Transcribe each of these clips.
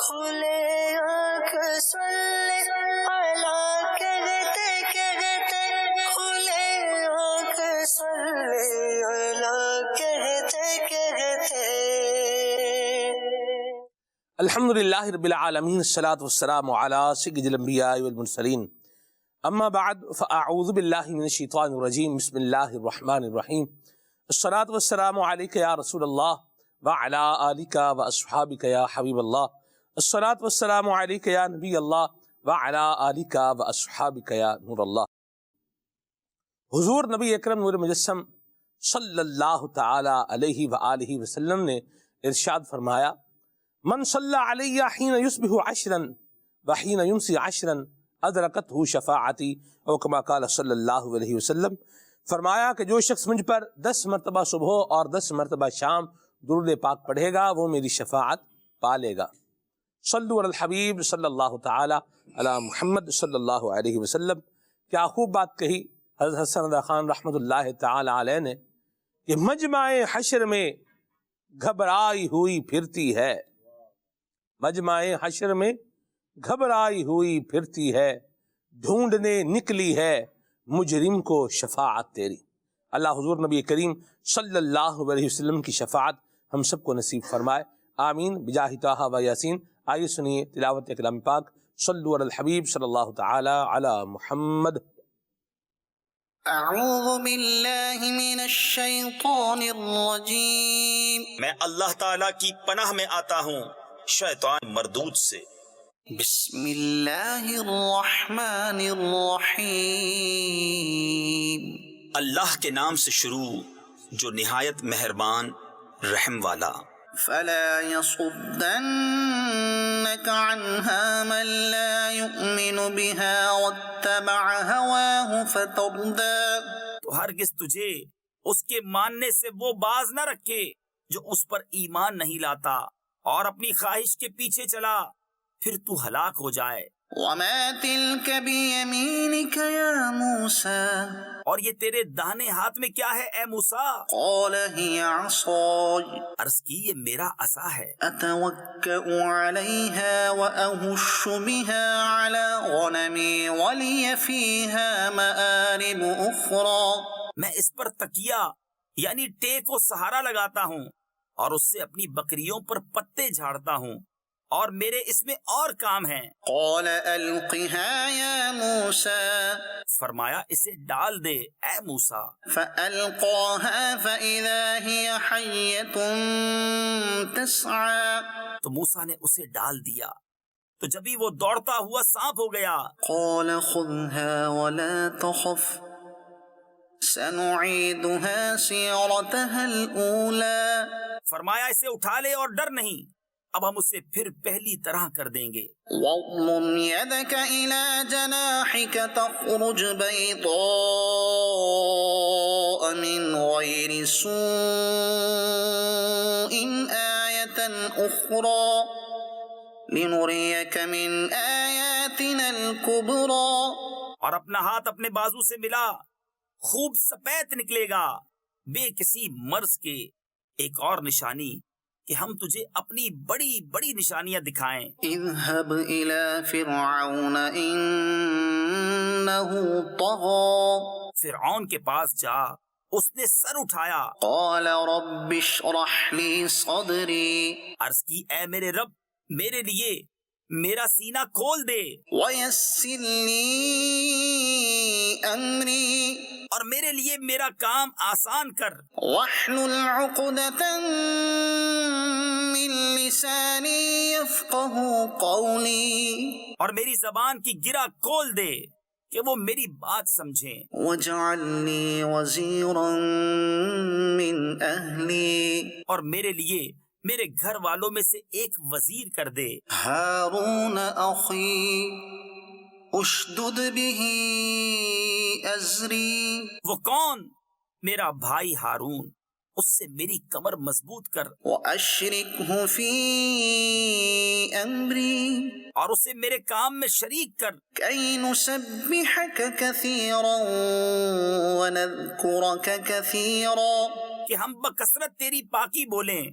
کھلے آنکھ سلے اعلیٰ کہتے کہتے، کھلے آنکھ سلے اعلیٰ کہتے کہتے۔ الحمدللہ رب العالمین، الصلاۃ والسلام علی سید الانبیاء والمرسلین، اما بعد فاعوذ باللہ من الشیطان الرجیم، بسم اللہ الرحمن الرحیم۔ الصلاۃ والسلام علیک یا رسول اللہ وعلی آلک واصحابک یا حبیب اللہ۔ الصلاۃ والسلام علیک یا نبی اللہ وعلی آلک واصحابک یا نور اللہ۔ حضور نبی اکرم نور مجسم صلی اللہ تعالی علیہ وآلہ وسلم نے ارشاد فرمایا، من صلی علی حین یصبح عشرا وحین یمسی عشرا ادرکتہ شفاعتی، او کما قال صلی اللہ علیہ وسلم۔ فرمایا کہ جو شخص مجھ پر 10 مرتبہ صبح اور 10 مرتبہ شام درود پاک پڑھے گا وہ میری شفاعت پا لے گا۔ صلو علی الحبیب صلی اللہ تعالی علی محمد صلی اللہ علیہ وسلم۔ کیا خوب بات کہی حضرت حسن رضا خان رحمۃ اللہ تعالی علیہ نے کہ مجمع حشر میں گھبرائی ہوئی پھرتی ہے، مجمع حشر میں گھبرائی ہوئی پھرتی ہے، ڈھونڈنے نکلی ہے مجرم کو شفاعت تیری۔ اللہ حضور نبی کریم صلی اللہ علیہ وسلم کی شفاعت ہم سب کو نصیب فرمائے، آمین بجاہ طٰہٰ و یاسین۔ آئیے سنیے تلاوت کلام پاک، صلو علی الحبیب صلی اللہ تعالی علی محمد۔ اعوذ باللہ من الشیطان الرجیم، میں اللہ تعالیٰ کی پناہ میں آتا ہوں شیطان مردود سے۔ بسم اللہ الرحمن الرحیم، اللہ کے نام سے شروع جو نہایت مہربان رحم والا۔ فلا يصدنك عنها من لا يؤمن بها واتبع هواه فتردى، تو ہرگز تجھے اس کے ماننے سے وہ باز نہ رکھے جو اس پر ایمان نہیں لاتا اور اپنی خواہش کے پیچھے چلا، پھر تو ہلاک ہو جائے۔ وما تلك بيمينك يا موسى، اور یہ تیرے داہنے ہاتھ میں کیا ہے اے موسیٰ؟ قال هي عصاي عرض کی یہ میرا عصا ہے، أتوكأ عليها وأهش بها على غنمي ولي فيها مآرب أخرى، میں اس پر تکیہ یعنی ٹیک و سہارا لگاتا ہوں اور اس سے اپنی بکریوں پر پتے جھاڑتا ہوں، اور میرے اس میں اور کام ہیں۔ قال ألقها يا موسى، فرمایا اسے ڈال دے اے موسیٰ۔ فألقاها فإذا هي حية تسعى، تو موسیٰ نے اسے ڈال دیا تو جبھی وہ دوڑتا ہوا سانپ ہو گیا۔ قال خذها ولا تخف سنعيدها سيرتها الأولى، فرمایا اسے اٹھا لے اور ڈر نہیں، اب ہم اسے پھر پہلی طرح کر دیں گے۔ واضمم يدك إلى جناحك تخرج بيضاء من غير سوء آية أخرى لنريك من آياتنا الكبرى، اور اپنا ہاتھ اپنے بازو سے ملا، خوب سپید نکلے گا بے کسی مرض کے، ایک اور نشانی کہ ہم تجھے اپنی بڑی بڑی نشانیاں دکھائیں۔ اذهب إلى فرعون إنه طغى، فرعون کے پاس جا، اس نے سر اٹھایا۔ قال رب اشرح لي صدري، عرض کی اے میرے رب میرے لیے میرا سینہ کھول دے، ويسر لي أمري، اور میرے لیے میرا کام آسان کر۔ واحلل عقدة من لساني يفقهوا قولي، اور میری زبان کی گرہ کھول دے کہ وہ میری بات سمجھیں۔ واجعل لي وزيرا من أهلي، اور میرے لیے میرے گھر والوں میں سے ایک وزیر کر دے۔ هارون أخي اشدد به أزري، وہ کون؟ میرا بھائی ہارون، اس سے میری کمر مضبوط کر، وأشركه في أمري اور اسے میرے کام میں شریک کر، كي نسبحك كثيرا ونذكرك كثيرا، کہ ہم بکثرت تیری پاکی بولیں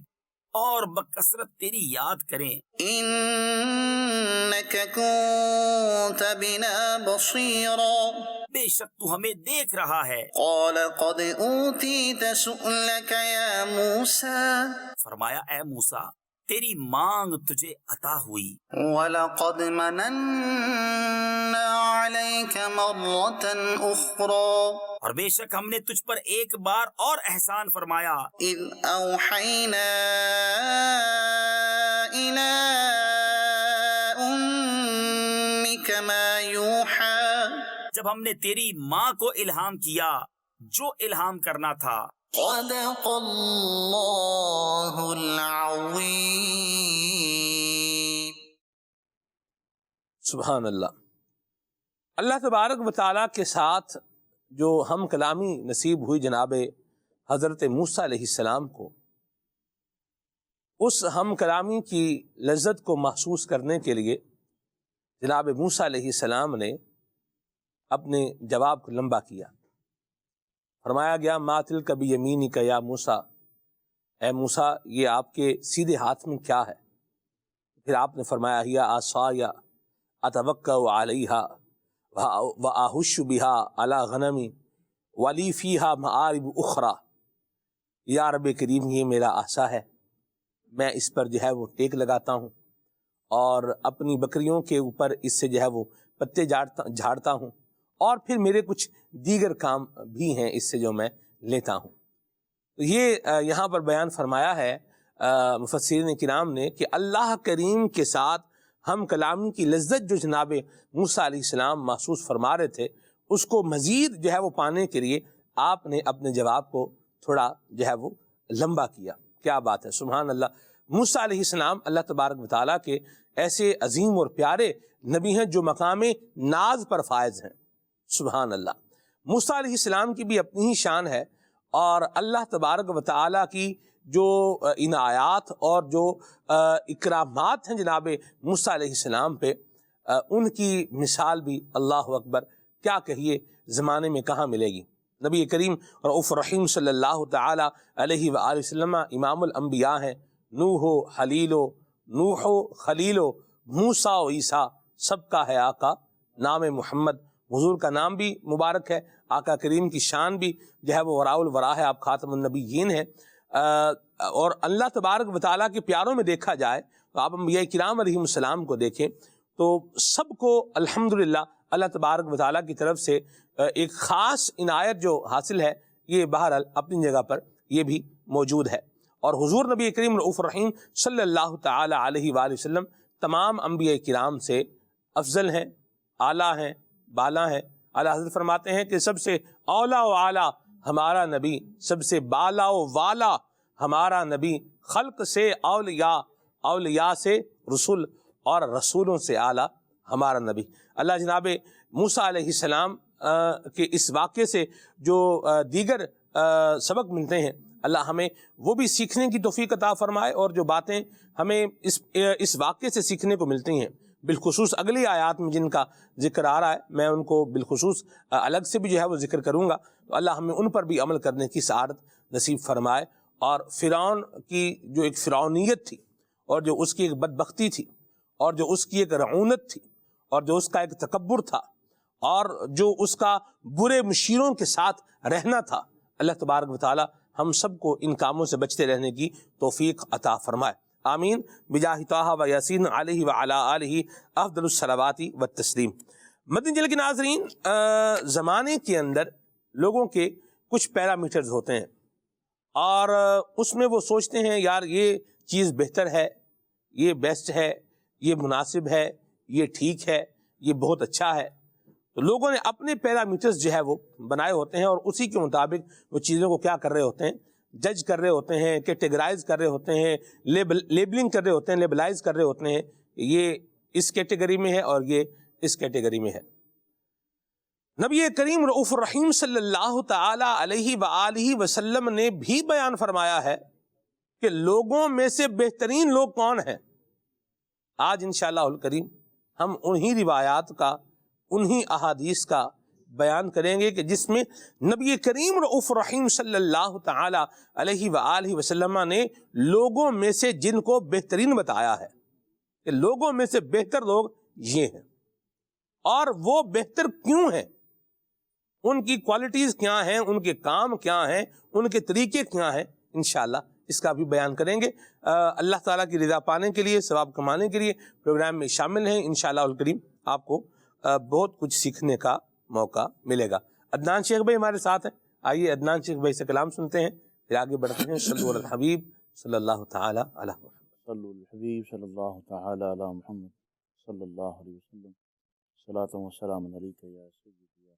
اور بکثرت تیری یاد کریں۔ إنك كنت بنا بصيرا بے شک تو ہمیں دیکھ رہا ہے۔ قال قد أوتيت سؤلك يا موسى فرمایا اے موسیٰ تیری مانگ تجھے عطا ہوئی۔ ولقد مننا عليك مرة أخرى اور بے شک ہم نے تجھ پر ایک بار اور احسان فرمایا، إذ أوحينا إلى أمك ما يوحى جب ہم نے تیری ماں کو الہام کیا جو الہام کرنا تھا۔ صدق اللہ العظیم۔ سبحان اللہ۔ اللہ تبارک و تعالیٰ کے ساتھ جو ہم کلامی نصیب ہوئی جناب حضرت موسیٰ علیہ السلام کو، اس ہم کلامی کی لذت کو محسوس کرنے کے لیے جناب موسیٰ علیہ السلام نے اپنے جواب کو لمبا کیا۔ فرمایا گیا ما تلک بیمینک یا موسیٰ، اے موسیٰ یہ آپ کے سیدھے ہاتھ میں کیا ہے؟ پھر آپ نے فرمایا ہی عصای اتوکأ علیہا وآہش بہا علی غنمی ولی فیہا مآرب اخری، یا رب کریم یہ میرا عصا ہے، میں اس پر جو ہے وہ ٹیک لگاتا ہوں اور اپنی بکریوں کے اوپر اس سے جو ہے وہ پتے جھاڑتا ہوں، اور پھر میرے کچھ دیگر کام بھی ہیں اس سے جو میں لیتا ہوں۔ تو یہ یہاں پر بیان فرمایا ہے مفسرین کرام نے کہ اللہ کریم کے ساتھ ہم کلامی کی لذت جو جناب موسیٰ علیہ السلام محسوس فرما رہے تھے، اس کو مزید جو ہے وہ پانے کے لیے آپ نے اپنے جواب کو تھوڑا جو ہے وہ لمبا کیا۔ کیا بات ہے، سبحان اللہ۔ موسیٰ علیہ السلام اللہ تبارک و تعالیٰ کے ایسے عظیم اور پیارے نبی ہیں جو مقام ناز پر فائز ہیں، سبحان اللہ۔ موسیٰ علیہ السلام کی بھی اپنی ہی شان ہے، اور اللہ تبارک و تعالیٰ کی جو عنایات اور جو اکرامات ہیں جناب موسیٰ علیہ السلام پہ، ان کی مثال بھی اللہ اکبر کیا کہیے زمانے میں کہاں ملے گی۔ نبی کریم رؤوف رحیم صلی اللہ تعالی علیہ وآلہ وسلم امام الانبیاء ہیں۔ نوح و خلیل و موسیٰ و عیسیٰ سب کا ہے آقا نام محمد۔ حضور کا نام بھی مبارک ہے، آقا کریم کی شان بھی جو ہے وہ وراء الورا ہے، آپ خاتم النبیین ہیں۔ اور اللہ تبارک و تعالیٰ کے پیاروں میں دیکھا جائے تو آپ انبیاء کرام علیہم السلام کو دیکھیں تو سب کو الحمدللہ اللہ تبارک و تعالیٰ کی طرف سے ایک خاص عنایت جو حاصل ہے، یہ بہرحال اپنی جگہ پر یہ بھی موجود ہے۔ اور حضور نبی کریم رؤوف الرحیم صلی اللہ تعالی علیہ وآلہ وسلم تمام انبیاء کرام سے افضل ہیں، اعلیٰ ہیں، بالا ہیں۔ اعلیٰ حضرت فرماتے ہیں کہ سب سے اولا و اعلیٰ ہمارا نبی، سب سے بالا و والا ہمارا نبی، خلق سے اولیاء، اولیاء سے رسول، اور رسولوں سے اعلیٰ ہمارا نبی۔ اللہ جناب موسیٰ علیہ السلام کے اس واقعے سے جو دیگر سبق ملتے ہیں، اللہ ہمیں وہ بھی سیکھنے کی توفیق عطا فرمائے، اور جو باتیں ہمیں اس واقعے سے سیکھنے کو ملتی ہیں، بالخصوص اگلی آیات میں جن کا ذکر آ رہا ہے، میں ان کو بالخصوص الگ سے بھی جو ہے وہ ذکر کروں گا، تو اللہ ہمیں ان پر بھی عمل کرنے کی سعادت نصیب فرمائے۔ اور فرعون کی جو ایک فرعونیت تھی، اور جو اس کی ایک بدبختی تھی، اور جو اس کی ایک رعونت تھی، اور جو اس کا ایک تکبر تھا، اور جو اس کا برے مشیروں کے ساتھ رہنا تھا، اللہ تبارک و تعالی ہم سب کو ان کاموں سے بچتے رہنے کی توفیق عطا فرمائے، آمین بجاہ طٰہٰ و یاسین علیہ وعلی آلہ افضل الصلوات والتسلیم۔ مدنی چینل کے ناظرین، زمانے کے اندر لوگوں کے کچھ پیرامیٹرز ہوتے ہیں، اور اس میں وہ سوچتے ہیں یار یہ چیز بہتر ہے، یہ بیسٹ ہے، یہ مناسب ہے، یہ ٹھیک ہے، یہ بہت اچھا ہے۔ تو لوگوں نے اپنے پیرامیٹرز جو ہے وہ بنائے ہوتے ہیں، اور اسی کے مطابق وہ چیزوں کو کیا کر رہے ہوتے ہیں، جج کر رہے ہوتے ہیں، کیٹیگرائز کر رہے ہوتے ہیں، لیبلنگ کر رہے ہوتے ہیں، لیبلائز کر رہے ہوتے ہیں، یہ اس کیٹیگری میں ہے اور یہ اس کیٹیگری میں ہے۔ نبی کریم رؤوف الرحیم صلی اللہ تعالی علیہ وآلہ وسلم نے بھی بیان فرمایا ہے کہ لوگوں میں سے بہترین لوگ کون ہیں۔ آج انشاءاللہ الکریم ہم انہی روایات کا، انہی احادیث کا بیان کریں گے کہ جس میں نبی کریم رؤوف رحیم صلی اللہ تعالی علیہ وآلہ وسلم نے لوگوں میں سے جن کو بہترین بتایا ہے کہ لوگوں میں سے بہتر لوگ یہ ہیں، اور وہ بہتر کیوں ہیں، ان کی کوالٹیز کیا ہیں، ان کے کام کیا ہیں، ان کے طریقے کیا ہیں، انشاءاللہ اس کا بھی بیان کریں گے۔ اللہ تعالیٰ کی رضا پانے کے لیے، ثواب کمانے کے لیے پروگرام میں شامل ہیں۔ انشاءاللہ الکریم آپ کو بہت کچھ سیکھنے کا موقع ملے گا۔ عدنان شیخ بھائی ہمارے ساتھ ہیں، آئیے عدنان شیخ بھائی سے کلام سنتے ہیں، پھر آگے بڑھتے ہیں۔ صلو علی الحبیب صلی اللہ تعالی علی محمد۔ صلو الحبیب صلی اللہ تعالی علی محمد صلی اللہ علیہ وسلم۔ صلاۃ و سلام علیک یا سیدی یا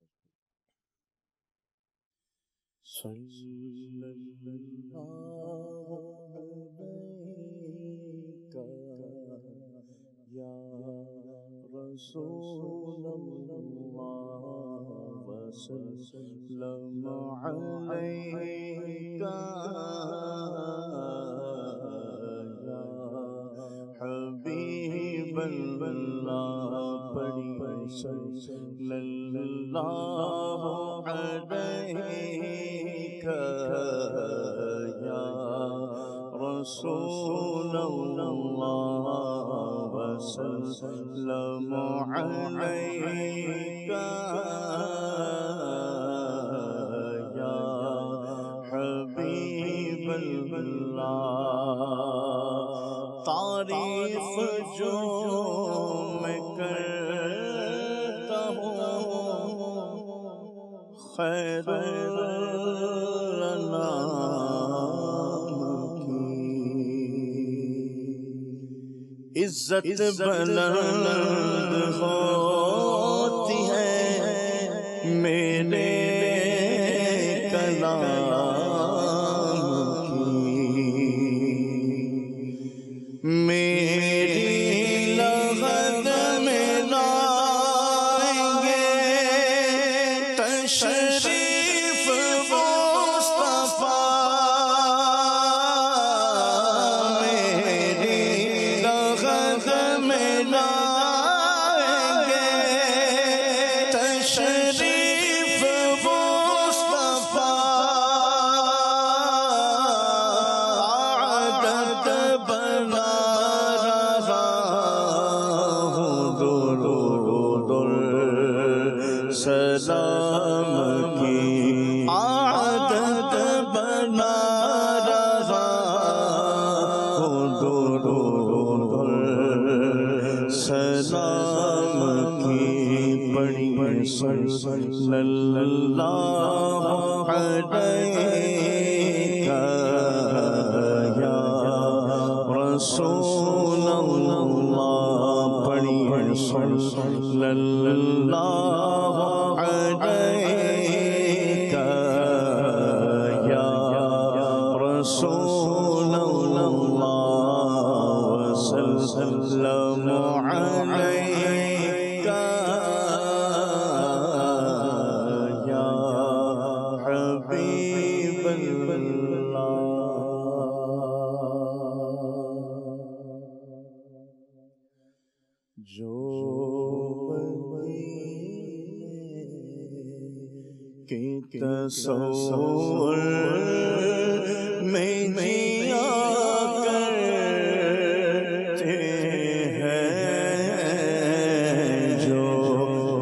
رسول صلی اللہ علیک یا رسول اللہ وسلم علیک حبیب اللہ پڑھی صلی اللہ علیک یا رسول اللہ وسلم علیک یا حبیب اللہ۔ تعریف جو میں کرتا ہوں خیر الانام کی، عزت بلند ہوتی ہے میرے کلام میری لغت میں لائیں گے تشریف مصطفیٰ، میری لغت میں لائیں گے تشریف مصطفیٰ، عادت بنا سلام کی عادت بنا رہا ہوں، درود سلام کی پڑھی صلی اللہ علیک یا رسول اللہ پڑھی صلی اللہ علیک یا رسول اللہ وسلم علیک یا حبیب اللہ۔ جو کی تصور میں جیا کرتے ہیں، جو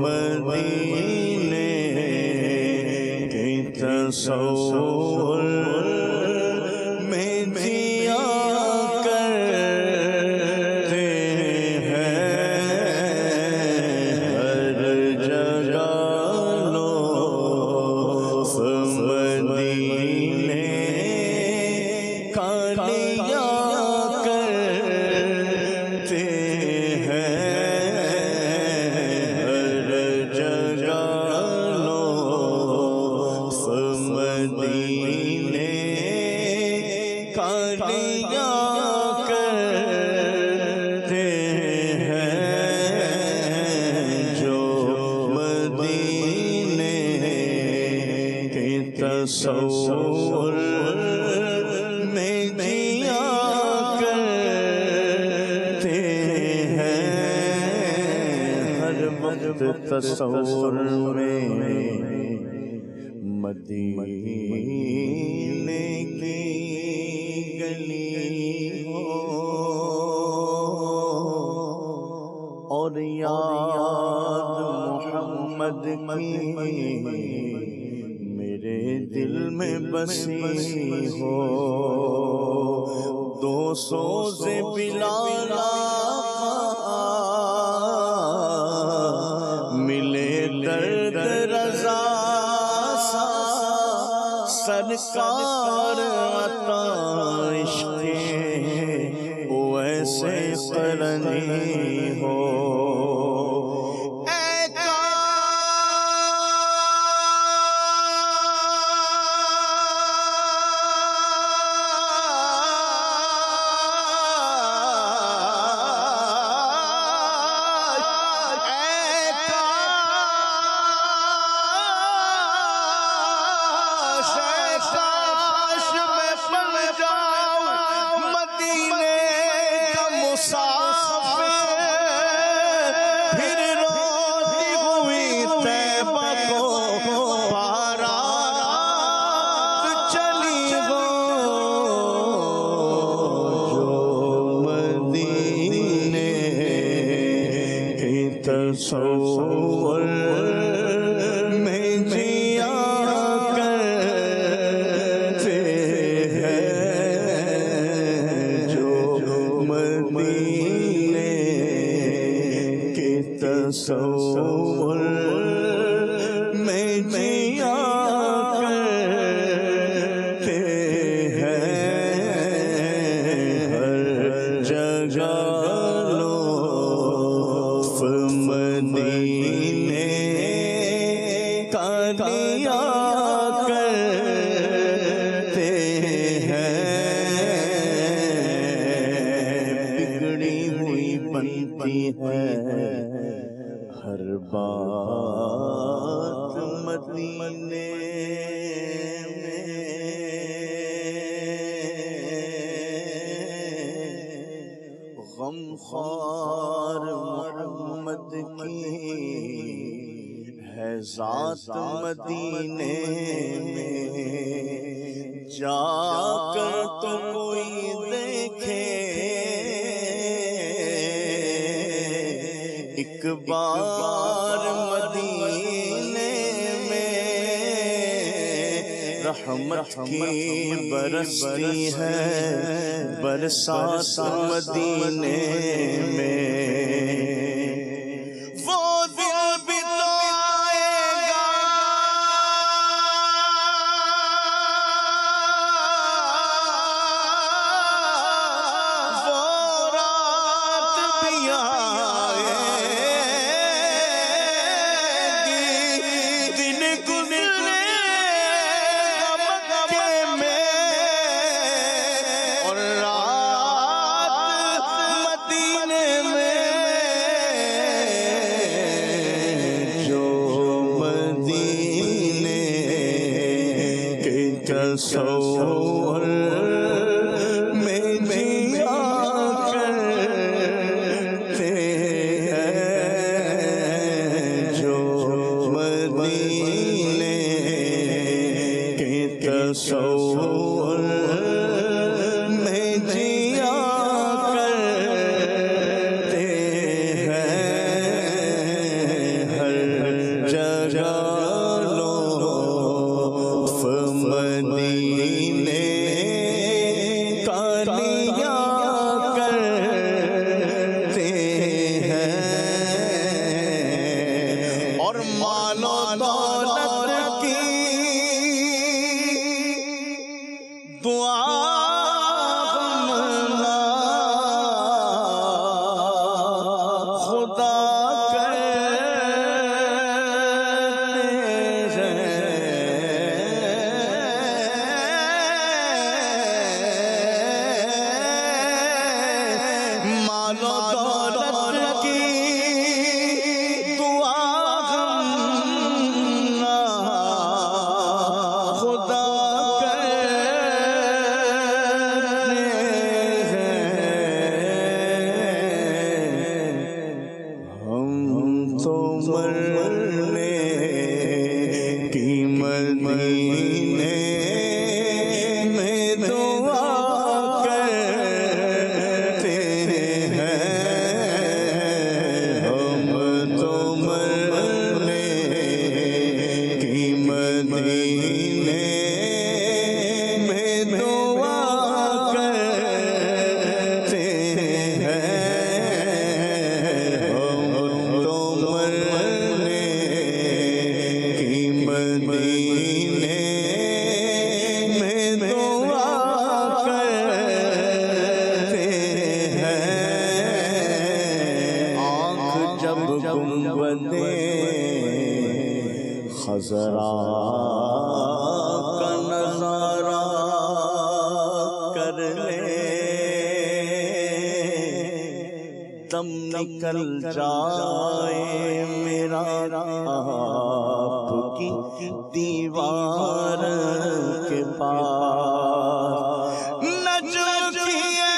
مدینے کی تصور میں جیا کرتے ہیں، ہر جگہ مدینے کا لیا کرتے ہیں، ہر جگہ لوگ مدینے کا لیا کرتے ہیں، جو مدینے تصور میں جیا کرتے ہیں، ہر وقت وقت تصور میں مدینے کی گلی ہو اور یاد محمد کی میرے دل میں بسی ہو، دو سوز بلال آقا ملے درد رضا سا، سرکار عطا عشق ویسے قرنی ہو۔ تصور میں جیا کرتے ہیں جو مدینے کے تصور میں جیا کرتے ہیں، ہر جگہ مدینے کا لیا کرتے ہیں، بگڑی ہوئی بنتی ہے ہر بات مدینے غمخوار محمد کی ہے ذات مدینے میں، جا کر تو کوئی دیکھے ایک بار مدینے میں، رحمت کی برستی ہے برسات مدینے میں، وہ دل بھی تو آئے گا وہ رات بھی آئے گی، دن گزرے گا مکے میں اور رات مدینے میں، جو مدینے کے تصور میں جیا کرتے ہیں، جو مدینے کے تصور میں جیا کرتے ہیں، ہر جگہ لطف مدینے مرنے کی مدینے میں دعا کرتے ہیں ہم تو مرنے کی مدینے میں دعا کرتے ہیں ہم تو مرنے کی مدینے میں دعا کرتے ہیں آنکھ جب گنبد خضرا کا نظارہ کر لے دم نکل جائے میرا آپ کی دیوار کے پاس نجم کیے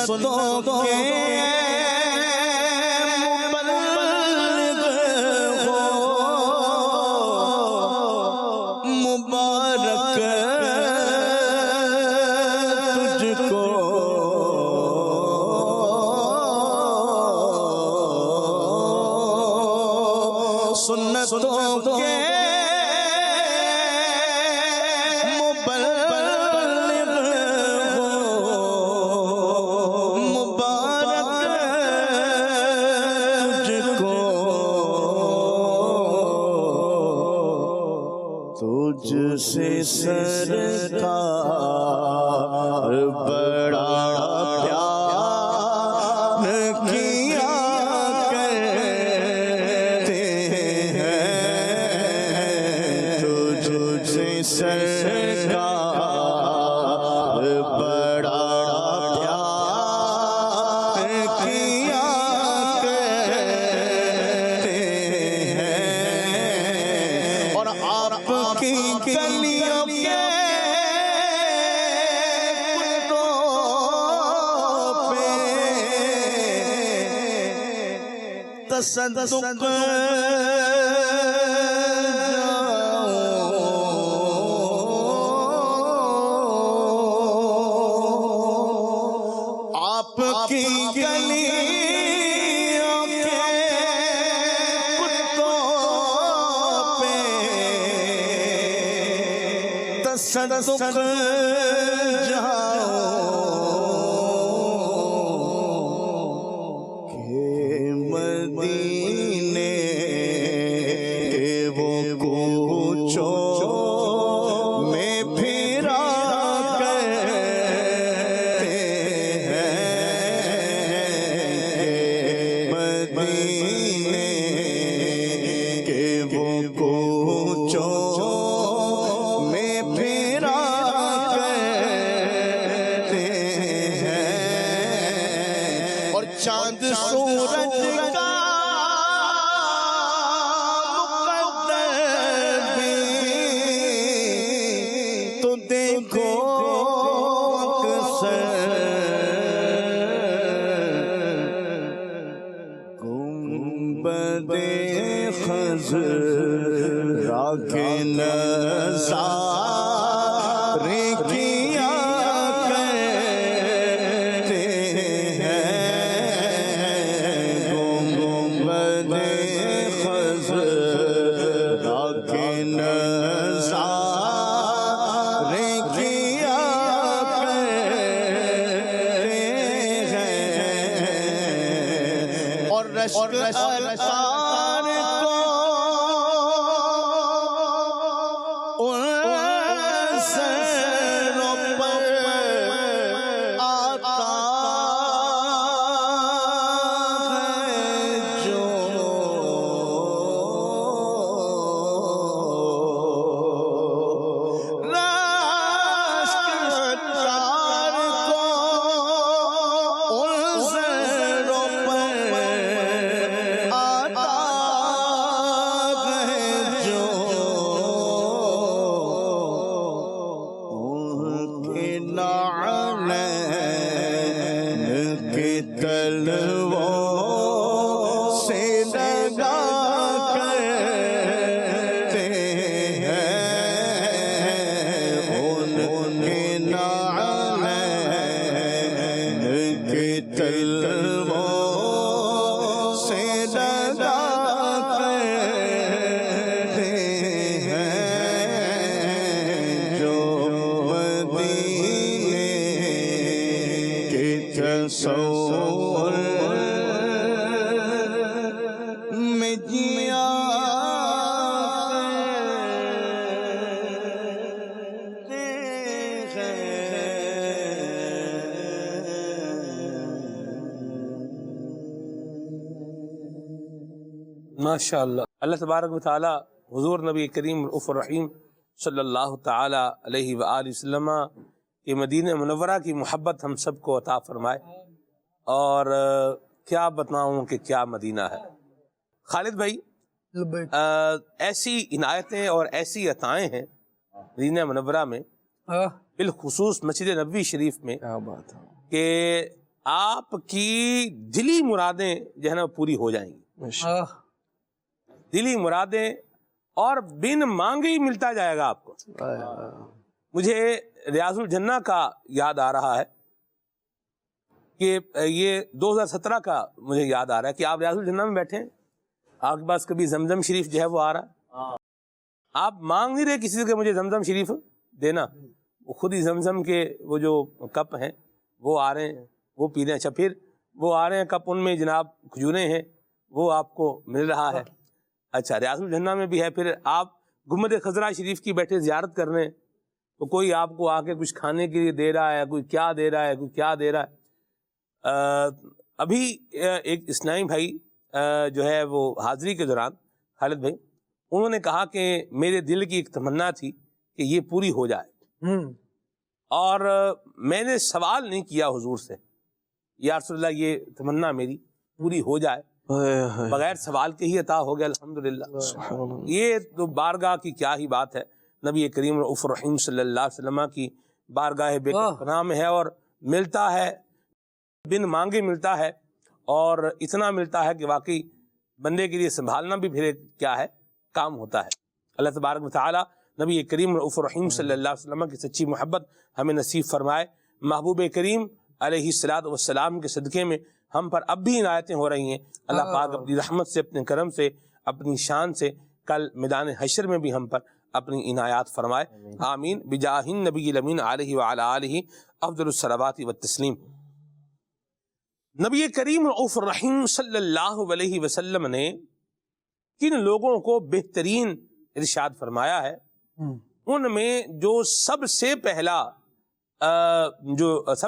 سنتوں کے مبلغ ہو مبارک تجھ کو سنتوں کے تجھ سے سرکار بڑا پیار کیا کرتے ہیں تجھ سے سرکار بڑا پیار کیا کرتے ہیں اور آپ کی گلیوں کے تصدق آپ کی گلیوں کے کتوں پہ تصدق جاؤ کہ مدینے کے وہ کوچوں میں پھرا کرتے ہیں، مدینے کے وہ کوچوں میں پھرا کرتے ہیں، اور چاند سورج کا مقدر بھی تو دیکھو اکثر گنبد خضرا کے نظارے کیا کرتے ہیں، گنبد خضرا کے نظارے کیا کرتے ہیں، اور رشک اتار کو ان سروں پر آتا ہے جو، رشک اتار کو ان سروں پر آتا ہے جو، ان کے نعلین کے تلووں سے لگا کرتے ہیں، ان کے نعلین کے تلووں سے لگا کرتے ہیں، جو مدینے کے تصور میں جیا کرتے ماشاء اللہ. اللہ تبارک و تعالی حضور نبی کریم رؤوف الرحیم صلی اللہ تعالی علیہ وآلہ وسلم کہ مدینہ منورہ کی محبت ہم سب کو عطا فرمائے، اور کیا بتاؤں کہ کیا مدینہ ہے. خالد بھائی، ایسی عنایتیں اور ایسی عطائیں ہیں مدینہ منورہ میں، بالخصوص مسجد نبوی شریف میں، کہ آپ کی دلی مرادیں جو ہے نا پوری ہو جائیں گی. دلی مرادیں، اور بن مانگے ہی ملتا جائے گا آپ کو. مجھے ریاض الجنہ کا یاد آ رہا ہے کہ یہ 2017 کا مجھے یاد آ رہا ہے کہ آپ ریاض الجنہ میں بیٹھے ہیں، آپ کے پاس کبھی زمزم شریف جو ہے وہ آ رہا ہے، آپ مانگ نہیں رہے کسی سے کہ مجھے زمزم شریف دینا، وہ خود ہی زمزم کے وہ جو کپ ہیں وہ آ رہے ہیں، وہ پی رہے ہیں. اچھا، پھر وہ آ رہے ہیں کپ، ان میں جناب کھجوریں ہیں، وہ آپ کو مل رہا ہے. اچھا، ریاض الجنہ میں بھی ہے. پھر آپ گنبد خضرا شریف کی بیٹھے زیارت کر رہے ہیں، تو کوئی آپ کو آ کے کچھ کھانے کے لیے دے رہا ہے، کوئی کیا دے رہا ہے، کوئی کیا دے رہا ہے. ابھی ایک اسلامی بھائی جو ہے وہ حاضری کے دوران، خالد بھائی، انہوں نے کہا کہ میرے دل کی ایک تمنا تھی کہ یہ پوری ہو جائے، اور میں نے سوال نہیں کیا حضور سے، یا رسول اللہ یہ تمنا میری پوری ہو جائے، بغیر سوال کے ہی عطا ہو گیا الحمدللہ. یہ تو بارگاہ کی کیا ہی بات ہے، نبی کریم رؤوف الرحیم صلی اللہ علیہ وسلم کی بارگاہ بے پناہ میں ہے، اور ملتا ہے بن مانگے ملتا ہے، اور اتنا ملتا ہے کہ واقعی بندے کے لیے سنبھالنا بھی پھر ایک کیا ہے، کام ہوتا ہے۔ اللہ تبارک و تعالیٰ نبی کریم رؤوف الرحیم صلی اللہ علیہ وسلم کی سچی محبت ہمیں نصیب فرمائے۔ محبوب کریم علیہ الصلوۃ والسلام کے صدقے میں ہم پر اب بھی عنایتیں ہو رہی ہیں۔ اللہ پاک اپنی رحمت سے، اپنے کرم سے، اپنی شان سے کل میدان حشر میں بھی ہم پر اپنی عنایات فرمائے، آمین بجاہ النبی الامین علیہ وعلی آلہ افضل الصلوات والتسلیم۔ نبی کریم رؤوف الرحیم صلی اللہ علیہ وسلم نے کن لوگوں کو بہترین ارشاد فرمایا ہے، ان میں جو سب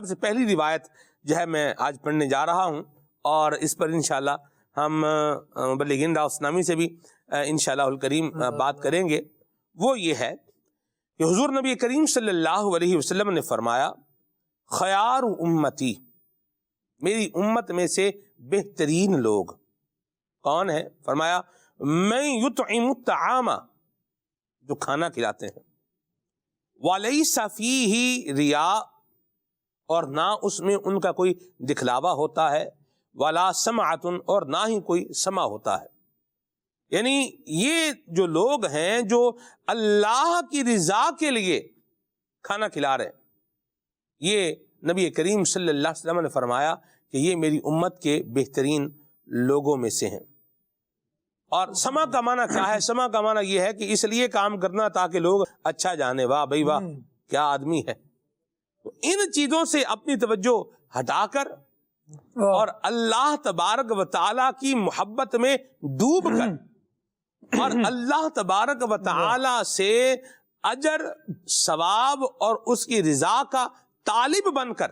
سے پہلی روایت جو ہے میں آج پڑھنے جا رہا ہوں، اور اس پر انشاءاللہ ہم مبلغین دعوت اسلامی سے بھی انشاءاللہ الکریم بات کریں گے۔ وہ یہ ہے کہ حضور نبی کریم صلی اللہ علیہ وسلم نے فرمایا، خیار امتی، میری امت میں سے بہترین لوگ کون ہے؟ فرمایا من یطعم الطعام، جو کھانا کھلاتے ہیں، ولیس فیہ ریا، اور نہ اس میں ان کا کوئی دکھلاوا ہوتا ہے، ولا سمعۃ، اور نہ ہی کوئی سما ہوتا ہے۔ یعنی یہ جو لوگ ہیں جو اللہ کی رضا کے لیے کھانا کھلا رہے ہیں، یہ نبی کریم صلی اللہ علیہ وسلم نے فرمایا کہ یہ میری امت کے بہترین لوگوں میں سے ہیں۔ اور سما کا معنی کیا ہے؟ سما کا معنی یہ ہے کہ اس لیے کام کرنا تاکہ لوگ اچھا جانے، واہ بھائی واہ کیا آدمی ہے۔ تو ان چیزوں سے اپنی توجہ ہٹا کر اور اللہ تبارک و تعالیٰ کی محبت میں ڈوب کر اور اللہ تبارک و تعالیٰ سے اجر، ثواب اور اس کی رضا کا طالب بن کر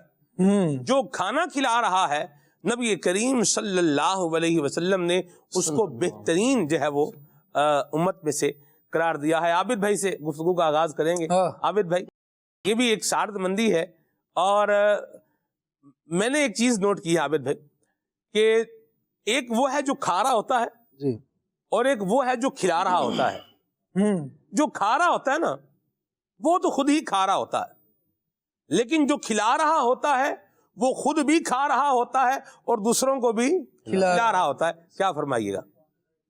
جو کھانا کھلا رہا ہے، نبی کریم صلی اللہ علیہ وسلم نے اس کو بہترین جو ہے وہ امت میں سے قرار دیا ہے۔ عابد بھائی سے گفتگو کا آغاز کریں گے۔ عابد بھائی، یہ بھی ایک سعادت مندی ہے، اور میں نے ایک چیز نوٹ کی ہے عابد بھائی، کہ ایک وہ ہے جو کھا رہا ہوتا ہے جی، اور ایک وہ ہے جو کھلا رہا ہوتا ہے۔ جو کھا رہا ہوتا ہے نا، وہ تو خود ہی کھا رہا ہوتا ہے، لیکن جو کھلا رہا ہوتا ہے وہ خود بھی کھا رہا ہوتا ہے اور دوسروں کو بھی کھلا رہا ہوتا ہے۔ کیا فرمائیے گا؟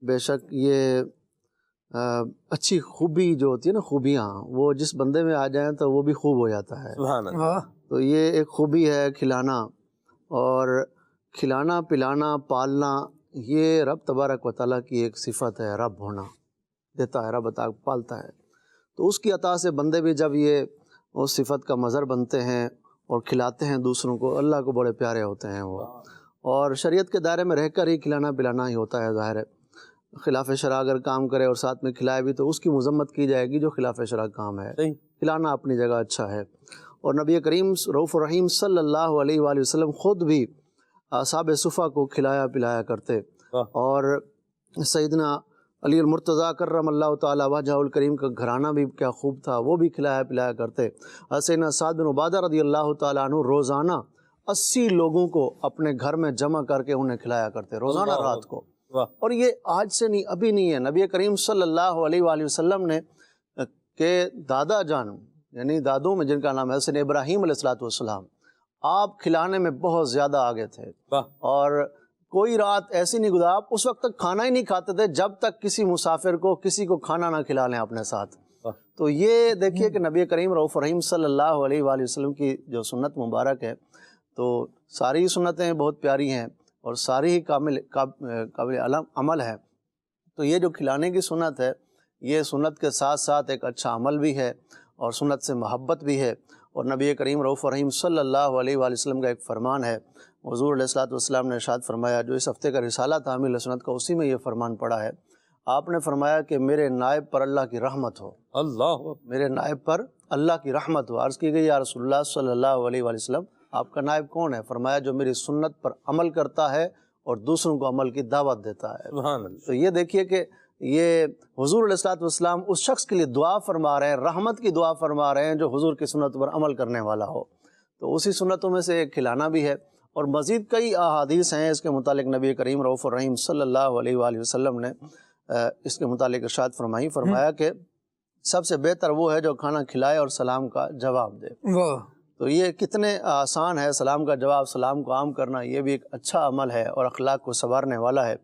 بے شک یہ اچھی خوبی جو ہوتی ہے نا، خوبیاں وہ جس بندے میں آ جائیں تو وہ بھی خوب ہو جاتا ہے۔ سبحان اللہ۔ تو یہ ایک خوبی ہے کھلانا، اور کھلانا پلانا پالنا یہ رب تبارک و تعالیٰ کی ایک صفت ہے، رب ہونا، دیتا ہے رب، عطا پالتا ہے۔ تو اس کی عطا سے بندے بھی جب یہ اس صفت کا مظہر بنتے ہیں اور کھلاتے ہیں دوسروں کو، اللہ کو بڑے پیارے ہوتے ہیں وہ۔ اور شریعت کے دائرے میں رہ کر ہی کھلانا پلانا ہی ہوتا ہے، ظاہر ہے۔ خلاف شرع اگر کام کرے اور ساتھ میں کھلائے بھی تو اس کی مذمت کی جائے گی جو خلاف شرع کام ہے۔ کھلانا اپنی جگہ اچھا ہے، اور نبی کریم رؤوف الرحیم صلی اللہ علیہ وآلہ وسلم خود بھی اصحاب صفہ کو کھلایا پلایا کرتے، اور سیدنا علی المرتضیٰ کرم اللہ تعالیٰ وجہ الکریم کا گھرانہ بھی کیا خوب تھا، وہ بھی کھلایا پلایا کرتے۔ سیدنا سعد بن عبادہ رضی اللہ تعالیٰ عنہ روزانہ 80 لوگوں کو اپنے گھر میں جمع کر کے انہیں کھلایا کرتے روزانہ رات کو۔ اور یہ آج سے نہیں، ابھی نہیں ہے، نبی کریم صلی اللہ علیہ وآلہ وسلم نے کہ دادا جان، یعنی دادوں میں جن کا نام ہے حضرت ابراہیم علیہ السلام، آپ کھلانے میں بہت زیادہ آگے تھے، اور کوئی رات ایسی نہیں گزرا، آپ اس وقت تک کھانا ہی نہیں کھاتے تھے جب تک کسی مسافر کو، کسی کو کھانا نہ کھلا لیں اپنے ساتھ۔ تو یہ دیکھیے کہ نبی کریم رؤوف الرحیم صلی اللہ علیہ وآلہ وسلم کی جو سنت مبارک ہے، تو ساری سنتیں بہت پیاری ہیں اور ساری ہی قابل عمل ہے۔ تو یہ جو کھلانے کی سنت ہے، یہ سنت کے ساتھ ساتھ ایک اچھا عمل بھی ہے اور سنت سے محبت بھی ہے۔ اور نبی کریم رؤوف الرحیم صلی اللہ علیہ وآلہ وسلم کا ایک فرمان ہے، حضور علیہ الصلوۃ والسلام نے ارشاد فرمایا، جو اس ہفتے کا رسالہ تھا حامل سنت کا، اسی میں یہ فرمان پڑا ہے۔ آپ نے فرمایا کہ میرے نائب پر اللہ کی رحمت ہو، اللہ، میرے نائب پر اللہ کی رحمت ہو۔ عرض کی گئی، یا رسول اللہ صلی اللہ علیہ وآلہ وسلم، آپ کا نائب کون ہے؟ فرمایا جو میری سنت پر عمل کرتا ہے اور دوسروں کو عمل کی دعوت دیتا ہے۔ سبحان اللہ۔ تو یہ دیکھیے کہ یہ حضور علیہ الصلوۃ والسلام اس شخص کے لیے دعا فرما رہے ہیں، رحمت کی دعا فرما رہے ہیں جو حضور کی سنت پر عمل کرنے والا ہو۔ تو اسی سنتوں میں سے ایک کھلانا بھی ہے، اور مزید کئی احادیث ہیں اس کے متعلق۔ نبی کریم رؤوف الرحیم صلی اللہ علیہ وآلہ وسلم نے اس کے متعلق ارشاد فرمایا کہ سب سے بہتر وہ ہے جو کھانا کھلائے اور سلام کا جواب دے۔ تو یہ کتنے آسان ہے سلام کا جواب، سلام کو عام کرنا، یہ بھی ایک اچھا عمل ہے اور اخلاق کو سنوارنے والا ہے۔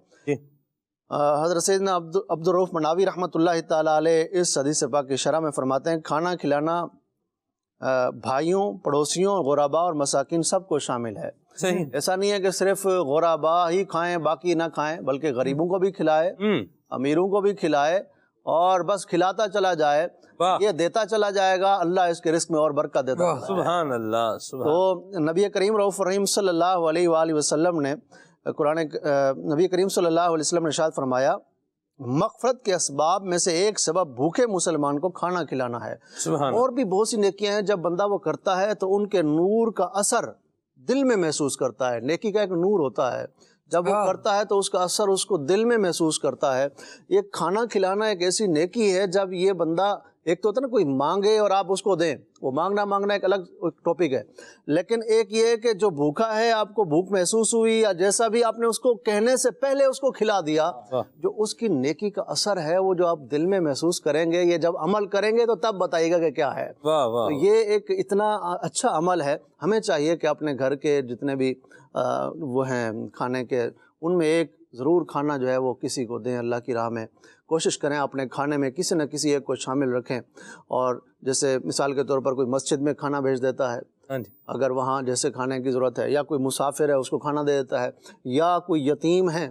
حضرت سیدنا عبدالرؤف مناوی رحمۃ اللہ تعالیٰ علیہ اس حدیث پاک کی شرح میں فرماتے ہیں کھانا کھلانا بھائیوں، پڑوسیوں، غرباء اور مساکین سب کو شامل ہے. صحیح. ایسا نہیں ہے کہ صرف غرباء ہی کھائیں باقی نہ کھائیں، بلکہ غریبوں کو بھی کھلائے، امیروں کو بھی کھلائے، اور بس کھلاتا چلا جائے. یہ دیتا چلا جائے گا، اللہ اس کے رزق میں اور برکت دیتا ہے. سبحان اللہ. تو نبی کریم رؤوف الرحیم صلی اللہ علیہ وآلہ وسلم نے نبی کریم صلی اللہ علیہ وسلم نے ارشاد فرمایا مغفرت کے اسباب میں سے ایک سبب بھوکے مسلمان کو کھانا کھلانا ہے. اور بھی بہت سی نیکیاں ہیں جب بندہ وہ کرتا ہے تو ان کے نور کا اثر دل میں محسوس کرتا ہے. نیکی کا ایک نور ہوتا ہے، جب وہ کرتا ہے تو اس کا اثر اس کو دل میں محسوس کرتا ہے. یہ کھانا کھلانا ایک ایسی نیکی ہے جب یہ بندہ، ایک تو ہوتا ہے نا کوئی مانگے اور آپ اس کو دیں، وہ مانگنا ایک الگ ٹاپک ہے، لیکن ایک یہ ہے کہ جو بھوکا ہے، آپ کو بھوک محسوس ہوئی یا جیسا بھی، آپ نے اس کو کہنے سے پہلے اس کو کھلا دیا، جو اس کی نیکی کا اثر ہے وہ جو آپ دل میں محسوس کریں گے، یہ جب عمل کریں گے تو تب بتائیے گا کہ کیا ہے. تو یہ ایک اتنا اچھا عمل ہے. ہمیں چاہیے کہ اپنے گھر کے جتنے بھی وہ ہیں کھانے کے، ان میں ایک ضرور کھانا جو ہے وہ کسی کو دیں اللہ کی راہ میں. کوشش کریں اپنے کھانے میں کسی نہ کسی ایک کو شامل رکھیں. اور جیسے مثال کے طور پر کوئی مسجد میں کھانا بھیج دیتا ہے، اگر وہاں جیسے کھانے کی ضرورت ہے، یا کوئی مسافر ہے اس کو کھانا دے دیتا ہے، یا کوئی یتیم ہے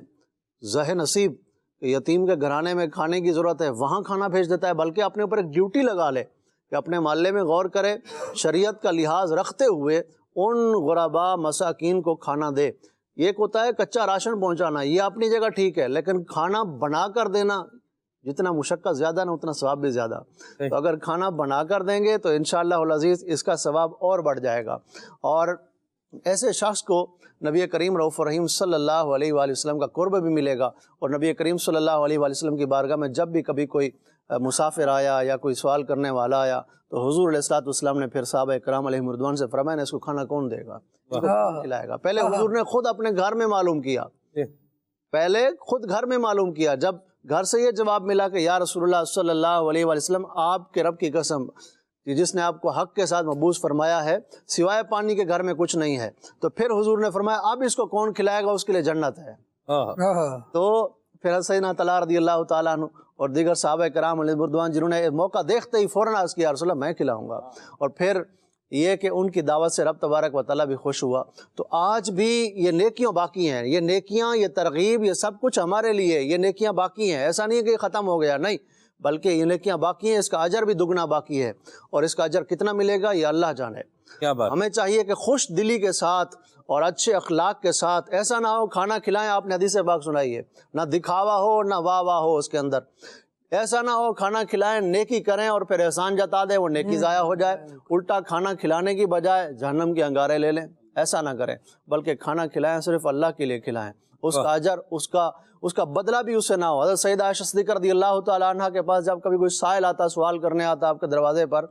زہ نصیب، یتیم کے گھرانے میں کھانے کی ضرورت ہے، وہاں کھانا بھیج دیتا ہے. بلکہ اپنے اوپر ایک ڈیوٹی لگا لے کہ اپنے محلے میں غور کرے، شریعت کا لحاظ رکھتے ہوئے ان غرباء مساکین کو کھانا دے. ایک ہوتا ہے کچا راشن پہنچانا، یہ اپنی جگہ ٹھیک ہے، لیکن کھانا بنا کر دینا، جتنا مشقت زیادہ نہ اتنا ثواب بھی زیادہ. تو اگر کھانا بنا کر دیں گے تو انشاءاللہ العزیز اس کا ثواب اور بڑھ جائے گا. اور ایسے شخص کو نبی کریم رؤوف الرحیم صلی اللہ علیہ وآلہ وسلم کا قرب بھی ملے گا. اور نبی کریم صلی اللہ علیہ وآلہ وسلم کی بارگاہ میں جب بھی کبھی کوئی مسافر آیا یا کوئی سوال کرنے والا آیا تو حضور علیہ الصلوۃ والسلام نے پھر صحابہ کرام علیہم رضوان سے فرمایا اس کو کھانا کون دے گا، اس کو کون کھلائے گا. پہلے حضور نے خود اپنے گھر میں معلوم کیا، پہلے خود گھر میں معلوم کیا. جب گھر سے یہ جواب ملا کہ یا رسول اللہ صلی اللہ علیہ وآلہ وسلم، آپ کے رب کی قسم جس نے آپ کو حق کے ساتھ مبعوث فرمایا ہے، سوائے پانی کے گھر میں کچھ نہیں ہے. تو پھر حضور نے فرمایا اب اس کو کون کھلائے گا، اس کے لیے جنت ہے. تو پھر سیدنا طلحہ رضی اللہ تعالیٰ عنہ اور دیگر صحابہ کرام علیہ رضوان جنہوں نے موقع دیکھتے ہی فوراً عرض کیا رسول اللہ میں کھلاؤں گا. اور پھر یہ کہ ان کی دعوت سے رب تبارک و تعالیٰ بھی خوش ہوا. تو آج بھی یہ نیکیاں باقی ہیں، یہ نیکیاں، یہ ترغیب، یہ سب کچھ ہمارے لیے، یہ نیکیاں باقی ہیں. ایسا نہیں ہے کہ یہ ختم ہو گیا، نہیں، بلکہ یہ نیکیاں باقی ہیں. اس کا اجر بھی دگنا باقی ہے، اور اس کا اجر کتنا ملے گا یہ اللہ جانے. کیا بات. ہمیں چاہیے کہ خوش دلی کے ساتھ اور اچھے اخلاق کے ساتھ، ایسا نہ ہو کھانا کھلائیں، آپ نے حدیث پاک سنائی ہے، نہ دکھاوا ہو نہ واہ واہ ہو اس کے اندر. ایسا نہ ہو کھانا کھلائیں، نیکی کریں اور پھر احسان جتا دیں، وہ نیکی ضائع ہو جائے. الٹا کھانا کھلانے کی بجائے جہنم کے انگارے لے لیں. ایسا نہ کریں، بلکہ کھانا کھلائیں صرف اللہ کے لیے کھلائیں. اس کا اجر، اس کا بدلہ بھی اس سے نہ ہو. حضرت سیدہ عائشہ صدیقہ رضی اللہ تعالیٰ عنہ کے پاس جب کبھی کوئی سائل آتا، سوال کرنے آتا آپ کے دروازے پر،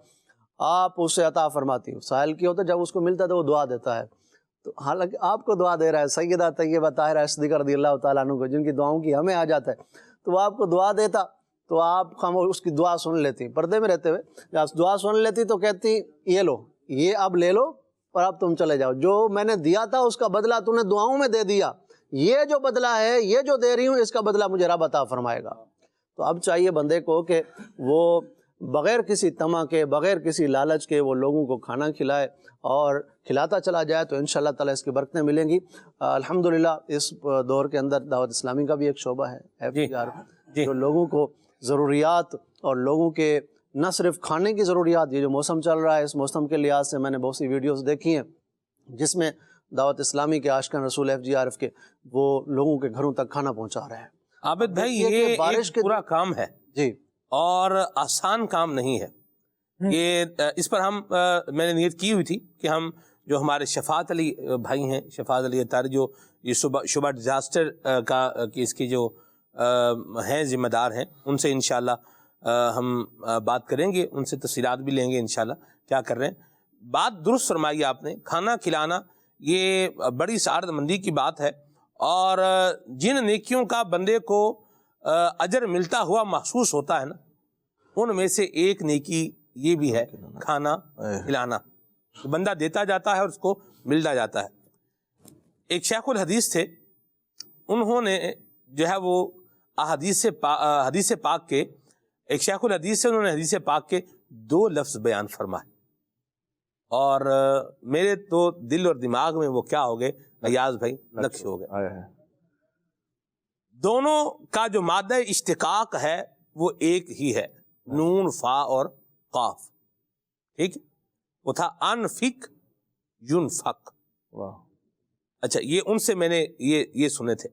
آپ اسے عطا فرماتی. سائل کی ہوتا جب اس کو ملتا ہے تو وہ دعا دیتا ہے. تو حالانکہ آپ کو دعا دے رہا ہے سیدہ طیبہ طاہرہ صدیقہ رضی اللہ تعالیٰ عنہ کو، جن کی دعاؤں کی ہمیں آ جاتا ہے، تو وہ آپ کو دعا دیتا تو آپ اس کی دعا سن لیتی. پردے میں رہتے ہوئے جب دعا سن لیتی تو کہتی یہ لو، یہ اب لے لو اور اب تم چلے جاؤ، جو میں نے دیا تھا اس کا بدلہ تو نے دعاؤں میں دے دیا، یہ جو بدلہ ہے، یہ جو دے رہی ہوں، اس کا بدلہ مجھے رب عطا فرمائے گا. تو اب چاہیے بندے کو کہ وہ بغیر کسی طمع کے، بغیر کسی لالچ کے وہ لوگوں کو کھانا کھلائے اور کھلاتا چلا جائے، تو انشاءاللہ تعالیٰ اس کی برکتیں ملیں گی. الحمدللہ اس دور کے اندر دعوت اسلامی کا بھی ایک شعبہ ہے جو لوگوں کو ضروریات اور لوگوں کے نہ صرف کھانے کی ضروریات، یہ جو موسم چل رہا ہے اس موسم کے لحاظ سے میں نے بہت سی ویڈیوز دیکھی ہیں جس میں دعوت اسلامی کے عاشقان رسول FGRF کے وہ لوگوں کے گھروں تک کھانا پہنچا رہے ہیں. عابد بھائی یہ بارش کے پورا کام ہے جی، اور آسان کام نہیں ہے. یہ اس پر ہم میں نے نیت کی ہوئی تھی کہ ہم جو ہمارے شفاعت علی بھائی ہیں، شفاعت علی اتاری، جو یہ شعبہ ڈیزاسٹر کا اس کی جو ہیں ذمہ دار ہیں، ان سے انشاءاللہ ہم بات کریں گے، ان سے تفصیلات بھی لیں گے انشاءاللہ کیا کر رہے ہیں. بات درست فرمائی آپ نے. کھانا کھلانا یہ بڑی سعادت مندی کی بات ہے، اور جن نیکیوں کا بندے کو اجر ملتا ہوا محسوس ہوتا ہے نا، ان میں سے ایک نیکی یہ بھی ہے کھانا کھلانا. بندہ دیتا جاتا ہے اور اس کو ملتا جاتا ہے. ایک شیخ الحدیث تھے، انہوں نے جو ہے وہ حدیث پاک کے ایک شیخ الحدیث سے انہوں نے حدیث پاک کے 2 لفظ بیان فرمائے، اور میرے تو دل اور دماغ میں وہ کیا ہو گئے ریاض بھائی، نقش ہو گئے۔ دونوں کا جو مادہ اشتقاق ہے وہ ایک ہی ہے، نون فا اور قاف، ٹھیک، وہ تھا انفق ینفق۔ اچھا، یہ ان سے میں نے یہ سنے تھے۔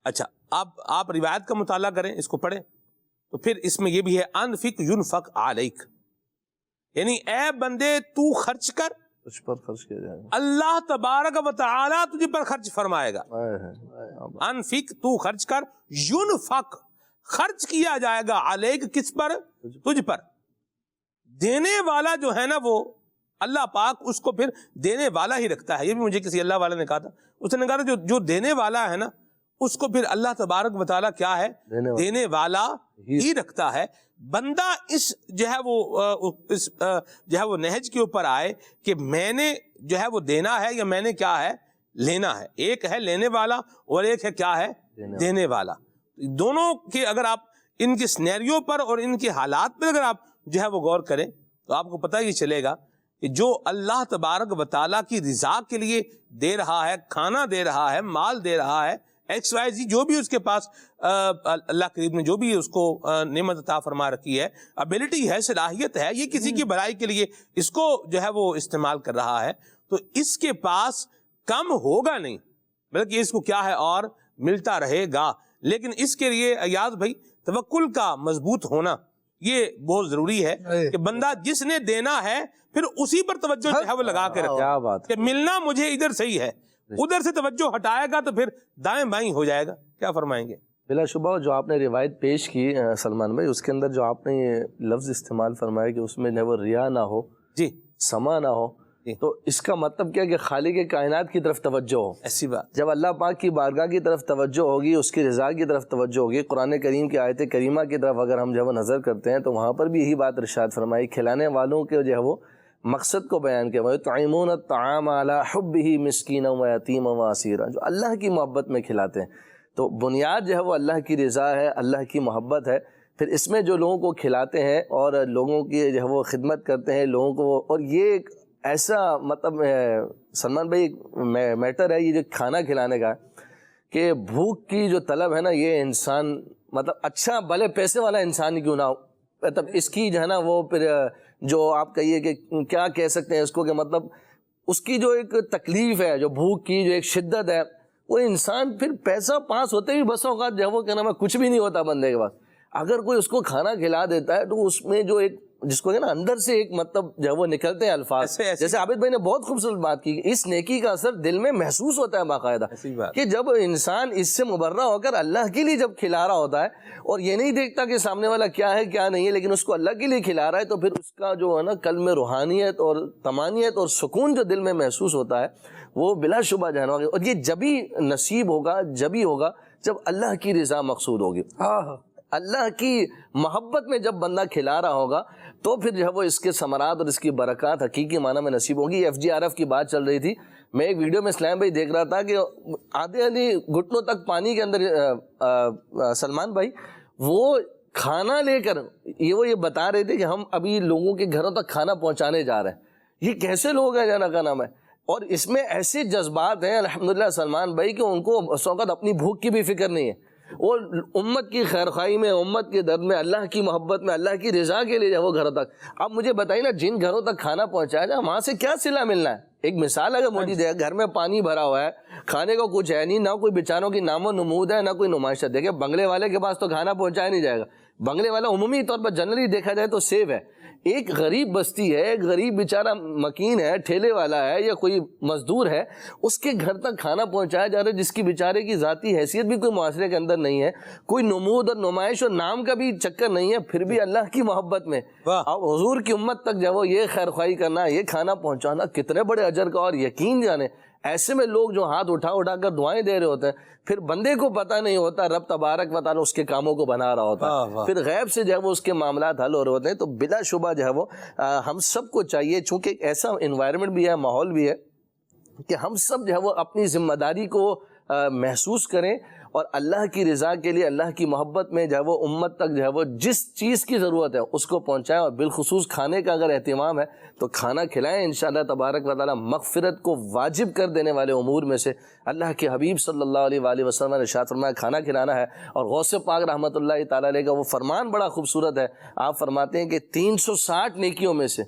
اچھا، اب آپ روایت کا مطالعہ کریں، اس کو پڑھیں تو پھر اس میں یہ بھی ہے انفق ینفق علیک، یعنی اے بندے تو خرچ کر، اس پر خرچ کیا جائے گا، اللہ تبارک و تعالی تجھ پر خرچ فرمائے گا۔ انفق تو خرچ کر، ینفق خرچ کیا جائے گا، علیک کس پر؟ تجھ پر۔ دینے والا جو ہے نا وہ اللہ پاک اس کو پھر دینے والا ہی رکھتا ہے۔ یہ بھی مجھے کسی اللہ والے نے کہا تھا، اس نے کہا تھا جو دینے والا ہے نا اس کو پھر اللہ تبارک و تعالیٰ کیا ہے؟ دینے والا ہی رکھتا ہے۔ بندہ اس جو ہے وہ نہج کے اوپر آئے کہ میں نے جو ہے وہ دینا ہے یا میں نے کیا ہے لینا ہے۔ ایک ہے لینے والا اور ایک ہے کیا ہے دینے والا۔ دونوں کے اگر آپ ان کے سینیریو پر اور ان کے حالات پر اگر آپ جو ہے وہ غور کریں تو آپ کو پتہ ہی چلے گا کہ جو اللہ تبارک و تعالیٰ کی رضا کے لیے دے رہا ہے، کھانا دے رہا ہے، مال دے رہا ہے، ایکس وائی زی جو بھی اس کے پاس اللہ کریم نے جو بھی اس کو نعمت عطا فرما رکھی ہے، ابیلٹی ہے، صلاحیت ہے، یہ کسی کی بھلائی کے لیے اس کو جو ہے وہ استعمال کر رہا ہے، تو اس کے پاس کم ہوگا نہیں بلکہ اس کو کیا ہے اور ملتا رہے گا۔ لیکن اس کے لیے ایاز بھائی توکل کا مضبوط ہونا یہ بہت ضروری ہے کہ بندہ جس نے دینا ہے پھر اسی پر توجہ جو ہے وہ لگا کے رکھے کہ ملنا مجھے ادھر صحیح ہے، ادھر سے توجہ ہٹائے گا تو پھر دائیں بائیں ہو جائے گا۔ کیا فرمائیں گے؟ بلا شبہ جو آپ نے روایت پیش کی سلمان بھائی، اس کے اندر جو آپ نے یہ لفظ استعمال فرمایا کہ اس میں نہ وہ ریا نہ ہو، جی سما نہ ہو، تو اس کا مطلب کیا کہ خالق کائنات کی طرف توجہ ہو۔ ایسی بات جب اللہ پاک کی بارگاہ کی طرف توجہ ہوگی، اس کی رضا کی طرف توجہ ہوگی، قرآن کریم کی آیت کریمہ کی طرف اگر ہم جب نظر کرتے ہیں تو وہاں پر بھی یہی بات ارشاد فرمائی، کھلانے والوں کے جو ہے وہ مقصد کو بیان کیا، وَيُطْعِمُونَ الطَّعَامَ عَلَىٰ حُبِّهِ مِسْكِينًا وَيَتِيمًا وَأَسِيرًا، جو اللہ کی محبت میں کھلاتے ہیں۔ تو بنیاد جو ہے وہ اللہ کی رضا ہے، اللہ کی محبت ہے، پھر اس میں جو لوگوں کو کھلاتے ہیں اور لوگوں کی جو ہے وہ خدمت کرتے ہیں لوگوں کو، اور یہ ایک ایسا مطلب سلمان بھائی میٹر ہے یہ جو کھانا کھلانے کا کہ بھوک کی جو طلب ہے نا، یہ انسان مطلب اچھا بھلے پیسے والا انسان کیوں نہ ہو، مطلب اس کی جو ہے نا وہ پھر جو آپ کہیے کہ کیا کہہ سکتے ہیں اس کو کہ مطلب اس کی جو ایک تکلیف ہے، جو بھوک کی جو ایک شدت ہے، وہ انسان پھر پیسہ پاس ہوتے بھی بس اوقات جو وہ کہنا میں کچھ بھی نہیں ہوتا بندے کے پاس، اگر کوئی اس کو کھانا کھلا دیتا ہے تو اس میں جو ایک جس کو نا اندر سے ایک مطلب جو وہ نکلتے ہیں الفاظ، جیسے عابد بھائی نے بہت خوبصورت بات کی، اس نیکی کا اثر دل میں محسوس ہوتا ہے باقاعدہ، کہ جب انسان اس سے مبرہ ہو کر اللہ کے لیے جب کھلا رہا ہوتا ہے اور یہ نہیں دیکھتا کہ سامنے والا کیا ہے کیا نہیں ہے، لیکن اس کو اللہ کے لیے کھلا رہا ہے، تو پھر اس کا جو ہے نا قلب میں روحانیت اور طمانیت اور سکون جو دل میں محسوس ہوتا ہے وہ بلا شبہ جانا ہوگا، اور یہ جبھی نصیب ہوگا جبھی ہوگا جب اللہ کی رضا مقصود ہوگی، اللہ کی محبت میں جب بندہ کھلا رہا ہوگا تو پھر جو ہے وہ اس کے ثمرات اور اس کی برکات حقیقی معنی میں نصیب ہوگی۔ FGRF کی بات چل رہی تھی، میں ایک ویڈیو میں اسلام بھائی دیکھ رہا تھا کہ آدھے گھٹنوں تک پانی کے اندر سلمان بھائی وہ کھانا لے کر یہ بتا رہے تھے کہ ہم ابھی لوگوں کے گھروں تک کھانا پہنچانے جا رہے ہیں۔ یہ کیسے لوگ ہیں جانا کا نام ہے، اور اس میں ایسے جذبات ہیں الحمدللہ سلمان بھائی کہ ان کو اس وقت اپنی بھوک کی بھی فکر نہیں ہے، اور امت کی خیرخواہی میں، امت کے درد میں، اللہ کی محبت میں، اللہ کی رضا کے لیے وہ گھروں تک۔ اب مجھے بتائیے نا، جن گھروں تک کھانا پہنچایا جائے وہاں سے کیا صلہ ملنا ہے؟ ایک مثال اگر موجود ہے، گھر میں پانی بھرا ہوا ہے، کھانے کو کچھ ہے نہیں، نہ کوئی بیچاروں کی نام و نمود ہے، نہ کوئی نمائش ہے۔ دیکھیں بنگلے والے کے پاس تو کھانا پہنچایا نہیں جائے گا، بنگلے والا عمومی طور پر جنرلی دیکھا جائے تو سیو ہے۔ ایک غریب بستی ہے، ایک غریب بیچارہ مکین ہے، ٹھیلے والا ہے یا کوئی مزدور ہے، اس کے گھر تک کھانا پہنچایا جا رہا ہے، جس کی بیچارے کی ذاتی حیثیت بھی کوئی معاشرے کے اندر نہیں ہے، کوئی نمود اور نمائش اور نام کا بھی چکر نہیں ہے، پھر بھی اللہ کی محبت میں اب حضور کی امت تک جب وہ یہ خیر خواہی کرنا، یہ کھانا پہنچانا کتنے بڑے اجر کا، اور یقین جانے ایسے میں لوگ جو ہاتھ اٹھا اٹھا کر دعائیں دے رہے ہوتے ہیں، پھر بندے کو پتہ نہیں ہوتا رب تبارک و تعالی اس کے کاموں کو بنا رہا ہوتا ہے، پھر غیب سے جو ہے وہ اس کے معاملات حل ہو رہے ہوتے ہیں۔ تو بلا شبہ جو ہے وہ ہم سب کو چاہیے، چونکہ ایک ایسا انوائرمنٹ بھی ہے، ماحول بھی ہے، کہ ہم سب جو ہے وہ اپنی ذمہ داری کو محسوس کریں اور اللہ کی رضا کے لیے اللہ کی محبت میں جو ہے وہ امت تک جو ہے وہ جس چیز کی ضرورت ہے اس کو پہنچائیں، اور بالخصوص کھانے کا اگر اہتمام ہے تو کھانا کھلائیں انشاءاللہ تبارک و تعالیٰ۔ مغفرت کو واجب کر دینے والے امور میں سے اللہ کے حبیب صلی اللہ علیہ وآلہ وسلم نے ارشاد فرمایا کھانا کھلانا ہے، اور غوث پاک رحمۃ اللہ تعالیٰ علیہ کا وہ فرمان بڑا خوبصورت ہے۔ آپ فرماتے ہیں کہ 360 نیکیوں میں سے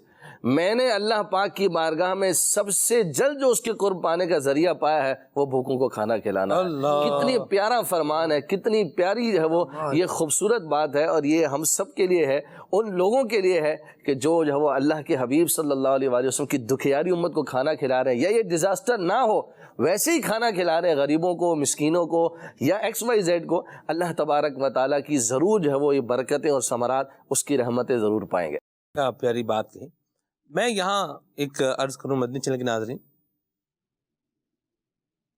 میں نے اللہ پاک کی بارگاہ میں سب سے جلد جو اس کے قرب پانے کا ذریعہ پایا ہے وہ بھوکوں کو کھانا کھلانا ہے۔ کتنی پیارا فرمان ہے، کتنی پیاری جو ہے وہ یہ خوبصورت بات ہے، اور یہ ہم سب کے لیے ہے، ان لوگوں کے لیے ہے کہ جو ہے وہ اللہ کے حبیب صلی اللہ علیہ وآلہ وسلم کی دکھیاری امت کو کھانا کھلا رہے ہیں، یا یہ ڈیزاسٹر نہ ہو ویسے ہی کھانا کھلا رہے ہیں غریبوں کو، مسکینوں کو، یا XYZ کو، اللہ تبارک و تعالیٰ کی ضرور جو ہے وہ یہ برکتیں اور ثمرات، اس کی رحمتیں ضرور پائیں گے۔ کیا پیاری بات کہی۔ میں یہاں ایک عرض کروں مدنی چینل کے ناظرین،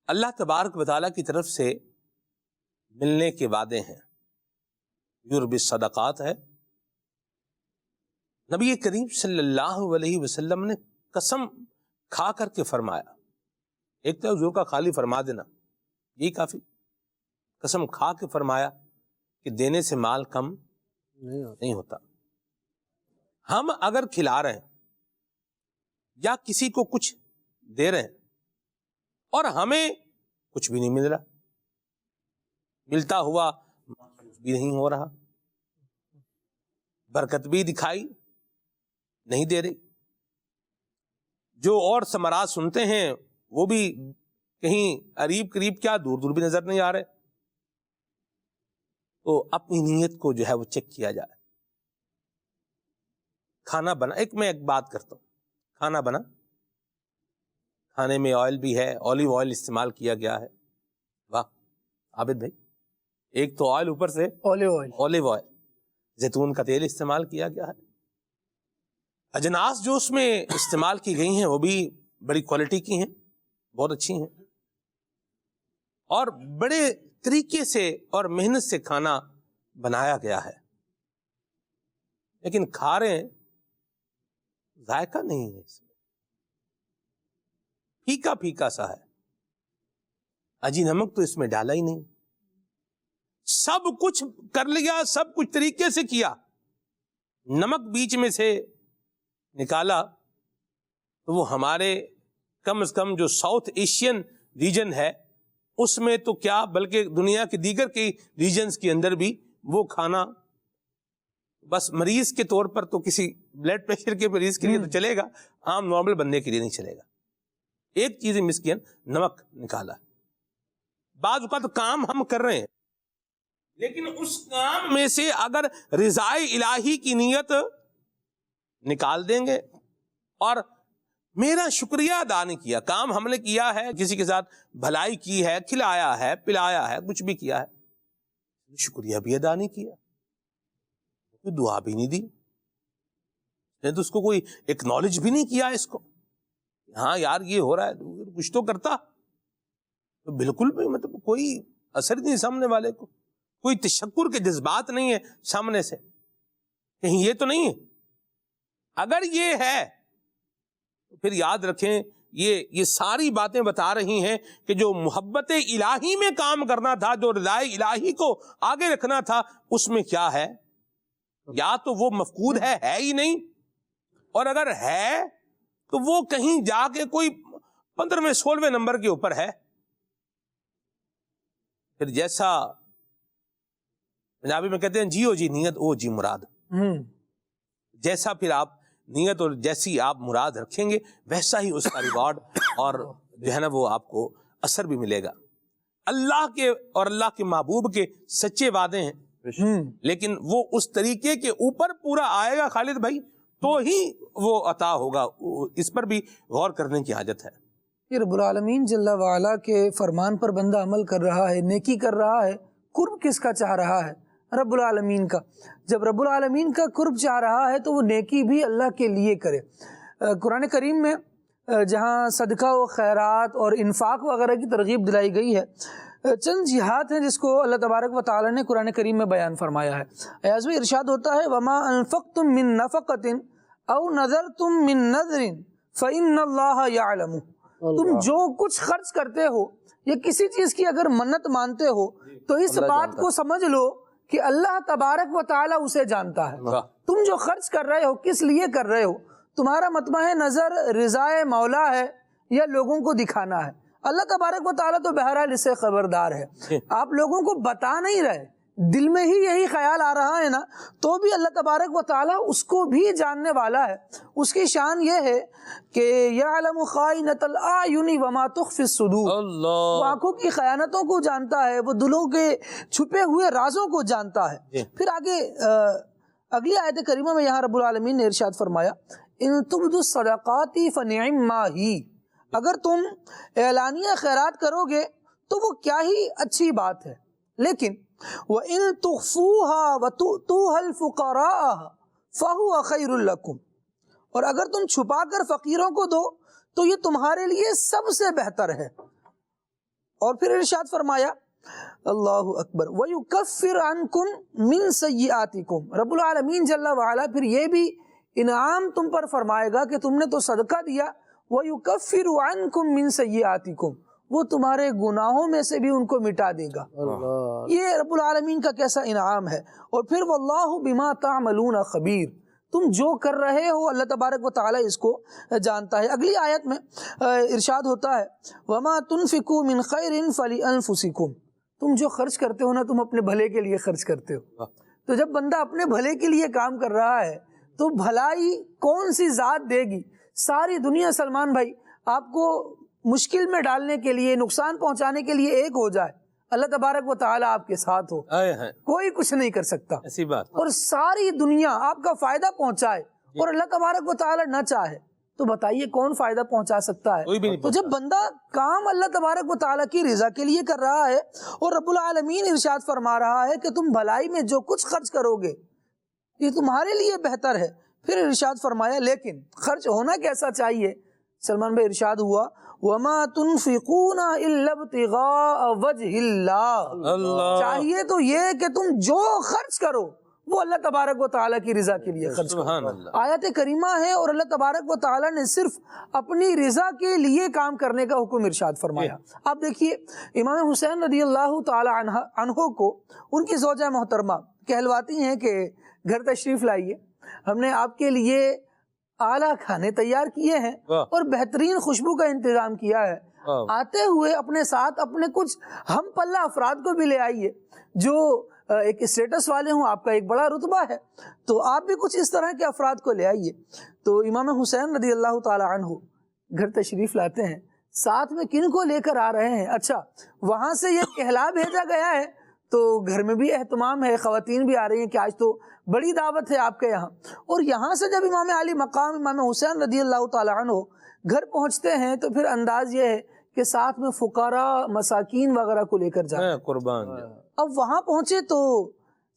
اللہ تبارک و تعالیٰ کی طرف سے ملنے کے وعدے ہیں، یربی صدقات ہے۔ نبی کریم صلی اللہ علیہ وسلم نے قسم کھا کر کے فرمایا، ایک تو حضور کا خالی فرما دینا یہی کافی، قسم کھا کے فرمایا کہ دینے سے مال کم نہیں ہوتا۔ ہم اگر کھلا رہے ہیں یا کسی کو کچھ دے رہے ہیں اور ہمیں کچھ بھی نہیں مل رہا، ملتا ہوا بھی نہیں ہو رہا، برکت بھی دکھائی نہیں دے رہی، جو اور ثمرات سنتے ہیں وہ بھی کہیں قریب قریب کیا دور دور بھی نظر نہیں آ رہے، تو اپنی نیت کو جو ہے وہ چیک کیا جائے۔ کھانا بنا، میں ایک بات کرتا ہوں، کھانا بنا، کھانے میں آئل بھی ہے، اولیو آئل استعمال کیا گیا ہے، واہ عابد بھائی، ایک تو آئل، اوپر سے اولیو آئل، زیتون کا تیل استعمال کیا گیا ہے، اجناس جو اس میں استعمال کی گئی ہیں وہ بھی بڑی کوالٹی کی ہیں، بہت اچھی ہیں، اور بڑے طریقے سے اور محنت سے کھانا بنایا گیا ہے، لیکن کھا رہے ہیں ذائقہ نہیں ہے، اس میں پھیکا پھیکا سا ہے، اجی نمک تو اس میں ڈالا ہی نہیں، سب کچھ کر لیا، سب کچھ طریقے سے کیا، نمک بیچ میں سے نکالا تو وہ ہمارے کم از کم جو ساؤتھ ایشین ریجن ہے اس میں تو کیا بلکہ دنیا کے دیگر کی ریجنز کے اندر بھی وہ کھانا بس مریض کے طور پر تو کسی بلڈ پریشر کے مریض کے لیے تو چلے گا، عام نارمل بندے کے لیے نہیں چلے گا۔ ایک چیز مس کیا، نمک نکالا۔ بعض اوقات کام ہم کر رہے ہیں لیکن اس کام میں سے اگر رضائے الہی کی نیت نکال دیں گے اور میرا شکریہ ادا نہیں کیا، کام ہم نے کیا ہے، کسی کے ساتھ بھلائی کی ہے، کھلایا ہے، پلایا ہے، کچھ بھی کیا ہے، شکریہ بھی ادا نہیں کیا، کوئی دعا بھی نہیں دی، تو اس کو کوئی ایکنالج بھی نہیں کیا اس کو، ہاں یار یہ ہو رہا ہے، کچھ تو کرتا، تو بالکل بھی مطلب کوئی اثر نہیں سامنے والے کو، کوئی تشکر کے جذبات نہیں ہے سامنے سے، کہیں یہ تو نہیں ہے۔ اگر یہ ہے تو پھر یاد رکھیں یہ ساری باتیں بتا رہی ہیں کہ جو محبت الہی میں کام کرنا تھا، جو رضائے الہی کو آگے رکھنا تھا، اس میں کیا ہے، یا تو وہ مفقود ہے ہی نہیں، اور اگر ہے تو وہ کہیں جا کے کوئی 15ویں 16ویں نمبر کے اوپر ہے۔ پھر جیسا پنجابی میں کہتے ہیں جیو جی نیت او جی مراد، جیسا پھر آپ نیت اور جیسی آپ مراد رکھیں گے ویسا ہی اس کا ریوارڈ اور جو ہے نا وہ آپ کو اثر بھی ملے گا۔ اللہ کے اور اللہ کے محبوب کے سچے وعدے ہیں، لیکن وہ اس طریقے کے اوپر پورا آئے گا خالد بھائی تو ہی وہ عطا ہوگا، اس پر بھی غور کرنے کی حاجت ہے۔ یہ رب العالمین جل وعلا کے فرمان پر بندہ عمل کر رہا ہے، نیکی کر رہا ہے، قرب کس کا چاہ رہا ہے؟ رب العالمین کا۔ جب رب العالمین کا قرب چاہ رہا ہے تو وہ نیکی بھی اللہ کے لیے کرے۔ قرآن کریم میں جہاں صدقہ و خیرات اور انفاق وغیرہ کی ترغیب دلائی گئی ہے، چند جہات ہیں جس کو اللہ تبارک و تعالی نے قرآن کریم میں بیان فرمایا ہے۔ ایاز میں ارشاد ہوتا ہے وَمَا أَنفَقْتُم مِّن نَفَقَةٍ أَوْ نَذَرْتُم مِّن نَذْرٍ فَإِنَّ اللَّهَ يَعْلَمُ، تم جو کچھ خرچ کرتے ہو یا کسی چیز کی اگر منت مانتے ہو تو اس بات کو سمجھ لو کہ اللہ تبارک و تعالیٰ اسے جانتا ہے. تم جو خرچ کر رہے ہو کس لیے کر رہے ہو؟ تمہارا مطمع نظر رضائے مولا ہے یا لوگوں کو دکھانا ہے؟ اللہ تبارک و تعالیٰ تو بہرحال اس سے خبردار ہے. آپ لوگوں کو بتا نہیں رہے، دل میں ہی یہی خیال آ رہا ہے نا، تو بھی اللہ تبارک و تعالیٰ اس کو بھی جاننے والا ہے. اس کی شان یہ ہے کہ یعلم خائنۃ الاعین وما تخفی الصدور، وہ آنکھوں کی خیانتوں کو جانتا ہے، وہ دلوں کے چھپے ہوئے رازوں کو جانتا ہے. پھر آگے اگلی آیت کریمہ میں یہاں رب العالمین نے ارشاد فرمایا ان تبدوا الصدقات فنعما ہی، اگر تم اعلانیہ خیرات کرو گے تو وہ کیا ہی اچھی بات ہے، لیکن وَإِن تُخْفُوهَا وَتُؤْتُوهَا الْفُقَرَاءَ فَهُوَ خَيْرٌ لَكُمْ، اور اگر تم چھپا کر فقیروں کو دو تو یہ تمہارے لیے سب سے بہتر ہے. اور پھر ارشاد فرمایا اللہ اکبر وَيُكَفِّرْ عَنْكُمْ مِنْ سَيِّئَاتِكُمْ، رب العالمین جل وعلا پھر یہ بھی انعام تم پر فرمائے گا کہ تم نے تو صدقہ دیا، وَيُكَفِّرُ عَنْكُمْ مِنْ سَيِّئَاتِكُمْ، وہ تمہارے گناہوں میں سے بھی ان کو مٹا دے گا. یہ رب العالمین کا کیسا انعام ہے. اور پھر واللہ بما تعملون خبیر، تم جو کر رہے ہو اللہ تبارک و تعالی اس کو جانتا ہے. اگلی آیت میں ارشاد ہوتا ہے وما تنفقوا من خیر فلانفسکم، تم جو خرچ کرتے ہو نا تم اپنے بھلے کے لیے خرچ کرتے ہو. تو جب بندہ اپنے بھلے کے لیے کام کر رہا ہے تو بھلائی کون سی ذات دے گی؟ ساری دنیا سلمان بھائی آپ کو مشکل میں ڈالنے کے لیے، نقصان پہنچانے کے لیے ایک ہو جائے، اللہ تبارک و تعالیٰ آپ کے ساتھ ہو، کوئی کچھ نہیں کر سکتا. ایسی بات. اور ساری دنیا آپ کا فائدہ پہنچائے اور اللہ تبارک و تعالیٰ نہ چاہے تو بتائیے کون فائدہ پہنچا سکتا ہے؟ تو جب بندہ کام اللہ تبارک و تعالیٰ کی رضا کے لیے کر رہا ہے اور رب العالمین ارشاد فرما رہا ہے کہ تم بھلائی میں جو کچھ خرچ کرو گے یہ تمہارے لیے بہتر ہے، پھر ارشاد فرمایا لیکن خرچ ہونا کیسا چاہیے؟ سلمان بھائی ارشاد ہوا وَمَا تُنْفِقُونَ إِلَّا ابْتِغَاءَ وَجْهِ اللَّهِ، چاہیے تو یہ کہ تم جو خرچ کرو وہ اللہ تبارک و تعالیٰ کی رضا کے لیے خرچ کرو. آیت کریمہ ہے اور اللہ تبارک و تعالیٰ نے صرف اپنی رضا کے لیے کام کرنے کا حکم ارشاد فرمایا. آپ دیکھیے امام حسین رضی اللہ تعالی عنہ کو ان کی زوجہ محترمہ کہلواتی ہیں کہ گھر تشریف لائیے، ہم نے آپ کے لیے اعلیٰ کھانے تیار کیے ہیں اور بہترین خوشبو کا انتظام کیا ہے، آتے ہوئے اپنے ساتھ اپنے کچھ ہم پلہ افراد کو بھی لے آئیے جو ایک اسٹیٹس والے ہوں، آپ کا ایک بڑا رتبہ ہے تو آپ بھی کچھ اس طرح کے افراد کو لے آئیے. تو امام حسین رضی اللہ تعالی عنہ گھر تشریف لاتے ہیں، ساتھ میں کن کو لے کر آ رہے ہیں؟ اچھا وہاں سے یہ کہلا بھیجا گیا ہے تو گھر میں بھی اہتمام ہے، خواتین بھی آ رہی ہیں کہ آج تو بڑی دعوت ہے آپ کے یہاں. اور یہاں سے جب امام علی مقام امام حسین رضی اللہ تعالی عنہ گھر پہنچتے ہیں تو پھر انداز یہ ہے کہ ساتھ میں فقراء مساکین وغیرہ کو لے کر جائیں. قربان. اب وہاں پہنچے تو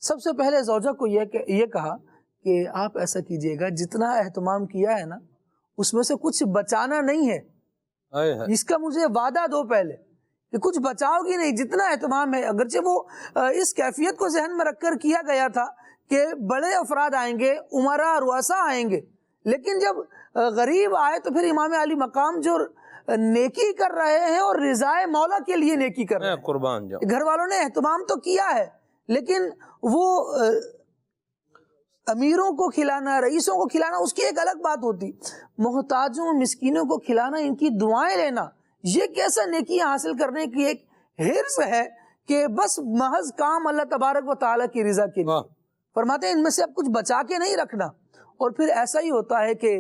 سب سے پہلے زوجہ کو یہ کہا کہ آپ ایسا کیجئے گا جتنا اہتمام کیا ہے نا اس میں سے کچھ بچانا نہیں ہے، اس کا مجھے وعدہ دو پہلے کہ کچھ بچاؤ گی نہیں، جتنا اہتمام ہے. اگرچہ وہ اس کیفیت کو ذہن میں رکھ کر کیا گیا تھا کہ بڑے افراد آئیں گے، عمراء رؤساء آئیں گے، لیکن جب غریب آئے تو پھر امام علی مقام جو نیکی کر رہے ہیں اور رضائے مولا کے لیے نیکی کر رہے ہیں. قربان جاؤ. گھر والوں نے اہتمام تو کیا ہے لیکن وہ امیروں کو کھلانا، رئیسوں کو کھلانا اس کی ایک الگ بات ہوتی، محتاجوں مسکینوں کو کھلانا، ان کی دعائیں لینا، یہ کیسا نیکیاں حاصل کرنے کی ایک حرص ہے کہ بس محض کام اللہ تبارک و تعالیٰ کی رضا کے لیے. فرماتے ہیں ان میں سے اب کچھ بچا کے نہیں رکھنا. اور پھر ایسا ہی ہوتا ہے کہ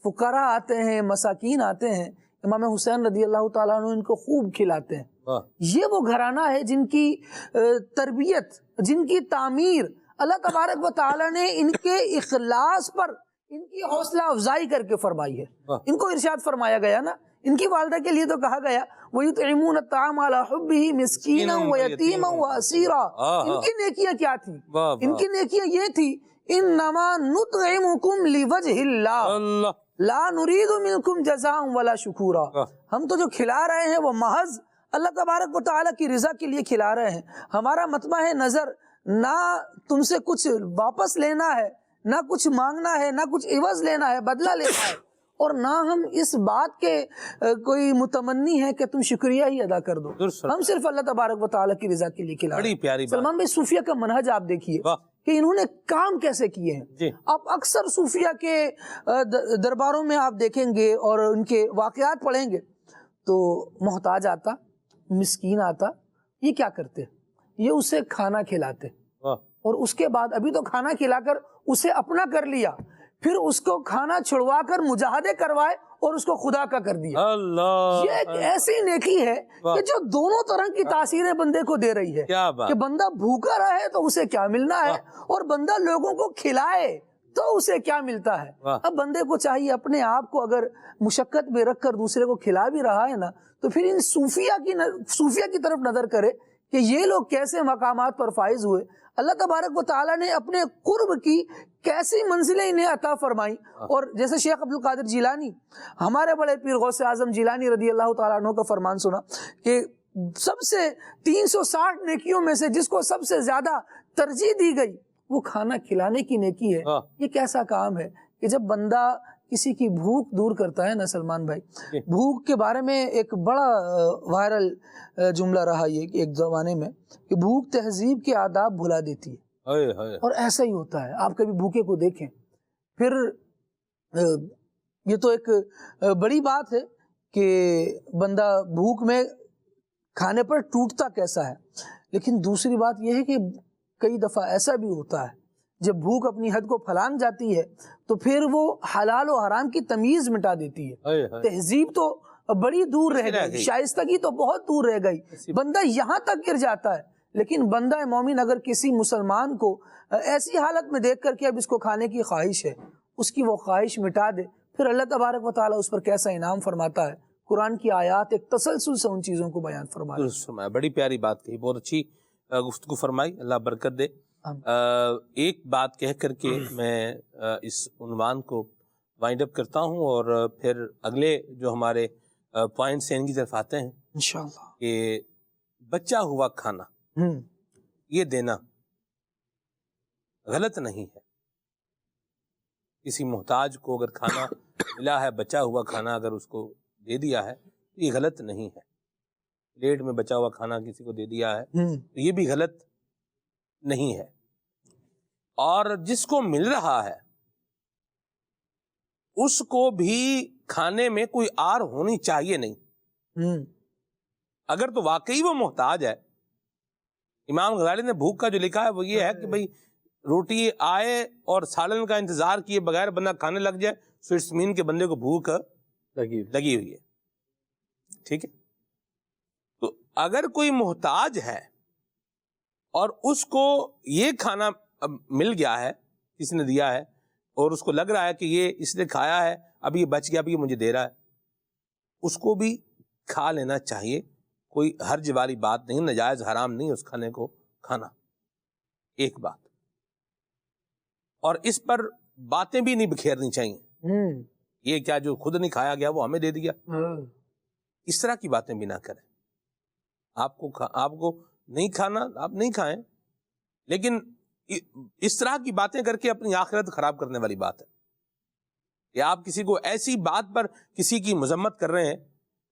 فقراء آتے ہیں، مساکین آتے ہیں، امام حسین رضی اللہ تعالیٰ عنہ ان کو خوب کھلاتے ہیں. یہ وہ گھرانہ ہے جن کی تربیت، جن کی تعمیر اللہ تبارک و تعالیٰ نے ان کے اخلاص پر ان کی حوصلہ افزائی کر کے فرمائی ہے. ان کو ارشاد فرمایا گیا نا، ان کی والدہ کے لیے تو کہا گیا وَيُطْعِمُونَ الطَّعَامَ عَلَىٰ حُبِّهِ مِسْكِينًا وَيَتِيمًا وَأَسِيرًا. ان کی نیکیاں کیا تھی؟ ان کی نیکیاں یہ تھی انما نطعمکم لوجہ اللہ لا نرید منکم جزاء ولا شکورا. ہم تو جو کھلا رہے ہیں وہ محض اللہ تبارک و تعالیٰ کی رضا کے لیے کھلا رہے ہیں. ہمارا مطمع نظر نہ تم سے کچھ واپس لینا ہے، نہ کچھ مانگنا ہے، نہ کچھ عوض لینا ہے، بدلہ لینا ہے. اور نہ ہم اس بات کے کوئی متمنی ہے کہ تم شکریہ ہی ادا کر دو. ہم صرف اللہ تبارک و تعالیٰ کی رضا کے لیے کھلا رہے ہیں. سلمان بھائی صوفیہ کا منہج آپ دیکھیے کہ انہوں نے کام کیسے کیے ہیں. آپ اکثر صوفیہ کے درباروں میں آپ دیکھیں گے اور ان کے واقعات پڑھیں گے تو محتاج آتا، مسکین آتا، یہ کیا کرتے؟ یہ اسے کھانا کھلاتے، اور اس کے بعد ابھی تو کھانا کھلا کر اسے اپنا کر لیا، پھر اس کو کھانا چھڑوا کر مجاہدے کروائے اور اس کو خدا کا کر دیا. یہ ایک ایسی نیکی ہے کہ جو دونوں طرح کی تاثیریں بندے کو دے رہی ہے کہ بندہ بھوکا رہے تو اسے کیا ملنا ہے، اور بندہ لوگوں کو کھلائے تو اسے کیا ملتا ہے. اب بندے کو چاہیے اپنے آپ کو اگر مشقت میں رکھ کر دوسرے کو کھلا بھی رہا ہے نا، تو پھر ان صوفیہ کی طرف نظر کرے کہ یہ لوگ کیسے مقامات پر فائز ہوئے. اللہ تبارک و تعالیٰ نے اپنے قرب کی کیسی منزلیں انہیں عطا فرمائی. اور جیسے شیخ عبد القادر جیلانی، ہمارے بڑے پیر غوث اعظم جیلانی رضی اللہ تعالیٰ عنہ کا فرمان سنا کہ سب سے 360 نیکیوں میں سے جس کو سب سے زیادہ ترجیح دی گئی وہ کھانا کھلانے کی نیکی ہے. یہ کیسا کام ہے کہ جب بندہ کسی کی بھوک دور کرتا ہے نا سلمان بھائی. بھوک کے بارے میں ایک بڑا وائرل جملہ رہا یہ ایک زمانے میں کہ بھوک تہذیب کے آداب بھلا دیتی ہے، اور ایسا ہی ہوتا ہے. آپ کبھی بھوکے کو دیکھیں، پھر یہ تو ایک بڑی بات ہے کہ بندہ بھوک میں کھانے پر ٹوٹتا کیسا ہے، لیکن دوسری بات یہ ہے کہ کئی دفعہ ایسا بھی ہوتا ہے جب بھوک اپنی حد کو پھلانگ جاتی ہے تو پھر وہ حلال و حرام کی تمیز مٹا دیتی ہے. تہذیب تو بڑی دور رہ گئی، شائستگی تو بہت دور رہ گئی، بندہ یہاں تک گر جاتا ہے. لیکن بندہ مومن اگر کسی مسلمان کو ایسی حالت میں دیکھ کر کہ اب اس کو کھانے کی خواہش ہے، اس کی وہ خواہش مٹا دے، پھر اللہ تبارک و تعالیٰ اس پر کیسا انعام فرماتا ہے. قرآن کی آیات ایک تسلسل سے ان چیزوں کو بیان فرمایا. بڑی پیاری بات کہی، بہت اچھی گفتگو فرمائی، اللہ برکت دے. ایک بات کہہ کر کے میں اس عنوان کو وائنڈ اپ کرتا ہوں اور پھر اگلے جو ہمارے پوائنٹس ہیں ان کی طرف آتے ہیں انشاءاللہ. کہ بچا ہوا کھانا یہ دینا غلط نہیں ہے. کسی محتاج کو اگر کھانا ملا ہے، بچا ہوا کھانا اگر اس کو دے دیا ہے تو یہ غلط نہیں ہے. پلیٹ میں بچا ہوا کھانا کسی کو دے دیا ہے تو یہ بھی غلط نہیں ہے. اور جس کو مل رہا ہے اس کو بھی کھانے میں کوئی آر ہونی چاہیے نہیں. اگر تو واقعی وہ محتاج ہے، امام غزالی نے بھوک کا جو لکھا ہے وہ یہ ہے کہ بھئی روٹی آئے اور سالن کا انتظار کیے بغیر بندہ کھانے لگ جائے، سو اٹس مین کے بندے کو بھوک لگی ہوئی ہے. ٹھیک ہے، تو اگر کوئی محتاج ہے اور اس کو یہ کھانا مل گیا ہے، کسی نے دیا ہے اور اس کو لگ رہا ہے کہ یہ اس نے کھایا ہے، اب یہ بچ گیا، اب یہ مجھے دے رہا ہے، اس کو بھی کھا لینا چاہیے. کوئی حرج والی بات نہیں، ناجائز حرام نہیں اس کھانے کو کھانا. ایک بات، اور اس پر باتیں بھی نہیں بکھیرنی چاہیے. یہ کیا جو خود نہیں کھایا گیا وہ ہمیں دے دیا، اس طرح کی باتیں بھی نہ کریں. آپ کو نہیں کھانا آپ نہیں کھائیں، لیکن اس طرح کی باتیں کر کے اپنی آخرت خراب کرنے والی بات ہے. یا آپ کسی کو ایسی بات پر کسی کی مذمت کر رہے ہیں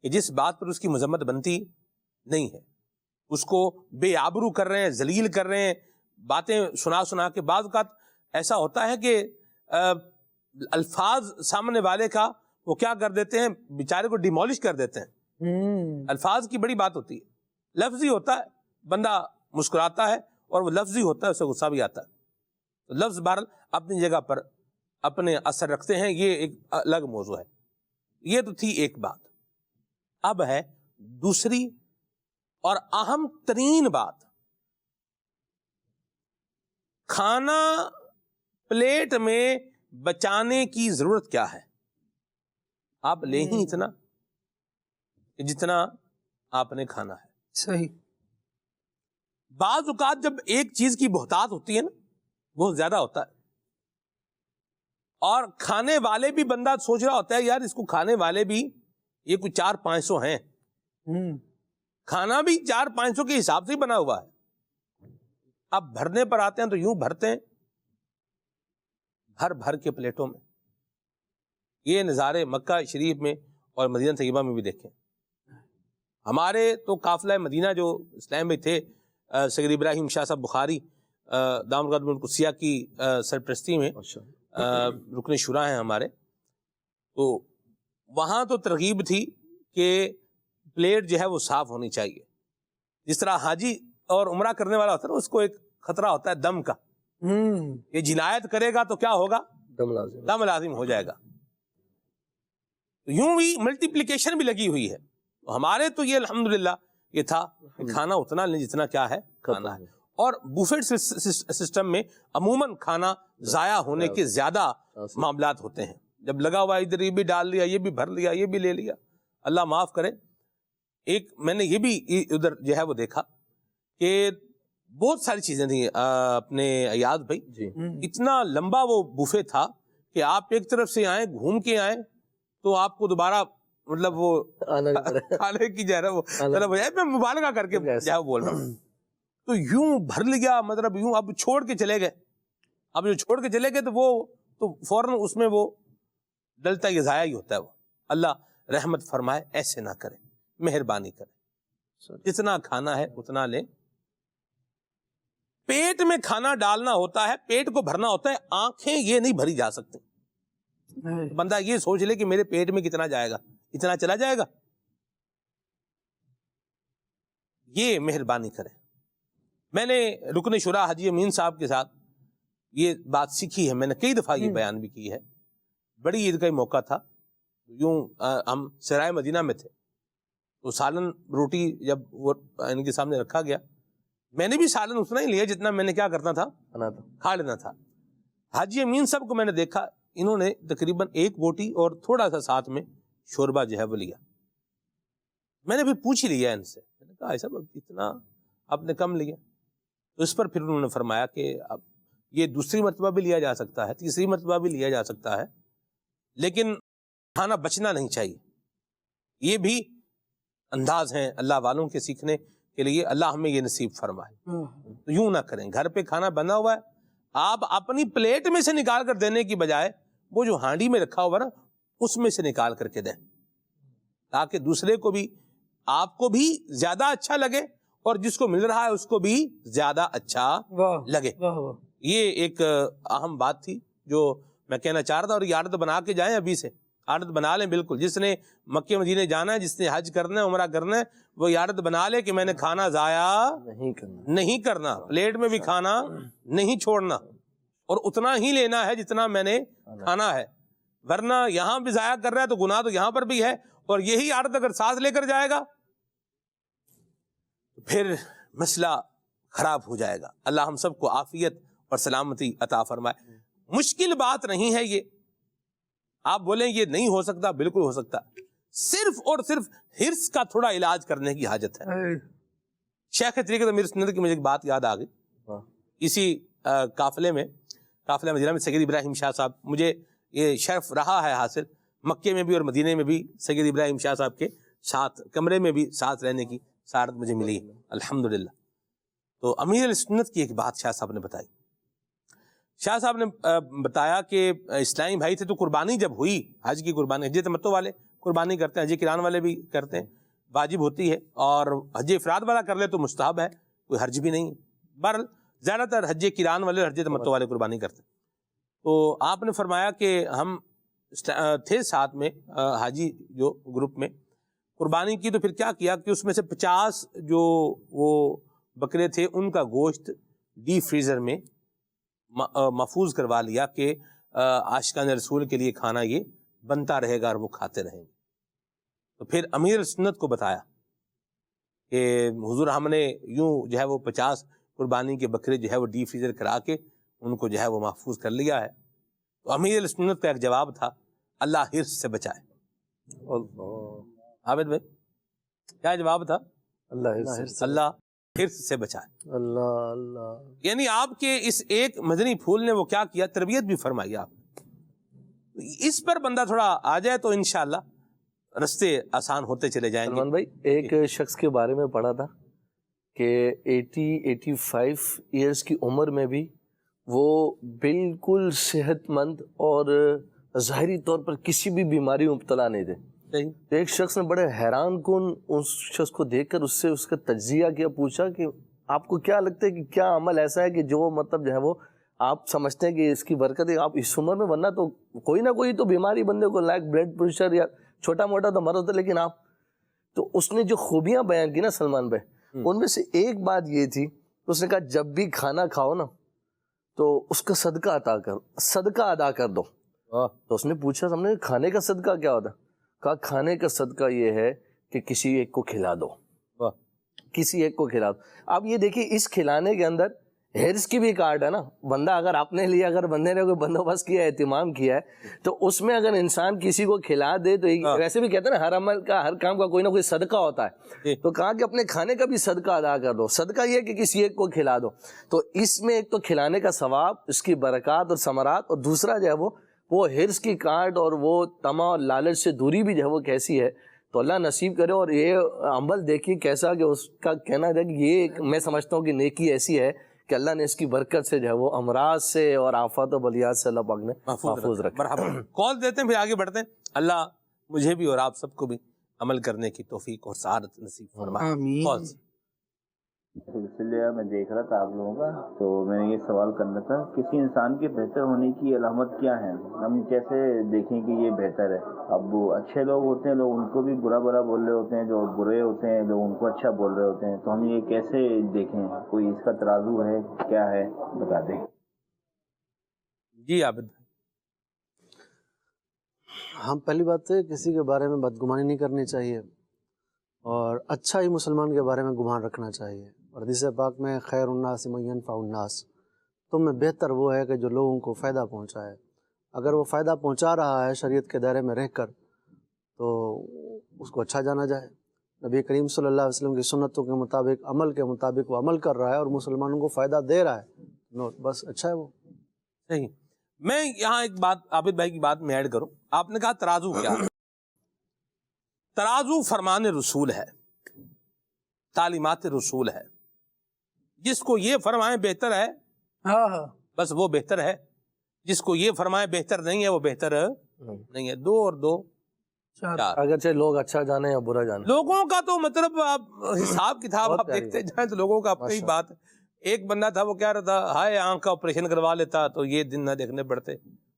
کہ جس بات پر اس کی مذمت بنتی نہیں ہے، اس کو بے آبرو کر رہے ہیں، ذلیل کر رہے ہیں، باتیں سنا کے. بعض اوقات ایسا ہوتا ہے کہ الفاظ سامنے والے کا وہ کیا کر دیتے ہیں، بیچارے کو ڈیمولش کر دیتے ہیں. الفاظ کی بڑی بات ہوتی ہے. لفظی ہوتا ہے، بندہ مسکراتا ہے اور وہ لفظی ہوتا ہے، اسے غصہ بھی آتا ہے. تو لفظ بہرحال اپنی جگہ پر اپنے اثر رکھتے ہیں، یہ ایک الگ موضوع ہے. یہ تو تھی ایک بات. اب ہے دوسری اور اہم ترین بات، کھانا پلیٹ میں بچانے کی ضرورت کیا ہے. آپ لیں ہی اتنا کہ جتنا آپ نے کھانا ہے. صحیح. بعض اوقات جب ایک چیز کی بہتات ہوتی ہے نا، بہت زیادہ ہوتا ہے، اور کھانے والے بھی بندہ سوچ رہا ہوتا ہے یار اس کو کھانے والے بھی یہ کوئی 400-500 ہیں، کھانا بھی 400-500 کے حساب سے ہی بنا ہوا ہے. اب بھرنے پر آتے ہیں تو یوں بھرتے ہیں بھر کے پلیٹوں میں. یہ نظارے مکہ شریف میں اور مدینہ طیبہ میں بھی دیکھیں. ہمارے تو قافلہ مدینہ جو اسلام میں تھے سید ابراہیم شاہ صاحب بخاری دامت برکاتہم القدسیہ کی سرپرستی میں رکن شورا ہیں ہمارے، تو وہاں تو ترغیب تھی کہ پلیٹ جو ہے وہ صاف ہونی چاہیے. جس طرح حاجی اور عمرہ کرنے والا ہوتا ہے نا، اس کو ایک خطرہ ہوتا ہے دم کا، یہ جنایت کرے گا تو کیا ہوگا، دم لازم ہو جائے گا. یوں بھی ملٹیپلیکیشن بھی لگی ہوئی ہے. ہمارے تو یہ الحمدللہ یہ تھا کہ کھانا اتنا لیں جتنا کیا ہے کھانا ہے. اور بوفیٹ سسٹم میں عموماً کھانا ضائع ہونے کے زیادہ معاملات ہوتے ہیں. جب لگا ہوا ادھر یہ بھی ڈال لیا، یہ بھی بھر لیا، یہ بھی لے لیا، اللہ معاف کرے. ایک میں نے یہ بھی ادھر جو ہے وہ دیکھا کہ بہت ساری چیزیں تھیں اپنے ایاز بھائی، اتنا لمبا وہ بوفے تھا کہ آپ ایک طرف سے آئیں گھوم کے آئیں تو آپ کو دوبارہ مطلب وہ کھانے کی جو ہے وہ میں مبالغہ کر کے جو بول رہا ہوں. تو یوں بھر لیا، مطلب یوں اب چھوڑ کے چلے گئے. اب جو چھوڑ کے چلے گئے تو وہ تو فوراً اس میں وہ ڈلتا یہ ضائع ہی ہوتا ہے. وہ اللہ رحمت فرمائے، ایسے نہ کرے، مہربانی کرے، جتنا کھانا ہے اتنا لیں. پیٹ میں کھانا ڈالنا ہوتا ہے، پیٹ کو بھرنا ہوتا ہے، آنکھیں یہ نہیں بھری جا سکتی. بندہ یہ سوچ لے کہ میرے پیٹ میں کتنا جائے گا، اتنا چلا جائے گا. یہ مہربانی کرے. میں نے رکن شورا حاجی امین صاحب کے ساتھ یہ بات سیکھی ہے، میں نے کئی دفعہ یہ بیان بھی کی ہے. بڑی عید کا ہی موقع تھا، یوں ہم سرائے مدینہ میں تھے، تو سالن روٹی جب وہ ان کے سامنے رکھا گیا، میں نے بھی سالن اتنا ہی لیا جتنا میں نے کیا کرنا تھا، کھا لینا تھا. حاجی امین صاحب کو میں نے دیکھا، انہوں نے تقریباً ایک بوٹی اور تھوڑا سا ساتھ میں شوربہ جو ہے وہ لیا. میں نے پھر پوچھ ہی لیا ان سے، میں نے کہا ایسا اتنا آپ نے کم لیا؟ تو اس پر پھر انہوں نے فرمایا کہ اب یہ دوسری مرتبہ بھی لیا جا سکتا ہے، تیسری مرتبہ بھی لیا جا سکتا ہے، لیکن کھانا بچنا نہیں چاہیے. یہ بھی انداز ہیں اللہ والوں کے سیکھنے کے لیے. اللہ ہمیں یہ نصیب فرمائے. تو یوں نہ کریں، گھر پہ کھانا بنا ہوا ہے، آپ اپنی پلیٹ میں سے نکال کر دینے کی بجائے وہ جو ہانڈی میں رکھا ہوا نا اس میں سے نکال کر کے دیں، تاکہ دوسرے کو بھی، آپ کو بھی زیادہ اچھا لگے اور جس کو مل رہا ہے اس کو بھی زیادہ اچھا لگے. یہ ایک اہم بات تھی جو میں کہنا چاہ رہا تھا. اور یہ عادت بنا کے جائیں، ابھی سے عادت بنا لیں. بالکل جس نے مکے مدینے جانا ہے، جس نے حج کرنا ہے، عمرہ کرنا ہے، وہ یہ عادت بنا لے کہ میں نے کھانا ضائع نہیں کرنا، پلیٹ میں بھی کھانا نہیں چھوڑنا، اور اتنا ہی لینا ہے جتنا میں نے کھانا ہے. ورنہ یہاں بھی ضائع کر رہا ہے تو گناہ تو یہاں پر بھی ہے. اور یہی عادت اگر ساتھ لے کر جائے گا پھر مسئلہ خراب ہو جائے گا. اللہ ہم سب کو عافیت اور سلامتی عطا فرمائے. مشکل بات نہیں ہے یہ. آپ بولیں یہ نہیں ہو سکتا، بالکل ہو سکتا. صرف اور صرف حرص کا تھوڑا علاج کرنے کی حاجت ہے. شیخ طریقت امیر سنت کی مجھے ایک بات یاد آ گئی. اسی قافلے میں، قافلہ مدینہ میں سید ابراہیم شاہ صاحب، مجھے یہ شرف رہا ہے حاصل، مکے میں بھی اور مدینے میں بھی سید ابراہیم شاہ صاحب کے ساتھ کمرے میں بھی ساتھ رہنے کی سعادت مجھے ملی الحمدللہ. تو امیر سنت کی ایک بات شاہ صاحب نے بتائی. شاہ صاحب نے بتایا کہ اسلامی بھائی تھے تو قربانی جب ہوئی، حج کی قربانی، حج تمتع والے قربانی کرتے ہیں، حج قران والے بھی کرتے ہیں، واجب ہوتی ہے، اور حج افراد والا کر لے تو مستحب ہے، کوئی حرج بھی نہیں. بہرحال زیادہ تر حج قران والے اور حج تمتع والے قربانی کرتے ہیں. تو آپ نے فرمایا کہ ہم تھے ساتھ میں حاجی جو گروپ میں، قربانی کی تو پھر کیا کیا کہ اس میں سے 50 جو وہ بکرے تھے ان کا گوشت ڈی فریزر میں محفوظ کروا لیا کہ عاشقان رسول کے لیے کھانا یہ بنتا رہے گا اور وہ کھاتے رہیں گے. تو پھر امیر سنت کو بتایا کہ حضور ہم نے یوں جو ہے وہ 50 قربانی کے بکرے جو ہے وہ ڈی فریزر کرا کے ان کو جو ہے وہ محفوظ کر لیا ہے. تو امیر سنت کا ایک جواب تھا، اللہ حرص سے بچائے. عابد بھائی کیا جواب تھا؟ اللہ حرص سے بچائے. اللہ یعنی آپ کے اس ایک مدنی پھول نے وہ کیا کیا، تربیت بھی فرمائی آپ. اس پر بندہ تھوڑا آ جائے تو انشاءاللہ رستے آسان ہوتے چلے جائیں گے. سلمان بھائی ایک شخص کے بارے میں پڑھا تھا کہ 85 ایئرس کی عمر میں بھی وہ بالکل صحت مند اور ظاہری طور پر کسی بھی بیماری میں مبتلا نہیں تھے. تو ایک شخص نے بڑے حیران کن اس شخص کو دیکھ کر اس سے اس کا تجزیہ کیا, پوچھا کہ آپ کو کیا لگتا ہے کہ کیا عمل ایسا ہے کہ جو مطلب جو ہے وہ آپ سمجھتے ہیں کہ اس کی برکت ہے آپ اس عمر میں, ورنہ تو کوئی نہ کوئی تو بیماری بندے کو لائک بلڈ پریشر یا چھوٹا موٹا تو مرض ہوتا ہے, لیکن آپ. تو اس نے جو خوبیاں بیان کی نا سلمان بھائی, ان میں سے ایک بات یہ تھی, اس نے کہا جب بھی کھانا کھاؤ نا تو اس کا صدقہ ادا کر دو. تو اس نے پوچھا ہم نے کھانے کا صدقہ کیا ہوتا؟ کہا کھانے کا صدقہ یہ ہے کہ کسی ایک کو کھلا دو, کسی ایک کو کھلا دو. اب یہ دیکھیے اس کھلانے کے اندر ہرس کی بھی کارڈ ہے نا. بندہ اگر اپنے لیے اگر بندے نے کوئی بندوبست کیا ہے, اہتمام کیا ہے, تو اس میں اگر انسان کسی کو کھلا دے تو ویسے بھی کہتے ہیں نا ہر عمل کا ہر کام کا کوئی نہ کوئی صدقہ ہوتا ہے. تو کہا کہ اپنے کھانے کا بھی صدقہ ادا کر دو. صدقہ یہ کہ کسی ایک کو کھلا دو. تو اس میں ایک تو کھلانے کا ثواب, اس کی برکات اور ثمرات, اور دوسرا جو ہے وہ ہرس کی کارڈ اور وہ طمع اور لالچ سے دوری بھی جو ہے وہ کیسی ہے. تو اللہ نصیب کرے. اور یہ عمل دیکھیے کیسا کہ اس کا کہنا ہے کہ یہ میں سمجھتا ہوں کہ نیکی ایسی ہے کہ اللہ نے اس کی برکت سے جو ہے وہ امراض سے اور آفات و بلیات سے اللہ پاک نے محفوظ رکھا. مرحبا. کال دیتے ہیں پھر آگے بڑھتے ہیں. اللہ مجھے بھی اور آپ سب کو بھی عمل کرنے کی توفیق اور سعادت نصیب فرمائے. آمین. سلسلہ میں دیکھ رہا تھا آپ لوگوں کا, تو میں نے یہ سوال کرنا تھا, کسی انسان کے بہتر ہونے کی علامت کیا ہے؟ ہم کیسے دیکھیں کہ یہ بہتر ہے؟ اب وہ اچھے لوگ ہوتے ہیں, لوگ ان کو بھی برا بول رہے ہوتے ہیں, جو برے ہوتے ہیں لوگ ان کو اچھا بول رہے ہوتے ہیں. تو ہم یہ کیسے دیکھیں؟ کوئی اس کا ترازو ہے کیا ہے بتا دیں. جی عابد. ہم پہلی بات ہے کسی کے بارے میں بدگمانی نہیں کرنی چاہیے, اور اچھا ہی مسلمان کے بارے میں گمان رکھنا چاہیے. اور حدیث پاک میں خیر الناس من ینفع الناس, تم میں بہتر وہ ہے کہ جو لوگوں کو فائدہ پہنچائے. اگر وہ فائدہ پہنچا رہا ہے شریعت کے دائرے میں رہ کر تو اس کو اچھا جانا جائے. نبی کریم صلی اللہ علیہ وسلم کی سنتوں کے مطابق عمل کے مطابق وہ عمل کر رہا ہے اور مسلمانوں کو فائدہ دے رہا ہے, بس اچھا ہے وہ. صحیح. میں یہاں ایک بات عابد بھائی کی بات میں ایڈ کروں. آپ نے کہا ترازو کیا ہے؟ ترازو فرمان رسول ہے, تعلیمات رسول ہے. جس کو یہ فرمائے بہتر ہے بس وہ بہتر ہے, جس کو یہ فرمائے بہتر نہیں ہے وہ بہتر نہیں ہے. 2 اور 2 4. اگرچہ لوگ اچھا جانے یا برا جانے, لوگوں کا تو مطلب آپ حساب کتاب آپ دیکھتے جائیں تو لوگوں کا اپنی بات. ایک بندہ تھا وہ کہہ رہا تھا ہائے آنکھ کا آپریشن کروا لیتا تو یہ دن نہ دیکھنے پڑتے.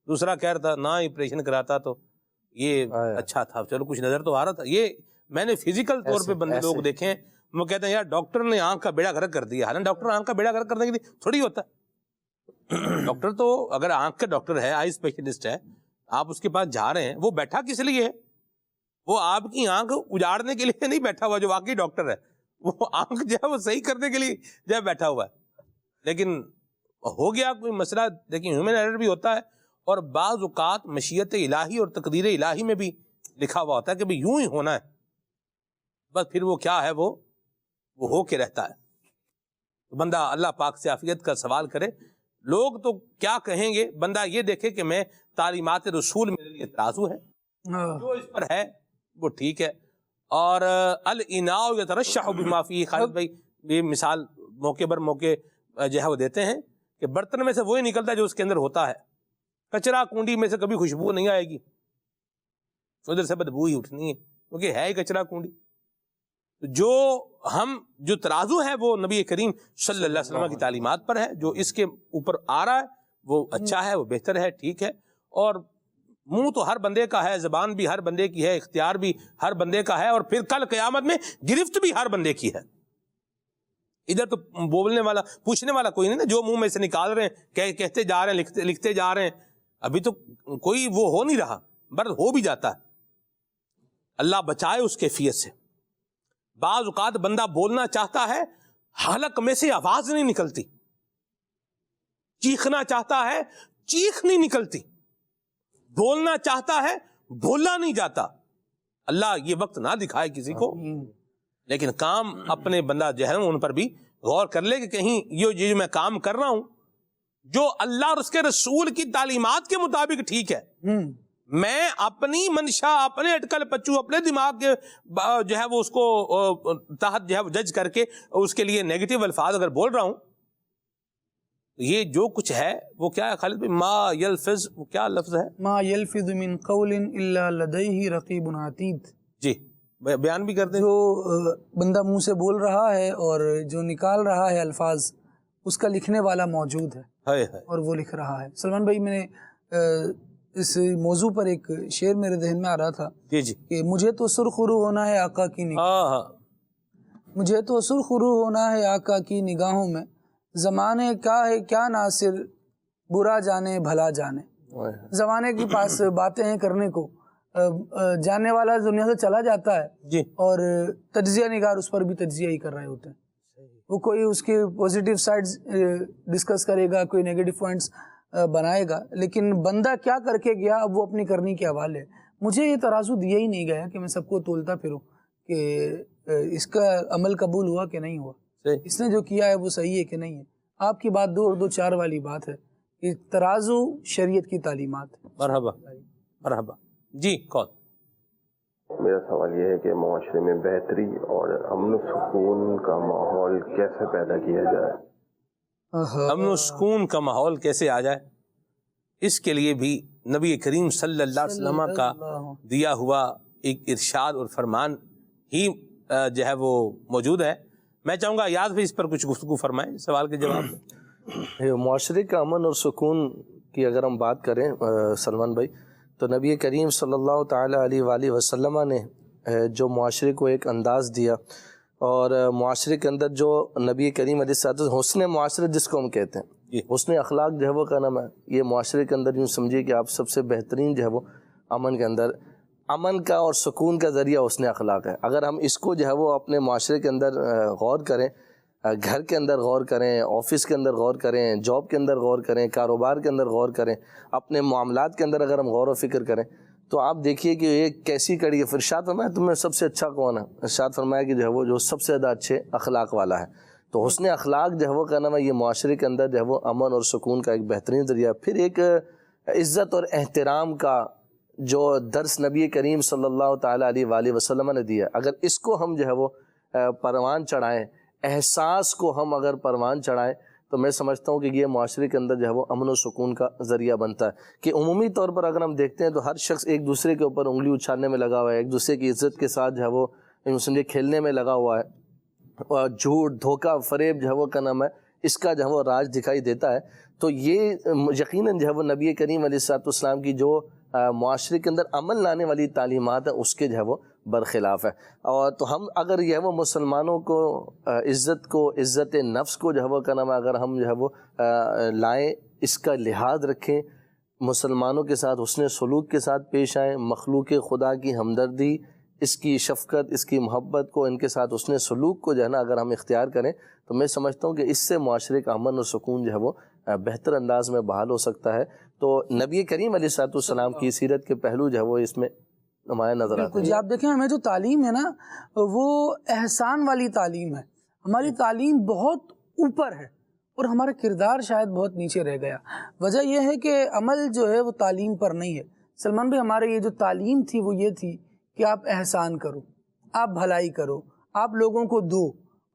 دوسرا کہہ رہا تھا نہ آپریشن کراتا تو یہ اچھا تھا, چلو کچھ نظر تو آ رہا تھا. یہ میں نے فزیکل طور پہ بندے لوگ دیکھے ہیں, وہ کہتے ہیں یار ڈاکٹر نے آنکھ کا بیڑا غرق کر دیا. حالانکہ ڈاکٹر آنکھ کا بیڑا غرق کرنے کے لیے تھوڑی ہوتا ہے. ڈاکٹر تو اگر آنکھ کا ڈاکٹر ہے, آئی اسپیشلسٹ ہے, آپ اس کے پاس جا رہے ہیں, وہ بیٹھا کس لیے ہے؟ وہ آپ کی آنکھ اجاڑنے کے لیے نہیں بیٹھا ہوا. جو واقعی ڈاکٹر ہے وہ آنکھ جو ہے وہ صحیح کرنے کے لیے جو ہے بیٹھا ہوا ہے. لیکن ہو گیا کوئی مسئلہ, لیکن ہیومن ایرر بھی ہوتا ہے, اور بعض اوقات مشیت الہی اور تقدیر الہی میں بھی لکھا ہوا ہوتا ہے کہ بھئی یوں ہی ہونا ہے, بس پھر وہ کیا ہے وہ ہو کے رہتا ہے. بندہ اللہ پاک سے عافیت کا سوال کرے. لوگ تو کیا کہیں گے, بندہ یہ دیکھے کہ میں تعلیمات رسول میرے لیے ترازو ہے, جو اس پر ہے وہ ٹھیک ہے. اور الاناء یترشح بما فیہ, خالد بھائی یہ مثال موقع بر موقع جو ہے وہ دیتے ہیں کہ برتن میں سے وہی نکلتا ہے جو اس کے اندر ہوتا ہے. کچرا کنڈی میں سے کبھی خوشبو نہیں آئے گی, ادھر سے بدبو ہی اٹھنی ہے کیونکہ ہے ہی کچرا کنڈی. جو ترازو ہے وہ نبی کریم صلی اللہ علیہ وسلم کی تعلیمات پر ہے. جو اس کے اوپر آ رہا ہے وہ اچھا ہے, وہ بہتر ہے, ٹھیک ہے. اور منہ تو ہر بندے کا ہے, زبان بھی ہر بندے کی ہے, اختیار بھی ہر بندے کا ہے, اور پھر کل قیامت میں گرفت بھی ہر بندے کی ہے. ادھر تو بولنے والا پوچھنے والا کوئی نہیں نا, جو منہ میں سے نکال رہے ہیں کہتے جا رہے ہیں, لکھتے جا رہے ہیں, ابھی تو کوئی وہ ہو نہیں رہا, بر ہو بھی جاتا ہے. اللہ بچائے اس کیفیت سے. بعض اوقات بندہ بولنا چاہتا ہے, حلق میں سے آواز نہیں نکلتی, چیخنا چاہتا ہے, چیخ نہیں نکلتی, بولنا چاہتا ہے, بولا نہیں جاتا. اللہ یہ وقت نہ دکھائے کسی کو, لیکن کام اپنے بندہ جو ہے ان پر بھی غور کر لے کہ کہیں یہ جو میں کام کر رہا ہوں جو اللہ اور اس کے رسول کی تعلیمات کے مطابق ٹھیک ہے, میں اپنی منشا, اپنے اٹکل پچو, اپنے دماغ کے جو ہے وہ اس کو تحت جو ہے جج کر کے اس کے لیے نیگیٹو الفاظ اگر بول رہا ہوں یہ جو کچھ ہے وہ کیا ہے خالد بھائی؟ ما یلفظ، وہ کیا لفظ ہے؟ ما یلفظ من قول الا لدیہ رقیب عتید. جی بیان بھی کرتے ہیں. جو بندہ منہ سے بول رہا ہے اور جو نکال رہا ہے الفاظ، اس کا لکھنے والا موجود ہے اور وہ لکھ رہا ہے. سلمان بھائی، میں نے اس موضوع پر ایک شعر میرے ذہن میں آ رہا تھا جی جی کہ مجھے تو سرخ رو ہونا ہے آقا کی نگاہ، مجھے تو سرخ رو ہونا ہے آقا کی نگاہوں میں، زمانے کا ہے کیا ناصر برا جانے بھلا جانے. زمانے کے پاس باتیں ہیں کرنے کو، جاننے والا دنیا سے چلا جاتا ہے جی، اور تجزیہ نگار اس پر بھی تجزیہ ہی کر رہے ہوتے ہیں. وہ کوئی اس کے پوزیٹیو سائڈز ڈسکس کرے گا، کوئی نیگیٹو پوائنٹس بنائے گا، لیکن بندہ کیا کر کے گیا اب وہ اپنی کرنی کے حوالے ہے. مجھے یہ ترازو دیا ہی نہیں گیا کہ میں سب کو تولتا پھروں کہ اس کا عمل قبول ہوا کہ نہیں ہوا، اس نے جو کیا ہے وہ صحیح ہے کہ نہیں ہے. آپ کی بات 2 اور 2 4 والی بات ہے کہ ترازو شریعت کی تعلیمات ہے. مرحبا مرحبا. جی کون؟ میرا سوال یہ ہے کہ معاشرے میں بہتری اور امن و سکون کا ماحول کیسے پیدا کیا جائے؟ امن و سکون کا ماحول کیسے آ جائے؟ اس کے لیے بھی نبی کریم صلی اللہ علیہ وسلم کا دیا ہوا ایک ارشاد اور فرمان ہی جو ہے وہ موجود ہے. میں چاہوں گا یاد بھی اس پر کچھ گفتگو فرمائیں سوال کے جواب میں. معاشرے کا امن اور سکون کی اگر ہم بات کریں سلمان بھائی، تو نبی کریم صلی اللہ تعالیٰ علیہ وآلہ وسلم نے جو معاشرے کو ایک انداز دیا، اور معاشرے کے اندر جو نبی کریم علیہ الصلوۃ والسلام حسن معاشرت جس کو ہم کہتے ہیں، حسن اخلاق جو ہے وہ کا نام ہے. یہ معاشرے کے اندر یوں سمجھیے کہ آپ سب سے بہترین جو ہے وہ امن کے اندر، امن کا اور سکون کا ذریعہ حسن اخلاق ہے. اگر ہم اس کو جو ہے وہ اپنے معاشرے کے اندر غور کریں، گھر کے اندر غور کریں، آفس کے اندر غور کریں، جاب کے اندر غور کریں، کاروبار کے اندر غور کریں، اپنے معاملات کے اندر اگر ہم غور و فکر کریں، تو آپ دیکھیے کہ یہ کیسی کڑی ہے. ارشاد فرمایا تم میں سب سے اچھا کون ہے؟ ارشاد فرمایا کہ جو ہے وہ جو سب سے زیادہ اچھے اخلاق والا ہے. تو حسن اخلاق جو ہے وہ کا نام ہے، یہ معاشرے کے اندر جو ہے وہ امن اور سکون کا ایک بہترین ذریعہ. پھر ایک عزت اور احترام کا جو درس نبی کریم صلی اللہ تعالیٰ علیہ وآلہ وسلم نے دیا، اگر اس کو ہم جو ہے وہ پروان چڑھائیں، احساس کو ہم اگر پروان چڑھائیں، تو میں سمجھتا ہوں کہ یہ معاشرے کے اندر جو ہے وہ امن و سکون کا ذریعہ بنتا ہے. کہ عمومی طور پر اگر ہم دیکھتے ہیں تو ہر شخص ایک دوسرے کے اوپر انگلی اچھالنے میں لگا ہوا ہے، ایک دوسرے کی عزت کے ساتھ جو ہے وہ سمجھے کھیلنے میں لگا ہوا ہے، اور جھوٹ دھوکہ فریب جو ہے وہ کا نام ہے، اس کا جو ہے وہ راج دکھائی دیتا ہے. تو یہ یقیناً جو ہے وہ نبی کریم علیہ الصلوۃ والسلام کی جو معاشرے کے اندر عمل لانے والی تعلیمات ہیں اس کے جو ہے وہ برخلاف ہے. اور تو ہم اگر یہ ہے وہ مسلمانوں کو عزت نفس کو جو ہے وہ کا نام ہے اگر ہم جو ہے وہ لائیں، اس کا لحاظ رکھیں، مسلمانوں کے ساتھ حسن سلوک کے ساتھ پیش آئیں، مخلوق خدا کی ہمدردی، اس کی شفقت، اس کی محبت کو، ان کے ساتھ حسن سلوک کو جو ہے نا اگر ہم اختیار کریں، تو میں سمجھتا ہوں کہ اس سے معاشرے کا امن اور سکون جو ہے وہ بہتر انداز میں بحال ہو سکتا ہے. تو نبی کریم علیہ الصلوۃ والسلام کی سیرت کے پہلو جو ہے وہ اس میں نمایاں نظر آتے ہیں. جی آپ دیکھیں، ہمیں جو تعلیم ہے نا وہ احسان والی تعلیم ہے. ہماری تعلیم بہت اوپر ہے اور ہمارا کردار شاید بہت نیچے رہ گیا. وجہ یہ ہے کہ عمل جو ہے وہ تعلیم پر نہیں ہے. سلمان بھائی، ہمارے یہ جو تعلیم تھی وہ یہ تھی کہ آپ احسان کرو، آپ بھلائی کرو، آپ لوگوں کو دو.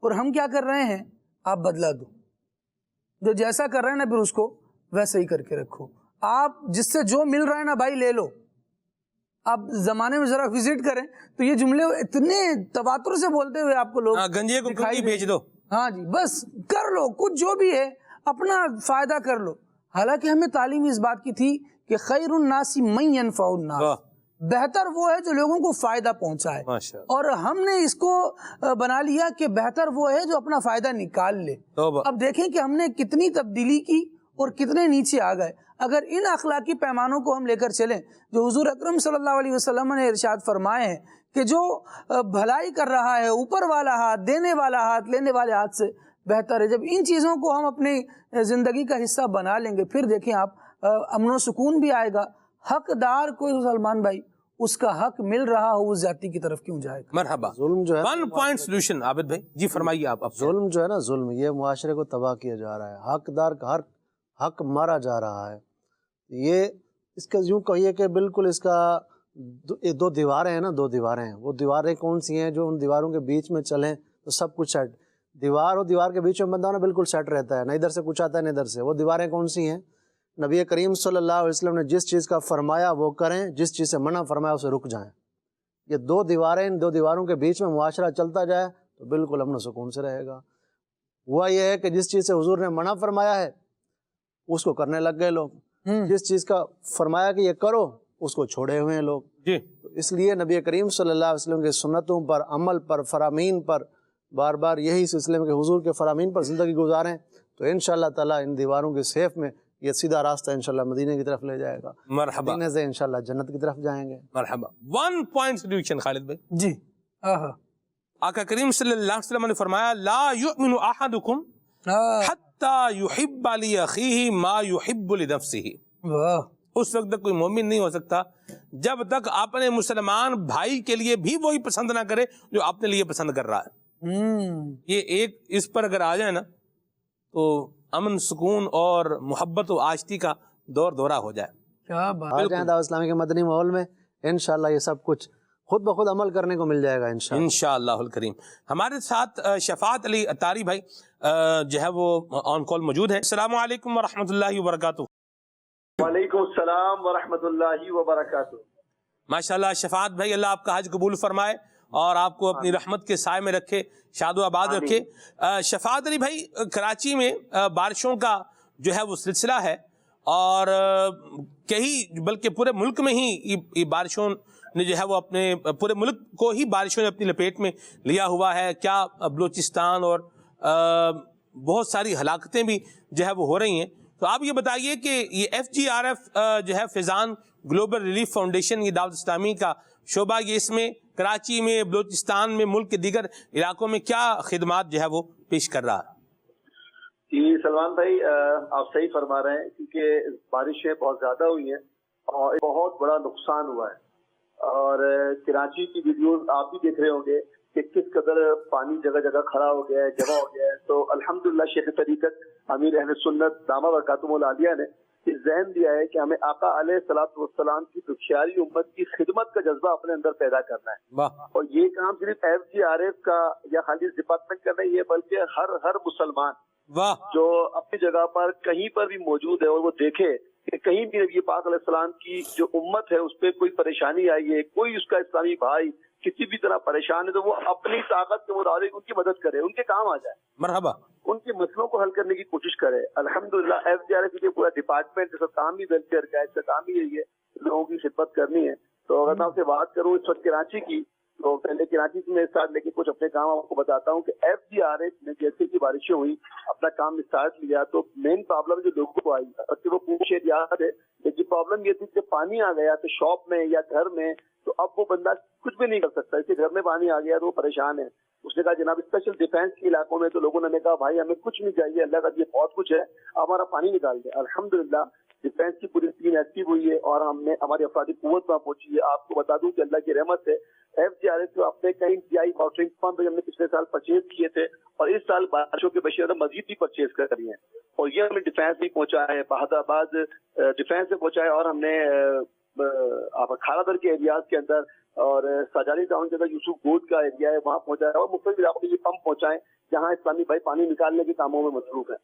اور ہم کیا کر رہے ہیں؟ آپ بدلہ دو. جو جیسا کر رہے ہیں نا پھر اس کو ویسے ہی کر کے رکھو. آپ جس سے جو مل رہا ہے نا بھائی لے لو. آپ زمانے میں ذرا وزٹ کریں تو یہ جملے اتنے تواتر سے بولتے ہوئے آپ کو لوگ گنجے کو کنجی بیچ دو. ہاں جی بس کر لو، کچھ جو بھی ہے اپنا فائدہ کر لو. حالانکہ ہمیں تعلیم اس بات کی تھی کہ خیر الناس من ينفع الناس، بہتر وہ ہے جو لوگوں کو فائدہ پہنچائے. اور ہم نے اس کو بنا لیا کہ بہتر وہ ہے جو اپنا فائدہ نکال لے. اب دیکھیں کہ ہم نے کتنی تبدیلی کی اور کتنے نیچے آ گئے. اگر ان اخلاقی پیمانوں کو ہم لے کر چلیں جو حضور اکرم صلی اللہ علیہ وسلم نے ارشاد فرمائے ہیں کہ جو بھلائی کر رہا ہے، اوپر والا ہاتھ، دینے والا ہاتھ لینے والے ہاتھ سے بہتر ہے. جب ان چیزوں کو ہم اپنی زندگی کا حصہ بنا لیں گے، پھر دیکھیں آپ امن و سکون بھی آئے گا. حقدار کوئی سلمان بھائی اس کا حق مل رہا ہو، اس زیادتی کی طرف کیوں جائے گا؟ مرحبا. ظلم جو ہے ون پوائنٹ سولوشن عابد بھائی جی فرمائیے. آپ ظلم جو ہے نا، ظلم یہ معاشرے کو تباہ کیا جا رہا ہے. حقدار کا ہر حق مارا جا رہا ہے. یہ اس کا یوں کہیے کہ بالکل اس کا 2 دیواریں ہیں نا، 2 دیواریں ہیں. وہ دیواریں کون سی ہیں جو ان دیواروں کے بیچ میں چلیں تو سب کچھ دیوار ہو، دیوار کے بیچ میں بندہ نا بالکل سیٹ رہتا ہے، نہ ادھر سے کچھ آتا ہے نہ ادھر سے۔ وہ دیواریں کون سی ہیں؟ نبی کریم صلی اللہ علیہ وسلم نے جس چیز کا فرمایا وہ کریں، جس چیز سے منع فرمایا اسے رک جائیں۔ یہ دو دیواریں، ان دو دیواروں کے بیچ میں معاشرہ چلتا جائے تو بالکل امن و سکون سے رہے گا۔ ہوا یہ ہے کہ جس چیز سے حضور نے منع فرمایا ہے اس کو کرنے لگ گئے لوگ، جس چیز کا فرمایا کہ یہ کرو اس کو چھوڑے ہوئے ہیں لوگ۔ تو اس لیے نبی کریم صلی اللہ علیہ وسلم کے سنتوں پر، عمل پر، فرامین پر بار بار یہی سلسلے میں کہ حضور کے فرامین پر زندگی گزاریں تو انشاءاللہ تعالیٰ ان دیواروں کے سیف میں یہ سیدھا راستہ انشاءاللہ مدینے کی طرف لے جائے گا، مرحبا، مدینے سے انشاءاللہ جنت کی طرف جائیں گے۔ مرحبا۔ 1 پوائنٹ سولوشن خالد بھائی جی۔ آقا کریم صلی اللہ علیہ وسلم نے فرمایا لا یؤمن احدکم حتی یحب لأخیہ ما یحب لنفسہ۔ اس وقت تک کوئی مومن نہیں ہو سکتا جب تک اپنے مسلمان بھائی کے لیے بھی وہی پسند نہ کرے جو اپنے لیے پسند کر رہا ہے۔ یہ ایک اس پر اگر آ جائے نا تو امن، سکون اور محبت و آشتی کا دور دورہ ہو جائے۔ کیا بات آ جائیں دعوت اسلامی کے مدنی ماحول میں، انشاءاللہ یہ سب کچھ خود بخود عمل کرنے کو مل جائے گا انشاءاللہ الکریم۔ ہمارے ساتھ شفاعت علی اتاری بھائی جو ہے وہ آن کال موجود ہیں۔ السلام علیکم ورحمۃ اللہ وبرکاتہ۔ وعلیکم السلام ورحمۃ اللہ وبرکاتہ۔ ماشاءاللہ شفاعت بھائی، اللہ آپ کا حج قبول فرمائے اور آپ کو اپنی رحمت کے سائے میں رکھے، شاد و آباد رکھے۔ شفاعت علی بھائی، کراچی میں بارشوں کا جو ہے وہ سلسلہ ہے اور کئی بلکہ پورے ملک میں ہی یہ بارشوں نے جو ہے وہ اپنے پورے ملک کو ہی بارشوں نے اپنی لپیٹ میں لیا ہوا ہے۔ کیا بلوچستان اور بہت ساری ہلاکتیں بھی جو ہے وہ ہو رہی ہیں، تو آپ یہ بتائیے کہ یہ FGRF جو ہے فیضان گلوبل ریلیف فاؤنڈیشن، یہ دعوت اسلامی کا شعبہ، یہ اس میں کراچی میں، بلوچستان میں، ملک کے دیگر علاقوں میں کیا خدمات جو ہے وہ پیش کر رہا ہے؟ جی سلمان بھائی، آپ صحیح فرما رہے ہیں کیونکہ بارشیں بہت زیادہ ہوئی ہیں اور بہت بڑا نقصان ہوا ہے، اور کراچی کی ویڈیوز آپ بھی دیکھ رہے ہوں گے کہ کس قدر پانی جگہ جگہ کھڑا ہو گیا ہے، جمع ہو گیا ہے۔ تو الحمدللہ شیخ طریقت امیر اہل سنت دامہ برکاتہم العالیہ نے یہ ذہن دیا ہے کہ ہمیں آقا علیہ الصلوۃ والسلام کی دکھیاری امت کی خدمت کا جذبہ اپنے اندر پیدا کرنا ہے، اور یہ کام صرف FGRF کا یا خالی ڈپارٹمنٹ کا نہیں ہے بلکہ ہر مسلمان جو اپنی جگہ پر کہیں پر بھی موجود ہے اور وہ دیکھے کہ کہیں بھی نبی پاک علیہ السلام کی جو امت ہے اس پہ کوئی پریشانی آئی ہے، کوئی اس کا اسلامی بھائی کسی بھی طرح پریشان ہے، تو وہ اپنی طاقت کے مطابق ان کی مدد کرے، ان کے کام آ جائے، مرحبا، ان کے مسئلوں کو حل کرنے کی کوشش کرے۔ الحمدللہ FGRF کے پورا ڈپارٹمنٹ اس کا کام بھی ویلفیئر کا ہے، اس کا کام بھی یہی ہے، لوگوں کی خدمت کرنی ہے۔ تو اگر میں آپ سے بات کروں اس وقت کراچی کی، تو پہلے کراچی سے میں اسٹارٹ لے کے کچھ اپنے کام آپ کو بتاتا ہوں کہ FGRF نے جیسے کی بارشیں ہوئی اپنا کام اسٹارٹ لیا تو مین پرابلم جو لوگوں کو آئی اور وہ پوچھے یاد ہے کہ پرابلم یہ تھی کہ پانی آ گیا تو شاپ میں یا گھر میں، تو اب وہ بندہ کچھ بھی نہیں کر سکتا، اس کے گھر میں پانی آ گیا تو وہ پریشان ہے۔ اس نے کہا جناب اسپیشل ڈیفینس کے علاقوں میں تو لوگوں نے کہا بھائی ہمیں کچھ نہیں چاہیے، اللہ کا یہ بہت کچھ ہے، ہمارا پانی نکال دے۔ الحمدللہ ڈیفینس کی پوری ٹیم ایکٹیو ہوئی ہے اور ہم نے ہماری افرادی قوت وہاں پہنچی ہے۔ آپ کو بتا دوں کہ اللہ کی رحمت سے FGRF جو اپنے کئی انتہائی واٹرنگ پمپ ہم نے پچھلے سال پرچیز کیے تھے اور اس سال بارشوں کے بشیر مزید بھی پرچیز کری ہیں، اور یہ ہمیں ڈیفینس بھی پہنچا ہے، بہاد آباد ڈیفینس سے پہنچا ہے، اور ہم نے کھارا در کے ایریاز کے اندر اور ساجاری ٹاؤن کے اندر یوسف گوڈ کا ایریا ہے وہاں پہنچا ہے، اور مختلف علاقوں میں یہ پمپ پہنچائے جہاں اسلامی بھائی پانی نکالنے کے کاموں میں مصروف ہیں۔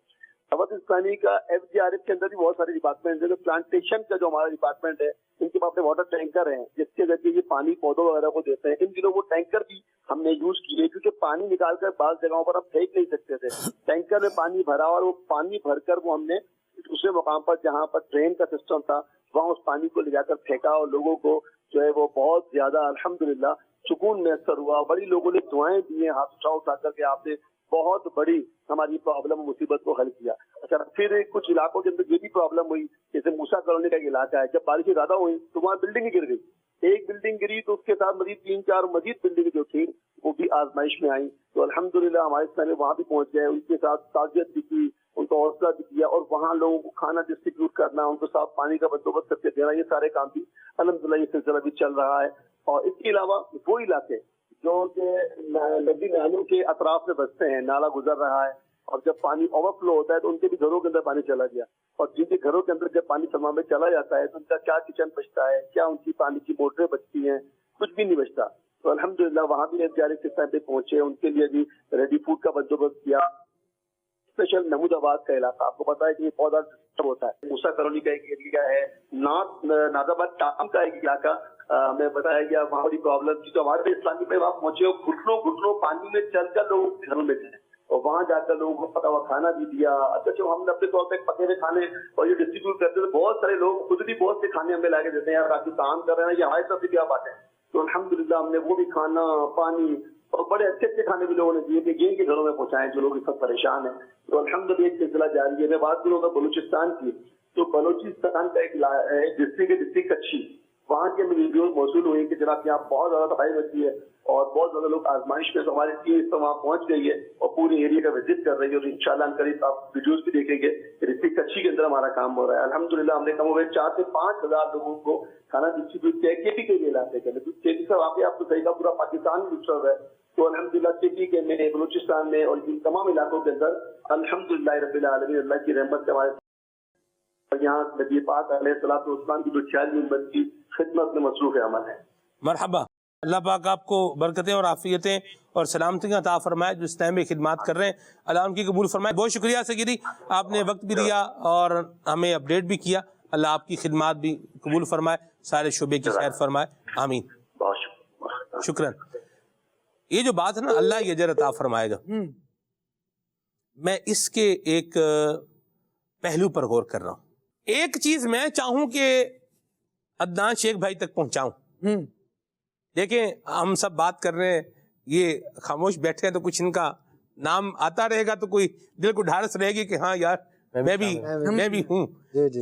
دعوت اسلامی کا FGRF کے اندر بھی بہت سارے ڈپارٹمنٹ ہیں، پلانٹیشن کا جو ہمارا ڈپارٹمنٹ ہے ان کے پاس اپنے واٹر ٹینکر ہیں جس کے ذریعے یہ پانی پودوں وغیرہ کو دیتے ہیں۔ ان دنوں وہ ٹینکر بھی ہم نے یوز کیے کیونکہ پانی نکال کر بعض جگہوں پر ہم پھینک نہیں سکتے تھے، ٹینکر میں پانی بھرا اور وہ پانی بھر کر وہ ہم نے دوسرے مقام پر جہاں پر ڈرین کا سسٹم تھا وہاں اس پانی کو لے جا کر پھینکا اور لوگوں کو جو ہے وہ بہت زیادہ الحمدللہ سکون میسر ہوا۔ بڑی لوگوں نے دعائیں دی ہیں ہاتھ اٹھا کر کے آپ نے بہت بڑی ہماری پرابلم مصیبت کو حل کیا۔ اچھا پھر کچھ علاقوں کے اندر یہ بھی پرابلم ہوئی، جیسے موسیٰ کالونی کا ایک علاقہ ہے، جب بارشیں زیادہ ہوئی تو وہاں بلڈنگیں گر گئی، ایک بلڈنگ گری تو اس کے ساتھ مزید 3-4 مزید بلڈنگ جو تھی وہ بھی آزمائش میں آئیں، تو الحمدللہ ہمارے سامنے وہاں بھی پہنچ گئے، ان کے ساتھ تعزیت بھی کی، ان کو حوصلہ بھی دیا، اور وہاں لوگوں کو کھانا ڈسٹریبیوٹ کرنا، ان کو صاف پانی کا بندوبست کر کے دینا، یہ سارے کام بھی الحمدللہ یہ سلسلہ بھی چل رہا ہے۔ اور اس کے علاوہ وہ علاقے جو کہ ندی نالوں کے اطراف میں بستے ہیں، نالا گزر رہا ہے اور جب پانی اوور فلو ہوتا ہے تو ان کے بھی گھروں کے اندر پانی چلا گیا، اور جن کے گھروں کے اندر جب پانی سما میں چلا جاتا ہے تو ان کا کیا کچن بچتا ہے، کیا ان کی پانی کی موٹریں بچتی ہیں، کچھ بھی نہیں بچتا۔ تو الحمدللہ وہاں بھی FDRF کے ٹائم پہ پہنچے، ان کے لیے بھی ریڈی فوڈ کا بندوبست کیا. اسپیشل محمود آباد کا علاقہ آپ کو پتا ہے کہ یہ بہت زیادہ ڈسٹرب ہوتا ہے. موسیٰ کالونی کا ایک ایریا ہے، ناز آباد ٹام کا ایک علاقہ ہمیں بتایا گیا وہاں بڑی پرابلم تھی. تو ہمارے اسلامی پہ وہاں پہنچے اور گھٹنوں پانی میں چل کر لوگوں کے گھروں میں گئے اور وہاں جا کر لوگوں کو پکا ہوا کھانا بھی دیا. اچھا ہم نے اپنے طور پہ پکے ہوئے کھانے اور یہ ڈسٹریبیوٹ کرتے تھے. بہت سارے لوگ خود بھی بہت سے کھانے ہمیں لا کے دیتے ہیں، باقی کام کر رہے ہیں، یہ ہماری طرف سے بھی آپ آتے ہیں. تو الحمدللہ ہم نے وہ بھی کھانا پانی اور بڑے اچھے اچھے کھانے بھی لوگوں نے دیے کہ جن کے گھروں میں پہنچائے جو لوگ اس وقت پریشان ہیں. تو الحمدللہ ایک سلسلہ جاری ہے. میں بات کروں گا بلوچستان کی، تو بلوچستان کا ایک ڈسٹرکٹ ہے ڈسٹرکٹ کچھی. وہاں کے ویڈیوز موصول ہوئی کہ جناب یہاں بہت زیادہ تباہی مچی ہے اور بہت زیادہ لوگ آزمائش میں. تو ہماری ٹیم اس پر وہاں پہنچ گئی ہے اور پورے ایریا کا وزٹ کر رہی ہے اور انشاءاللہ قریب آپ ویڈیوز بھی دیکھیں گے. ڈسٹرکٹ کچھی کے اندر ہمارا کام ہو رہا ہے. الحمدللہ ہم نے کم ہوئے 4 سے 5 ہزار لوگوں کو کھانا ڈسٹریبیوٹ کیا KP کے علاقے کے اندر. KP کا واقعہ آپ کو صحیح کا پورا پاکستان میں ڈسٹرب ہے. تو الحمدللہ KP کے میں بلوچستان میں اور ان تمام علاقوں کے اندر الحمدللہ رب العالمین اللہ کی رحمت سے ہمارے یہاں نبی پاک علیہ الصلوۃ والسلام کی جو 46 امت کی خدمت میں مصروف عمل ہے. مرحبا. اللہ پاک آپ کو برکتیں اور عافیتیں اور سلامتیاں عطا فرمائے جو اس ٹائم میں خدمات کر رہے ہیں. اللہ ان کی قبول فرمائے. بہت شکریہ سگیری، آپ نے وقت بھی دیا اور ہمیں اپڈیٹ بھی کیا. اللہ آپ کی خدمات بھی قبول فرمائے، سارے شعبے کی خیر فرمائے. آمین. شکراً. یہ جو بات ہے نا اللہ یہ اجر عطا فرمائے گا، میں اس کے ایک پہلو پر غور کر رہا ہوں. ایک چیز میں چاہوں کہ عدنان شیخ بھائی تک پہنچاؤں. دیکھیں ہم سب بات کر رہے ہیں، یہ خاموش بیٹھے ہیں تو کچھ ان کا نام آتا رہے گا تو کوئی دل کو ڈھارس رہے گی کہ ہاں یار میں بھی ہوں.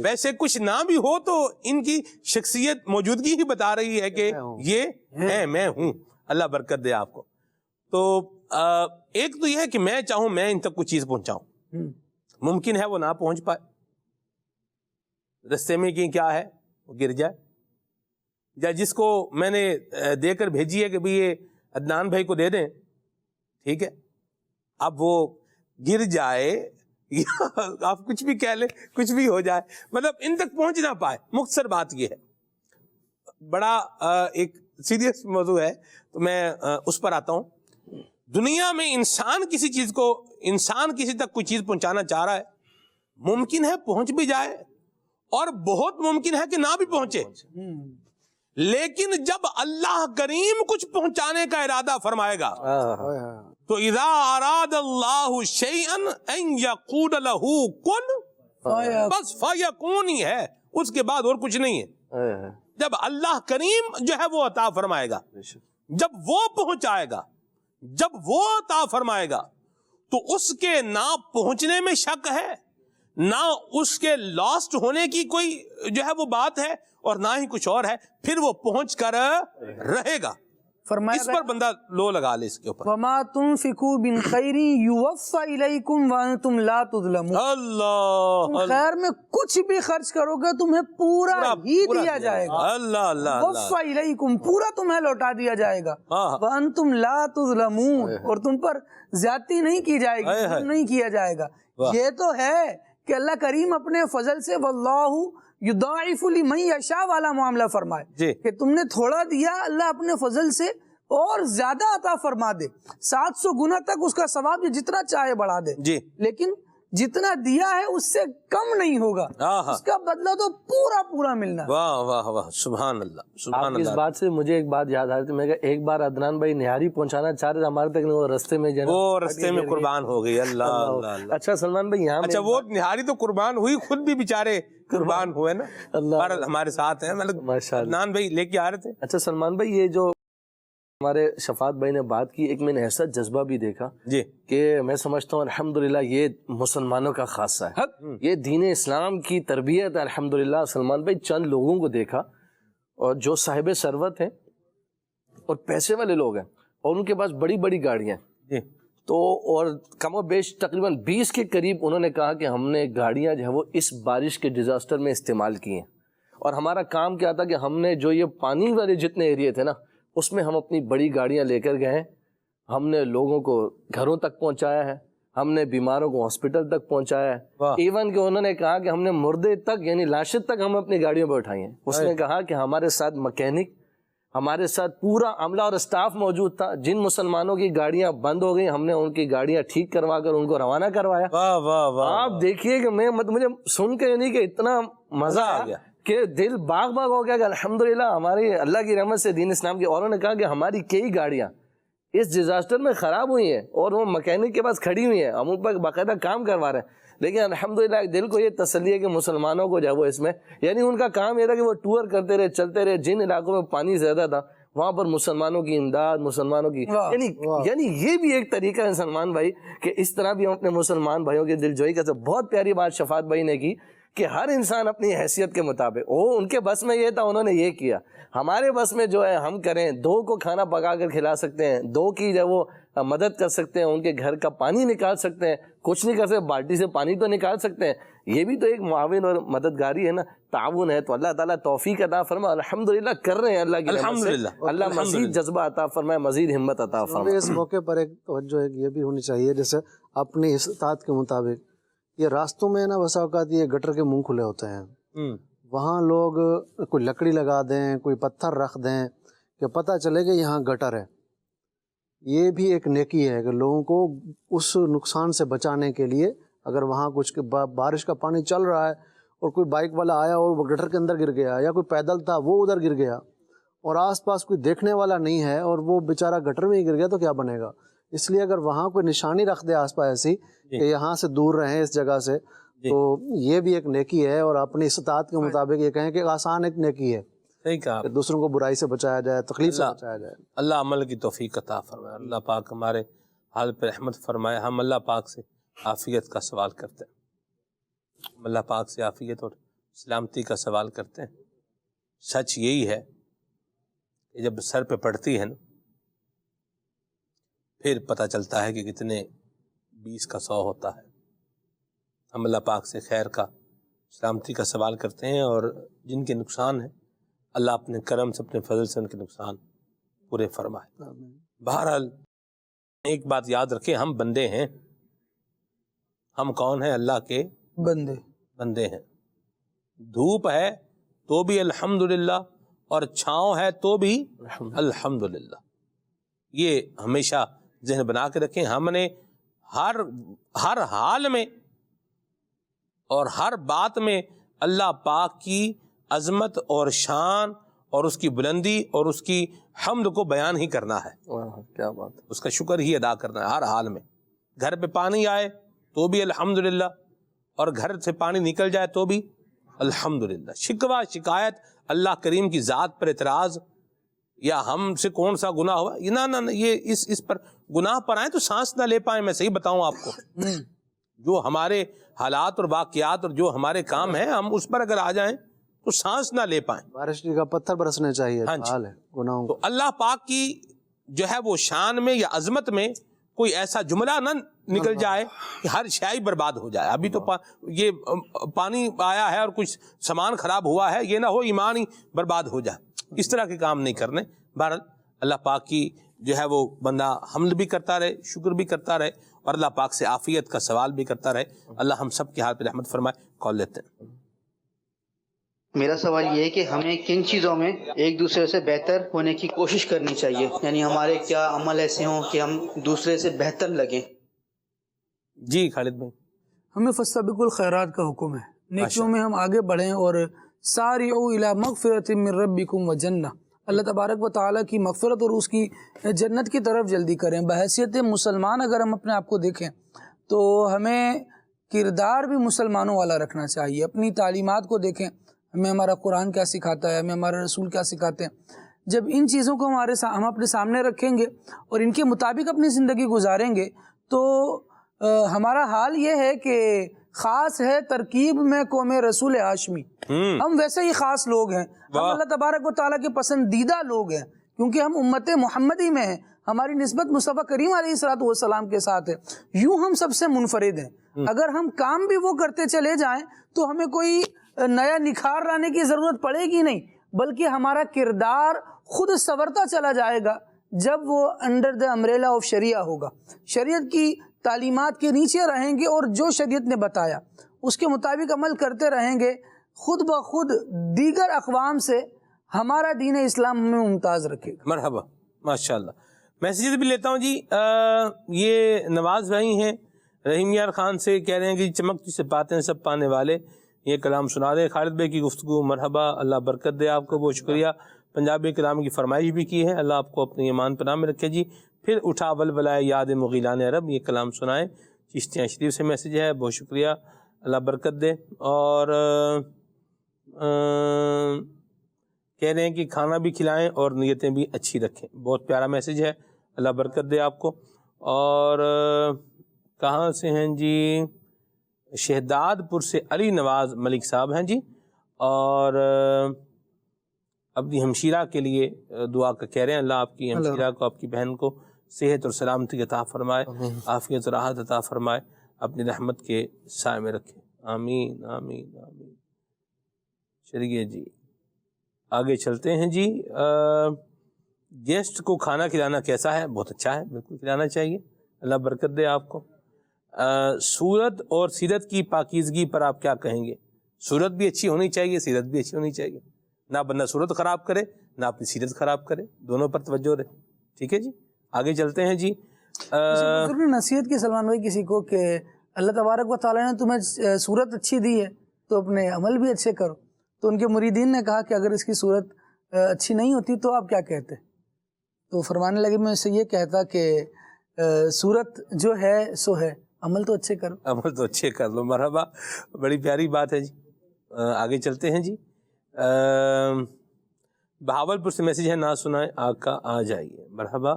ویسے کچھ نہ بھی ہو تو ان کی شخصیت موجودگی ہی بتا رہی ہے کہ یہ ہے، میں ہوں. اللہ برکت دے آپ کو. تو ایک تو یہ ہے کہ میں چاہوں میں ان تک کوئی چیز پہنچاؤں، ممکن ہے وہ نہ پہنچ پائے، رستے میں کیا ہے وہ گر جائے، یا جس کو میں نے دے کر بھیجی ہے کہ بھی یہ عدنان بھائی کو دے دیں، ٹھیک ہے، اب وہ گر جائے یا آپ کچھ بھی کہہ لیں، کچھ بھی ہو جائے، مطلب ان تک پہنچ نہ پائے. مختصر بات یہ ہے. بڑا ایک سیریس موضوع ہے تو میں اس پر آتا ہوں. دنیا میں انسان کسی تک کوئی چیز پہنچانا چاہ رہا ہے، ممکن ہے پہنچ بھی جائے اور بہت ممکن ہے کہ نہ بھی پہنچے. لیکن جب اللہ کریم کچھ پہنچانے کا ارادہ فرمائے گا تو اذا اراد اللہ شیئا ان یقول له کن، بس فیکون ہی ہے، اس کے بعد اور کچھ نہیں ہے. جب اللہ کریم جو ہے وہ عطا فرمائے گا، جب وہ پہنچائے گا، جب وہ عطا فرمائے گا تو اس کے نہ پہنچنے میں شک ہے، نہ اس کے لاسٹ ہونے کی کوئی جو ہے وہ بات ہے، اور نہ ہی کچھ اور ہے. پھر وہ پہنچ کر رہے گا. فرمایا اس پر بندہ لو لگا لے اس کے اوپر. وَمَا تُنْفِقُوا مِنْ خَيْرٍ يُوَفَّ إِلَيْكُمْ وَأَنْتُمْ لَا تُظْلَمُونَ. اللہ تم خیر میں کچھ بھی خرچ کرو گے تمہیں پورا ہی دیا جائے گا. اللہ اللہ وَفَّ إِلَيْكُمْ پورا تمہیں لوٹا دیا جائے گا. وَأَنْتُمْ لَا تُظْلَمُونَ اور تم پر زیادتی نہیں کی جائے گی، ظلم نہیں کیا جائے گا. یہ تو ہے کہ اللہ کریم اپنے فضل سے واللہ یضاعف لمن یشاء والا معاملہ فرمائے کہ تم نے تھوڑا دیا، اللہ اپنے فضل سے اور زیادہ عطا فرما دے. 700 گنا تک اس کا ثواب جتنا چاہے بڑھا دے، لیکن جتنا دیا ہے اس سے کم نہیں ہوگا، اس کا بدلہ تو پورا پورا ملنا. واہ واہ واہ، سبحان اللہ سبحان اللہ. اس بات سے مجھے ایک بات یاد آ رہی تھی، میں کہا ایک بار عدنان بھائی نہاری پہنچانا چاہ رہے تھے ہمارے تک، وہ رستے میں وہ رستے میں قربان ہو گئی. اللہ اللہ. اچھا سلمان بھائی یہاں اچھا وہ نہاری تو قربان ہوئی، خود بھی بیچارے قربان ہوئے نا، ہمارے ساتھ ہیں. عدنان بھائی لے کے آ رہے تھے. اچھا سلمان بھائی یہ جو ہمارے شفاعت بھائی نے بات کی، ایک میں نے ایسا جذبہ بھی دیکھا کہ میں سمجھتا ہوں الحمدللہ یہ مسلمانوں کا خاصہ ہے، یہ دین اسلام کی تربیت ہے الحمدللہ. سلمان بھائی چند لوگوں کو دیکھا اور جو صاحب ثروت ہیں اور پیسے والے لوگ ہیں اور ان کے پاس بڑی بڑی گاڑیاں ہیں، تو اور کم و بیش تقریباً 20 کے قریب انہوں نے کہا کہ ہم نے گاڑیاں جو ہے وہ اس بارش کے ڈیزاسٹر میں استعمال کی ہیں، اور ہمارا کام کیا تھا کہ ہم نے جو یہ پانی والے جتنے ایریے تھے نا اس میں ہم اپنی بڑی گاڑیاں لے کر گئے، ہم نے لوگوں کو گھروں تک پہنچایا ہے، ہم نے بیماروں کو ہاسپٹل تک پہنچایا ہے، ایون کہ انہوں نے کہا کہ ہم نے مردے تک یعنی لاشیں تک ہم اپنی گاڑیوں پہ اٹھائی ہیں. اس نے کہا کہ ہمارے ساتھ مکینک، ہمارے ساتھ پورا عملہ اور اسٹاف موجود تھا. جن مسلمانوں کی گاڑیاں بند ہو گئی ہم نے ان کی گاڑیاں ٹھیک کروا کر ان کو روانہ کروایا. واہ واہ واہ. آپ دیکھیے کہ مجھے سن کے یعنی کہ اتنا مزہ آ گیا کہ دل باغ باغ ہو گیا کہ الحمدللہ ہماری اللہ کی رحمت سے دین اسلام کی. اوروں نے کہا کہ ہماری کئی گاڑیاں اس ڈیزاسٹر میں خراب ہوئی ہیں اور وہ مکینک کے پاس کھڑی ہوئی ہیں, ہم ان پر باقاعدہ کام کروا رہے ہیں. لیکن الحمدللہ دل کو یہ تسلی ہے کہ مسلمانوں کو جو ہے وہ اس میں یعنی ان کا کام یہ تھا کہ وہ ٹور کرتے رہے, چلتے رہے. جن علاقوں میں پانی زیادہ تھا وہاں پر مسلمانوں کی امداد, مسلمانوں کی یعنی یہ بھی ایک طریقہ ہے سلمان بھائی کہ اس طرح بھی ہم اپنے مسلمان بھائیوں کی دل جوئی کر سکتے. بہت پیاری بات شفاعت بھائی نے کی کہ ہر انسان اپنی حیثیت کے مطابق, وہ ان کے بس میں یہ تھا انہوں نے یہ کیا. ہمارے بس میں جو ہے ہم کریں, 2 کو کھانا پکا کر کھلا سکتے ہیں, 2 کی جو وہ مدد کر سکتے ہیں, ان کے گھر کا پانی نکال سکتے ہیں, کچھ نہیں کر سکتے بالٹی سے پانی تو نکال سکتے ہیں. یہ بھی تو ایک معاون اور مددگاری ہے نا, تعاون ہے. تو اللہ تعالیٰ توفیق عطا فرمائے. الحمدللہ کر رہے ہیں اللہ کی رحمت سے. اللہ مزید جذبہ عطا فرمائے, مزید ہمت عطا فرمائے. اس موقع پر ایک توجہ یہ بھی ہونی چاہیے جیسے اپنی استطاعت کے مطابق یہ راستوں میں نا بسا اوقات یہ گٹر کے منہ کھلے ہوتے ہیں, وہاں لوگ کوئی لکڑی لگا دیں, کوئی پتھر رکھ دیں کہ پتہ چلے کہ یہاں گٹر ہے. یہ بھی ایک نیکی ہے کہ لوگوں کو اس نقصان سے بچانے کے لیے اگر وہاں کچھ بارش کا پانی چل رہا ہے اور کوئی بائک والا آیا اور وہ گٹر کے اندر گر گیا, یا کوئی پیدل تھا وہ ادھر گر گیا اور آس پاس کوئی دیکھنے والا نہیں ہے اور وہ بیچارہ گٹر میں ہی گر گیا تو کیا بنے گا. اس لیے اگر وہاں کوئی نشانی رکھ دے آس پاس ایسی کہ یہاں سے دور رہیں اس جگہ سے, تو یہ بھی ایک نیکی ہے. اور اپنی استطاعت کے مطابق یہ کہیں کہ آسان ایک نیکی ہے, صحیح کہا, دوسروں کو برائی سے بچایا جائے, تکلیف سے بچایا جائے. اللہ عمل کی توفیق عطا فرمائے. اللہ پاک ہمارے حال پہ رحمت فرمائے. ہم اللہ پاک سے عافیت کا سوال کرتے ہیں, ہم اللہ پاک سے عافیت اور سلامتی کا سوال کرتے ہیں. سچ یہی ہے کہ جب سر پہ پڑتی ہے نا پھر پتہ چلتا ہے کہ کتنے 20 کا 100 ہوتا ہے. ہم اللہ پاک سے خیر کا, سلامتی کا سوال کرتے ہیں, اور جن کے نقصان ہیں اللہ اپنے کرم سے, اپنے فضل سے ان کے نقصان پورے فرمائے. بہرحال ایک بات یاد رکھیں, ہم بندے ہیں. ہم کون ہیں؟ اللہ کے بندے ہیں. دھوپ ہے تو بھی الحمدللہ, اور چھاؤں ہے تو بھی الحمدللہ. یہ ہمیشہ ذہن بنا کے رکھیں. ہم نے ہر حال میں اور ہر بات میں اللہ پاک کی عظمت اور شان اور اس کی بلندی اور اس کی حمد کو بیان ہی کرنا ہے. کیا بات, اس کا شکر ہی ادا کرنا ہے ہر حال میں. گھر پہ پانی آئے تو بھی الحمدللہ, اور گھر سے پانی نکل جائے تو بھی الحمدللہ. شکوہ شکایت, اللہ کریم کی ذات پر اعتراض, یا ہم سے کون سا گناہ ہوا, یہ نہ یہ اس پر گناہ پر آئیں تو سانس نہ لے پائیں. میں صحیح بتاؤں آپ کو, جو ہمارے حالات اور واقعات اور جو ہمارے کام ہیں ہم اس پر اگر آ جائیں تو سانس نہ لے پائیں. بارش کا پتھر برسنے چاہیے. ہاں جی. گناہوں تو اللہ پاک کی جو ہے وہ شان میں یا عظمت میں کوئی ایسا جملہ نہ نکل جائے کہ ہر شے برباد ہو جائے. ابھی تو یہ پانی آیا ہے اور کچھ سامان خراب ہوا ہے, یہ نہ ہو ایمان ہی برباد ہو جائے. اس طرح کے کام نہیں کرنے. بہرحال اللہ پاک کی جو ہے وہ بندہ حمد بھی کرتا رہے, شکر بھی کرتا رہے, اور اللہ پاک سے عافیت کا سوال بھی کرتا رہے. اللہ ہم سب کے حال پہ رحمت فرمائے. کال لیتے ہیں. میرا سوال یہ ہے کہ ہمیں کن چیزوں میں ایک دوسرے سے بہتر ہونے کی کوشش کرنی چاہیے, یعنی ہمارے کیا عمل ایسے ہوں کہ ہم دوسرے سے بہتر لگیں. جی خالد بھائی. ہمیں فاستبقوا الخیرات کا حکم ہے, نیکیوں میں ہم آگے بڑھیں, اور سارعوا الی مغفرۃ من ربکم وجنہ, اللہ تبارک و تعالیٰ کی مغفرت اور اس کی جنت کی طرف جلدی کریں. بحیثیت مسلمان اگر ہم اپنے آپ کو دیکھیں تو ہمیں کردار بھی مسلمانوں والا رکھنا چاہیے. اپنی تعلیمات کو دیکھیں, ہمیں ہمارا قرآن کیا سکھاتا ہے, ہمیں ہمارا رسول کیا سکھاتے ہیں. جب ان چیزوں کو ہم اپنے سامنے رکھیں گے اور ان کے مطابق اپنی زندگی گزاریں گے تو ہمارا حال یہ ہے کہ خاص ہے ترکیب میں قوم رسول ہاشمی. ہم ویسے ہی خاص لوگ ہیں, ہم اللہ تبارک و تعالیٰ کے پسندیدہ لوگ ہیں, کیونکہ ہم امت محمدی میں ہیں. ہماری نسبت مصطفیٰ کریم علیہ الصلوۃ والسلام کے ساتھ ہے. یوں ہم سب سے منفرد ہیں. اگر ہم کام بھی وہ کرتے چلے جائیں تو ہمیں کوئی نیا نکھار لانے کی ضرورت پڑے گی نہیں, بلکہ ہمارا کردار خود سنورتا چلا جائے گا جب وہ انڈر دا امبریلا آف شریعہ ہوگا. شریعت کی تعلیمات کے نیچے رہیں گے اور جو شریعت نے بتایا اس کے مطابق عمل کرتے رہیں گے. خود بخود دیگر اقوام سے ہمارا دین اسلام ہمیں ممتاز رکھے گا۔ مرحبا، ماشاء اللہ۔ میسیجز بھی لیتا ہوں جی۔ یہ نواز بھائی ہیں رحیم یار خان سے، کہہ رہے ہیں کہ چمکتی سے باتیں سب پانے والے، یہ کلام سنا دیں۔ خالد بھائی کی گفتگو، مرحبا، اللہ برکت دے آپ کو، بہت شکریہ۔ پنجابی کلام کی فرمائش بھی کی ہے، اللہ آپ کو اپنی ایمان پناہ میں رکھے جی۔ پھر اٹھا ولولائے یاد مغیلان عرب، یہ کلام سنائیں۔ چشتیاں شریف سے میسیج ہے، بہت شکریہ، اللہ برکت دے۔ اور کہہ رہے ہیں کہ کھانا بھی کھلائیں اور نیتیں بھی اچھی رکھیں، بہت پیارا میسیج ہے، اللہ برکت دے آپ کو۔ اور کہاں سے ہیں جی؟ شہداد پور سے علی نواز ملک صاحب ہیں جی، اور اپنی ہمشیرہ کے لیے دعا کا کہہ رہے ہیں، اللہ آپ کی ہمشیرہ کو، آپ کی بہن کو صحت اور سلامتی عطا فرمائے، عافیت اور راحت عطا فرمائے، اپنی رحمت کے سائے میں رکھے، آمین آمین آمین۔ چلیے جی آگے چلتے ہیں جی۔ گیسٹ کو کھانا کھلانا کیسا ہے؟ بہت اچھا ہے، بالکل کھلانا چاہیے، اللہ برکت دے آپ کو۔ صورت اور سیرت کی پاکیزگی پر آپ کیا کہیں گے؟ صورت بھی اچھی ہونی چاہیے، سیرت بھی اچھی ہونی چاہیے، نہ بندہ صورت خراب کرے نہ اپنی سیرت خراب کرے، دونوں پر توجہ رہے، ٹھیک ہے جی۔ آگے چلتے ہیں جی۔ نصیحت کی سلمان بھائی کسی کو کہ اللہ تبارک و تعالیٰ نے تمہیں صورت اچھی دی ہے تو اپنے عمل بھی اچھے کرو، تو ان کے مریدین نے کہا کہ اگر اس کی صورت اچھی نہیں ہوتی تو آپ کیا کہتے؟ تو فرمانے لگے میں اسے یہ کہتا کہ صورت جو ہے سو ہے، عمل تو اچھے کرو، عمل تو اچھے کر لو، مرحبا، بڑی پیاری بات ہے جی۔ آگے چلتے ہیں جی۔ بہاولپور سے میسیج ہے، نہ سنائیں آقا آ جائیے، مرحبا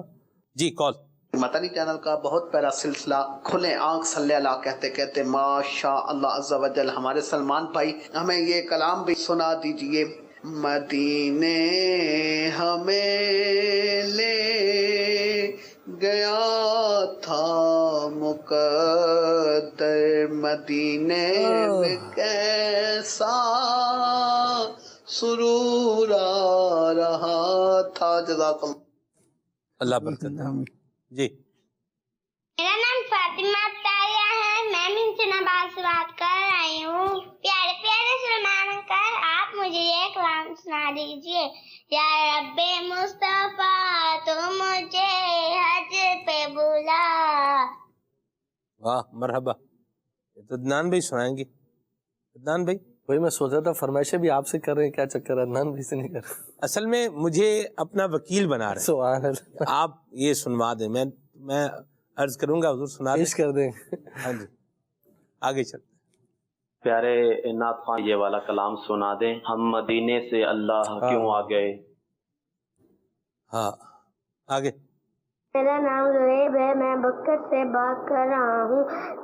جی۔ کال مدنی چینل کا بہت پیارا سلسلہ کھلے آنکھ صلی اللہ کہتے کہتے ماشاء اللہ عز و جل ہمارے سلمان بھائی ہمیں یہ کلام بھی سنا دیجئے۔ مدینے ہمیں لے گیا تھا مقدر، مدینے میں کیسا سرور آ رہا تھا۔ جزاک اللہ برکت جی۔ میرا نام فاطمہ طاہرہ ہے، میں منچن آباد سے بات کر رہی ہوں۔ پیارے پیارے سلمان کا آپ مجھے یہ کلام سنا دیجئے۔ یا رب مصطفیٰ تو مجھے حج پہ بلا۔ واہ مرحبا، عدنان بھائی سنائیں گے؟ عدنان بھائی وہی میں سوچ رہا تھا فرمائشیں بھی آپ سے کر رہے ہیں، کیا چکر ہے عدنان بھائی سے نہیں کر رہے؟ اصل میں مجھے اپنا وکیل بنا رہے ہیں، سبحان اللہ، آپ یہ سنوا دیں، میں عرض کروں گا حضور سنا پیش کر دیں۔ ہاں جی آگے چلتے ہیں۔ پیارے نعت خواں یہ والا کلام سنا دیں، ہم مدینے سے اللہ کیوں آ گئے۔ ہاں آگے۔ میرا نام زریب ہے، میں بکر سے بات کر رہا ہوں۔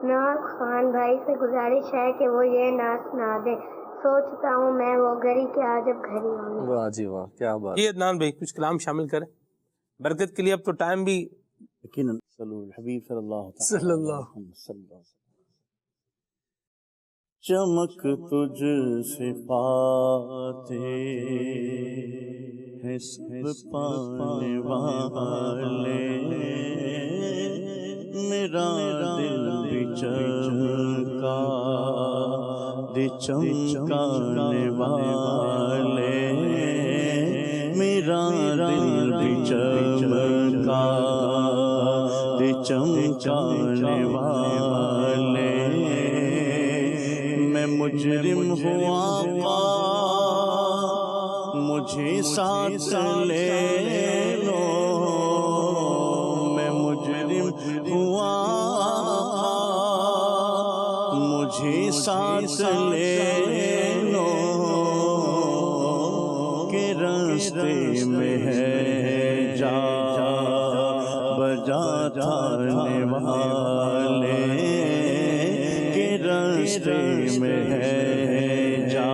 نعت خان بھائی سے گزارش ہے کہ وہ یہ نعت سنا دیں۔ سوچتا ہوں میں وہ گھڑی کیا جب گھڑی ہوں۔ واہ جی واہ، کیا بات۔ یہ عدنان بھائی کچھ کلام شامل کریں برکت کے لیے، اب تو ٹائم بھی یقیناً حبیب صلی اللہ علیہ وسلم۔ چمک تجھ صفاتے ہیں سب پانے والے، میرا دل بھی چمکا دے چمکانے والے، میرا دل بھی چمکا دے چمکانے والے، میں مجرم ہوں آقا مجھے ساتھ لے لو، میں مجرم ہوں آقا مجھے ساتھ لے لو، کہ راستے میں ہے جا بجا تھانے والے، کہ راستے میں ہے جا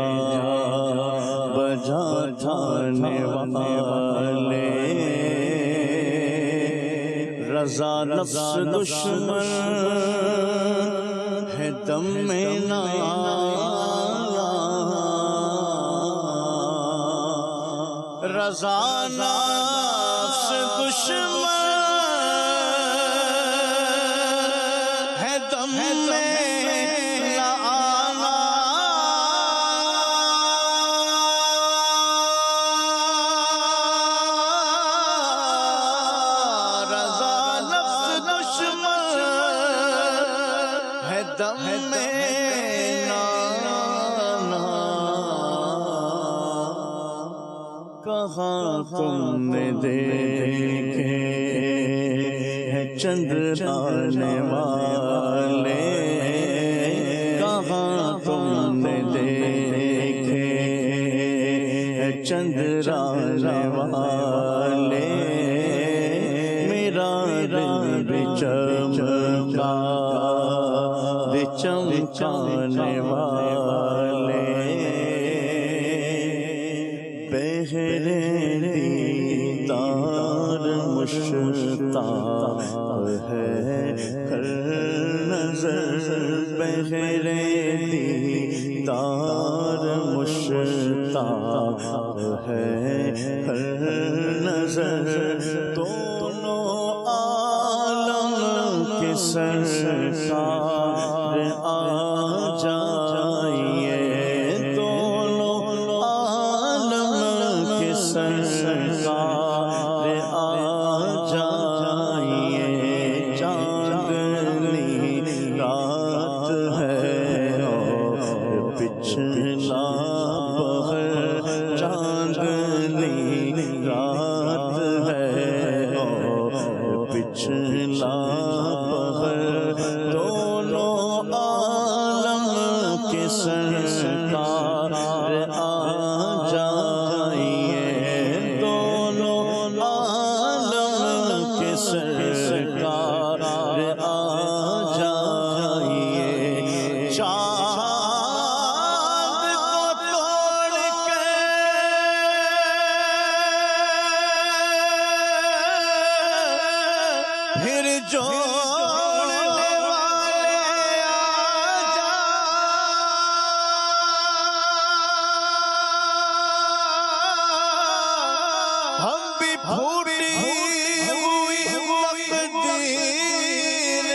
بجا تھانے والے، رضا نفس دشمن ہے دم میں نالا، رضا نفس دشمن ہے دم میں نالا، دم میں نانا کہاں تم نے دیکھے چندرانے والے، کہاں تم نے دیکھے چندرانے والے، میرا دل بھی چمکا بھی چمکانے والے، بہرے دیدار مشتاق ہے ہر نظر، بہرے دیدار مشتاق ہے ہر نظر، دونوں عالم کے سرکار آ جائیے، دونوں عالم کے سرکار آ جائیے، چاندنی رات ہے اور پچھلا پہر، چاندنی رات ہے اور پچھلا پہر، دونوں عالم کے سرکار آ جائیے، دونوں عالم کے سرکار آ جائیے، چاند کو توڑ کے پھر جوڑنے والے آ جا، ہم بھی پھوٹی ہوئی تقدیر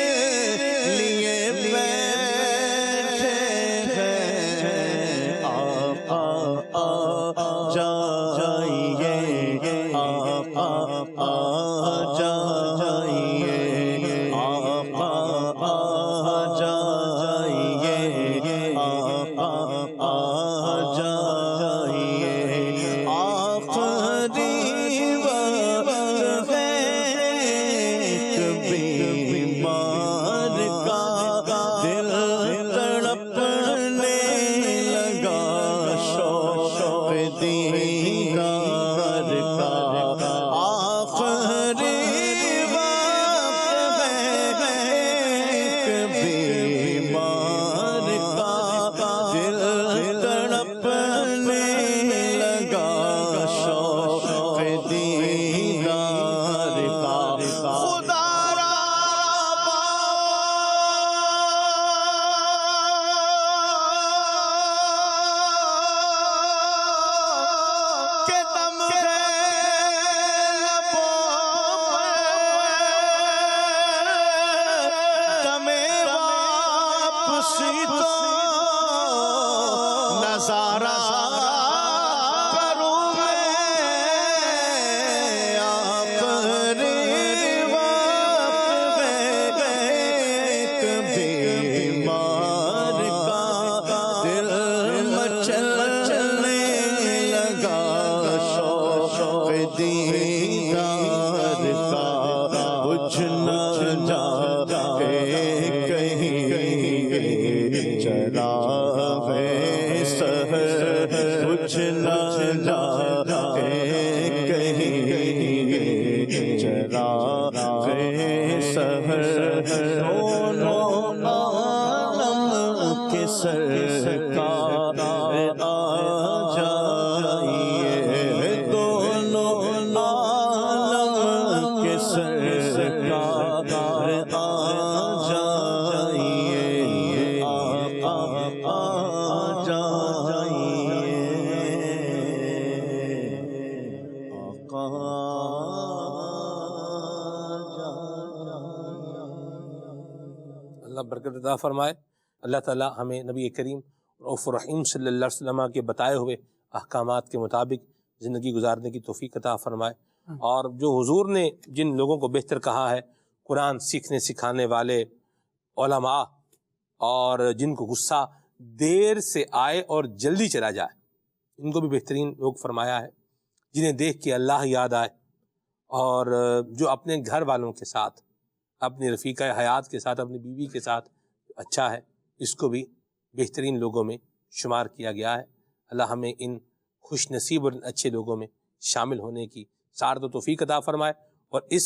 لیے بیٹھے ہیں، آقا آ جائیے، آقا آ جائیے، آقا آ جائیے، آقا آ جائیے، آخری وقت ہے ایک بیمار کا دل تڑپنے لگا، شوق دیدار کا، آخری وقت ہے ایک بیمار کا دل تڑپنے لگا، شوق دیدار کا، خدا را کہ دم ہے لبوں پر، دم واپسی تو نظارہ کروں میں، آخری وقت میں ایک بیمار کا دل مچلنے لگا، شوق دیدار کا بجھ نہ جائے کہیں چراغ سحر، بجھ نہ جائے کہیں چراغ سحر، دونوں عالم کے سرکار آ جائیے، دونوں عالم کے سرکار آ جائیے، آقا آ جائیے، آقا اللہ برکت عطا فرمائے۔ اللہ تعالی ہمیں نبی کریم رؤوف الرحیم صلی اللہ علیہ وسلم کے بتائے ہوئے احکامات کے مطابق زندگی گزارنے کی توفیق عطا فرمائے، اور جو حضور نے جن لوگوں کو بہتر کہا ہے، قرآن سیکھنے سکھانے والے علماء اور جن کو غصہ دیر سے آئے اور جلدی چلا جائے، ان کو بھی بہترین لوگ فرمایا ہے، جنہیں دیکھ کے اللہ یاد آئے، اور جو اپنے گھر والوں کے ساتھ، اپنی رفیقہ حیات کے ساتھ، اپنی بیوی کے ساتھ اچھا ہے، اس کو بھی بہترین لوگوں میں شمار کیا گیا ہے۔ اللہ ہمیں ان خوش نصیب اور اچھے لوگوں میں شامل ہونے کی سعادت و توفیق عطا فرمائے، اور اس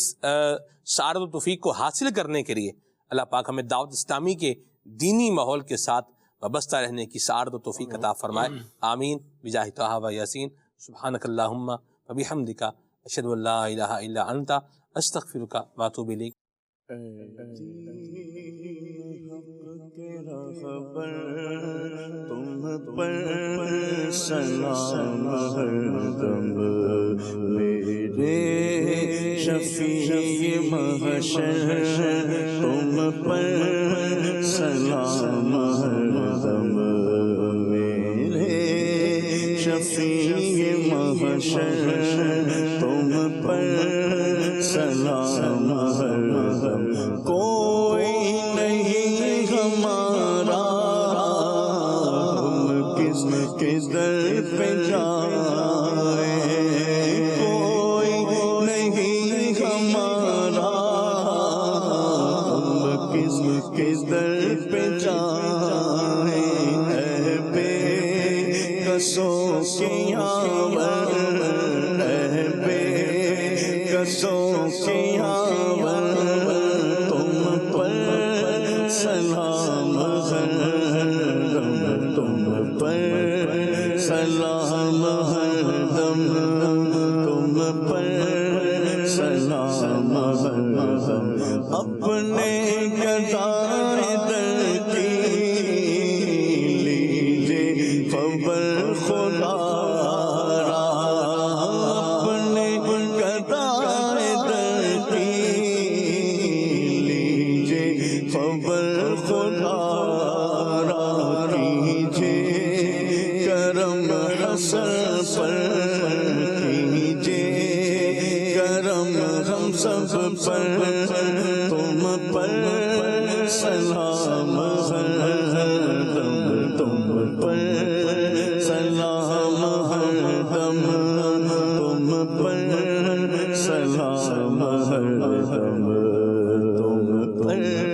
سعادت و توفیق کو حاصل کرنے کے لیے اللہ پاک ہمیں دعوت اسلامی کے دینی ماحول کے ساتھ وابستہ رہنے کی سعادت و توفیق عطا فرمائے، آمین بجاہ طہ و یاسین۔ سبحانک اللہم و بحمدک، اشہد ان لا الہ الا انت، استغفرک و اتوب الیک۔ تم پر سلام ہر دم، میرے شفیع محشر تم پر سلام ہر دم، میرے شفیع محشر تم پر سلام ہر دم، کوئی نہیں ہمارا ہم کس در پہ جائیں، کوئی نہیں ہمارا ہم کس در پہ جائیں، اے بے کسوں کے یاور، اے بے کسوں کے یاور، تم پر سلام ہر دم، تم پر سلام ہر دم، تم پر سلام ہر دم، اپنے گدائے در کی لیجے خبر خدا را، اپنے گدائے در کی لیجے خبر خدا را، کیجے کرم حسن پر، کیجے کرم ہم سب پر، تم پر سلام ہر دم، تم پر سلام ہر دم، تم پر سلام ہر دم، تم پر